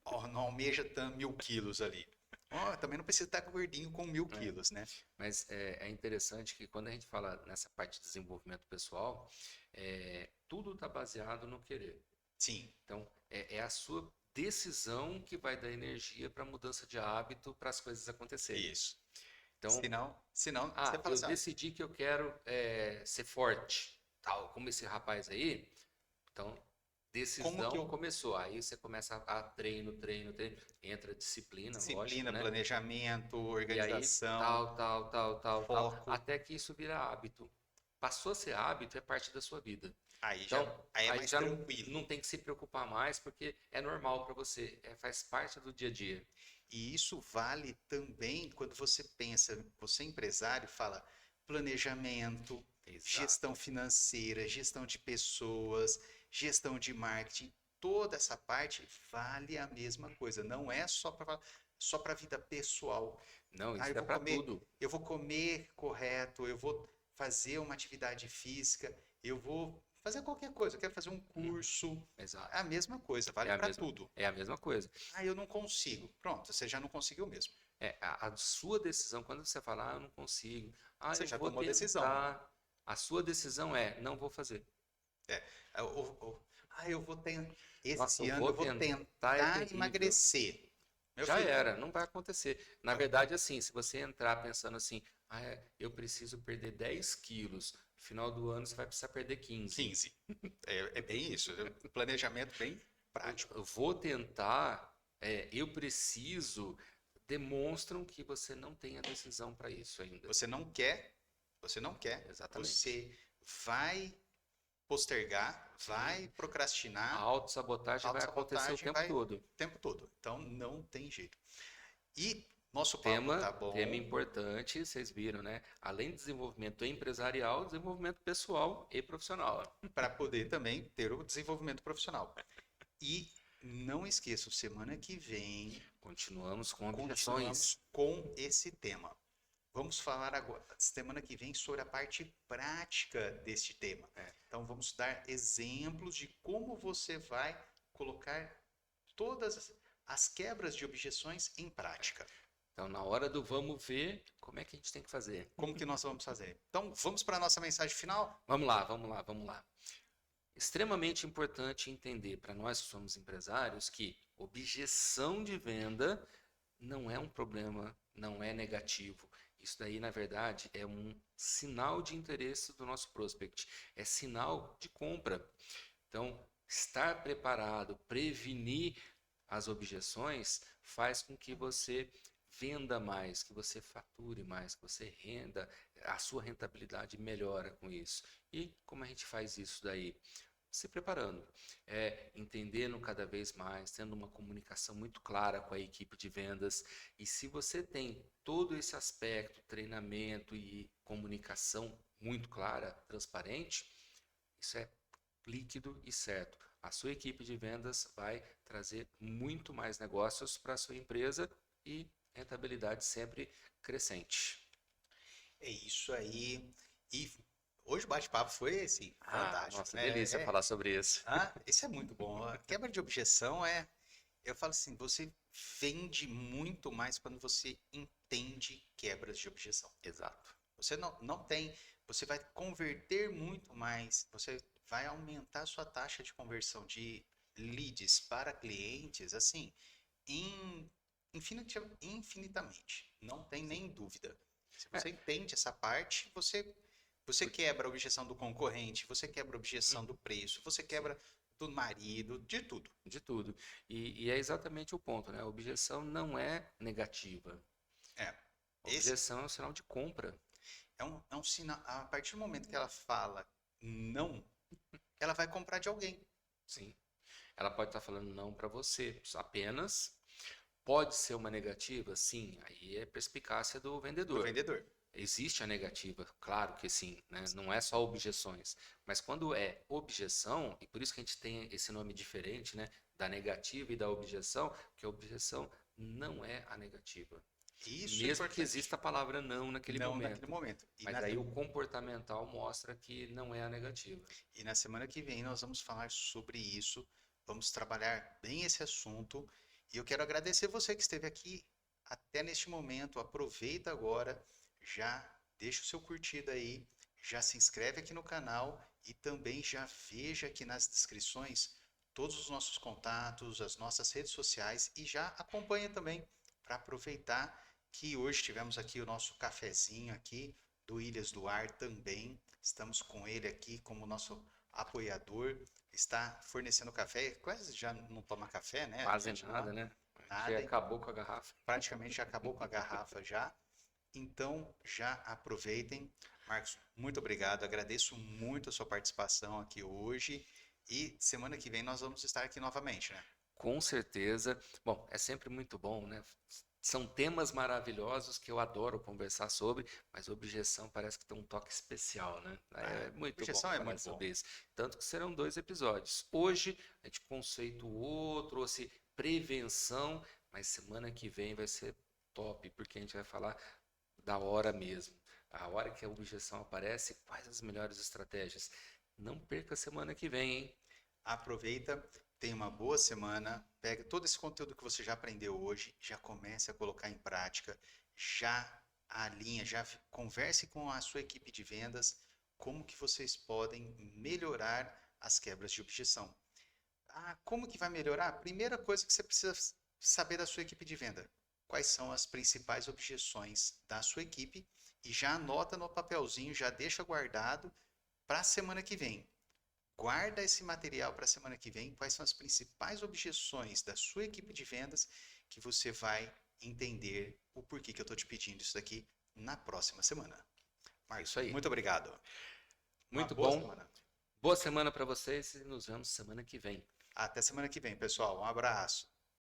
[SPEAKER 1] ó, não almeja 1.000 quilos ali. Ó, também não precisa estar gordinho com 1.000 quilos, né?
[SPEAKER 2] Mas é interessante que quando a gente fala nessa parte de desenvolvimento pessoal, tudo está baseado no querer.
[SPEAKER 1] Sim,
[SPEAKER 2] Então, é a sua decisão que vai dar energia para a mudança de hábito, para as coisas acontecerem.
[SPEAKER 1] isso.
[SPEAKER 2] Então,
[SPEAKER 1] Senão, você fala
[SPEAKER 2] eu
[SPEAKER 1] assim, ó,
[SPEAKER 2] decidi que eu quero ser forte, tal, como esse rapaz aí. Então,
[SPEAKER 1] como que
[SPEAKER 2] decisão
[SPEAKER 1] eu,
[SPEAKER 2] começou. Aí você começa a treino, entra disciplina, lógico,
[SPEAKER 1] disciplina,
[SPEAKER 2] né?
[SPEAKER 1] planejamento,
[SPEAKER 2] E aí,
[SPEAKER 1] organização,
[SPEAKER 2] tal,
[SPEAKER 1] foco,
[SPEAKER 2] até que isso vira hábito. Passou a ser hábito, é parte da sua vida. Então,
[SPEAKER 1] aí é
[SPEAKER 2] aí
[SPEAKER 1] mais
[SPEAKER 2] já
[SPEAKER 1] tranquilo.
[SPEAKER 2] não tem que se preocupar mais, porque é normal para você, faz parte do dia a dia.
[SPEAKER 1] E isso vale também quando você pensa, você é empresário, fala planejamento,
[SPEAKER 2] Exato.
[SPEAKER 1] gestão financeira, gestão de pessoas, gestão de marketing, toda essa parte vale a mesma coisa, não é só para a vida pessoal.
[SPEAKER 2] Não,
[SPEAKER 1] Ah,
[SPEAKER 2] isso é para tudo.
[SPEAKER 1] eu vou comer correto, eu vou fazer uma atividade física, eu vou fazer qualquer coisa, eu quero fazer um
[SPEAKER 2] Uhum,
[SPEAKER 1] curso, é
[SPEAKER 2] exato.
[SPEAKER 1] a mesma coisa, vale para tudo.
[SPEAKER 2] É a mesma coisa.
[SPEAKER 1] Ah, eu não consigo. Pronto, você já não conseguiu mesmo.
[SPEAKER 2] A sua decisão, quando você fala, eu não consigo,
[SPEAKER 1] Você
[SPEAKER 2] eu
[SPEAKER 1] já
[SPEAKER 2] vou
[SPEAKER 1] tomou decisão.
[SPEAKER 2] tentar. A sua decisão é, não vou fazer.
[SPEAKER 1] É, é, eu vou ter,
[SPEAKER 2] Nossa, eu
[SPEAKER 1] esse ano
[SPEAKER 2] vou
[SPEAKER 1] eu vou
[SPEAKER 2] tentar, é
[SPEAKER 1] tentar
[SPEAKER 2] terrível.
[SPEAKER 1] emagrecer. Meu
[SPEAKER 2] Já
[SPEAKER 1] filho,
[SPEAKER 2] era, não vai acontecer. Na verdade, assim, se você entrar pensando assim, eu preciso perder 10 quilos, no final do ano você vai precisar perder 15.
[SPEAKER 1] 15. É bem isso. Planejamento bem prático.
[SPEAKER 2] Eu vou tentar, eu preciso, demonstram que você não tem a decisão para isso ainda.
[SPEAKER 1] Você não quer, você não quer,
[SPEAKER 2] Exatamente.
[SPEAKER 1] você vai postergar,
[SPEAKER 2] Sim,
[SPEAKER 1] vai
[SPEAKER 2] a
[SPEAKER 1] procrastinar,
[SPEAKER 2] autossabotagem vai acontecer o
[SPEAKER 1] autossabotagem
[SPEAKER 2] tempo
[SPEAKER 1] vai o
[SPEAKER 2] todo.
[SPEAKER 1] tempo todo. Então não tem jeito. E nosso papo
[SPEAKER 2] Tema,
[SPEAKER 1] tá
[SPEAKER 2] tema
[SPEAKER 1] bom
[SPEAKER 2] importante, vocês viram, né? Além de desenvolvimento empresarial, desenvolvimento pessoal e profissional.
[SPEAKER 1] para poder também ter o desenvolvimento profissional. E não esqueçam, semana que vem
[SPEAKER 2] Continuamos com objeções.
[SPEAKER 1] continuamos com esse tema. Vamos falar agora, semana que vem, sobre a parte prática deste tema. Então, vamos dar exemplos de como você vai colocar todas as quebras de objeções em prática.
[SPEAKER 2] Então, na hora do vamos ver, como é que a gente tem que fazer?
[SPEAKER 1] Como que nós vamos fazer? Então, vamos para a nossa mensagem final?
[SPEAKER 2] Vamos lá. Extremamente importante entender para nós que somos empresários que objeção de venda não é um problema, não é negativo. Isso daí, na verdade, é um sinal de interesse do nosso prospect, é sinal de compra. Então, estar preparado, prevenir as objeções faz com que você venda mais, que você fature mais, que você renda, a sua rentabilidade melhora com isso. E como a gente faz isso daí? Se preparando, entendendo cada vez mais, tendo uma comunicação muito clara com a equipe de vendas. E se você tem todo esse aspecto, treinamento e comunicação muito clara, transparente, isso é líquido e certo. A sua equipe de vendas vai trazer muito mais negócios para a sua empresa e rentabilidade sempre crescente.
[SPEAKER 1] É isso aí. E hoje o bate-papo foi assim, fantástico,
[SPEAKER 2] Nossa,
[SPEAKER 1] né?
[SPEAKER 2] delícia falar sobre isso.
[SPEAKER 1] Esse é muito bom. A quebra de objeção eu falo assim, você vende muito mais quando você entende quebras de objeção.
[SPEAKER 2] Exato.
[SPEAKER 1] Você não tem, você vai converter muito mais, você vai aumentar a sua taxa de conversão de leads para clientes, assim, em infinitamente. Não tem
[SPEAKER 2] Sim.
[SPEAKER 1] nem dúvida. Se
[SPEAKER 2] É,
[SPEAKER 1] você entende essa parte, você Você quebra a objeção do concorrente, você quebra a objeção do preço, você quebra do marido, de tudo.
[SPEAKER 2] De tudo. E é exatamente o ponto, né? A objeção não é negativa.
[SPEAKER 1] É.
[SPEAKER 2] A
[SPEAKER 1] Esse
[SPEAKER 2] objeção é um sinal de compra.
[SPEAKER 1] é um sinal. A partir do momento que ela fala não, ela vai comprar de alguém.
[SPEAKER 2] Sim. Ela pode estar falando não para você, apenas. Pode ser uma negativa? Sim. Aí é perspicácia do
[SPEAKER 1] Do
[SPEAKER 2] vendedor.
[SPEAKER 1] vendedor.
[SPEAKER 2] Existe a negativa, claro que sim, né? Não é só objeções. Mas quando é objeção, e por isso que a gente tem esse nome diferente, né? Da negativa e da objeção, que a objeção não é a negativa.
[SPEAKER 1] Isso é
[SPEAKER 2] Mesmo que
[SPEAKER 1] importante.
[SPEAKER 2] exista a palavra não naquele
[SPEAKER 1] Não naquele
[SPEAKER 2] momento.
[SPEAKER 1] momento.
[SPEAKER 2] Mas aí o comportamental mostra que não é a negativa.
[SPEAKER 1] E na semana que vem nós vamos falar sobre isso. Vamos trabalhar bem esse assunto. E eu quero agradecer você que esteve aqui até neste momento. Aproveita agora, já deixa o seu curtido aí, já se inscreve aqui no canal e também já veja aqui nas descrições todos os nossos contatos, as nossas redes sociais e já acompanha também para aproveitar que hoje tivemos aqui o nosso cafezinho aqui do Ilhas do Ar também. Estamos com ele aqui como nosso apoiador, está fornecendo café, quase já não toma café, né? A
[SPEAKER 2] Quase
[SPEAKER 1] gente
[SPEAKER 2] nada,
[SPEAKER 1] não,
[SPEAKER 2] né?
[SPEAKER 1] nada,
[SPEAKER 2] Já acabou com a garrafa.
[SPEAKER 1] praticamente já acabou com a garrafa já. Então já aproveitem. Marcos, muito obrigado, agradeço muito a sua participação aqui hoje e semana que vem nós vamos estar aqui novamente, né?
[SPEAKER 2] Com certeza. Bom, é sempre muito bom, né? São temas maravilhosos que eu adoro conversar sobre, mas objeção parece que tem um toque especial, né? É muito bom
[SPEAKER 1] Objeção é
[SPEAKER 2] falar
[SPEAKER 1] muito bom.
[SPEAKER 2] sobre isso. Tanto que serão 2 episódios. Hoje a gente conceituou, trouxe prevenção, mas semana que vem vai ser top, porque a gente vai falar da hora mesmo. A hora que a objeção aparece, quais as melhores estratégias? Não perca a semana que vem, hein?
[SPEAKER 1] Aproveita, tenha uma boa semana, pega todo esse conteúdo que você já aprendeu hoje, já comece a colocar em prática, já alinha, já converse com a sua equipe de vendas, como que vocês podem melhorar as quebras de objeção. Ah, como que vai melhorar? Primeira coisa que você precisa saber da sua equipe de venda. Quais são as principais objeções da sua equipe e já anota no papelzinho, já deixa guardado para a semana que vem. Guarda esse material para a semana que vem. Quais são as principais objeções da sua equipe de vendas que você vai entender o porquê que eu estou te pedindo isso daqui na próxima semana. Marcos,
[SPEAKER 2] Isso aí.
[SPEAKER 1] muito obrigado. Uma
[SPEAKER 2] Muito
[SPEAKER 1] boa
[SPEAKER 2] bom.
[SPEAKER 1] semana.
[SPEAKER 2] Boa semana para vocês e nos vemos semana que vem.
[SPEAKER 1] Até semana que vem, pessoal. Um abraço.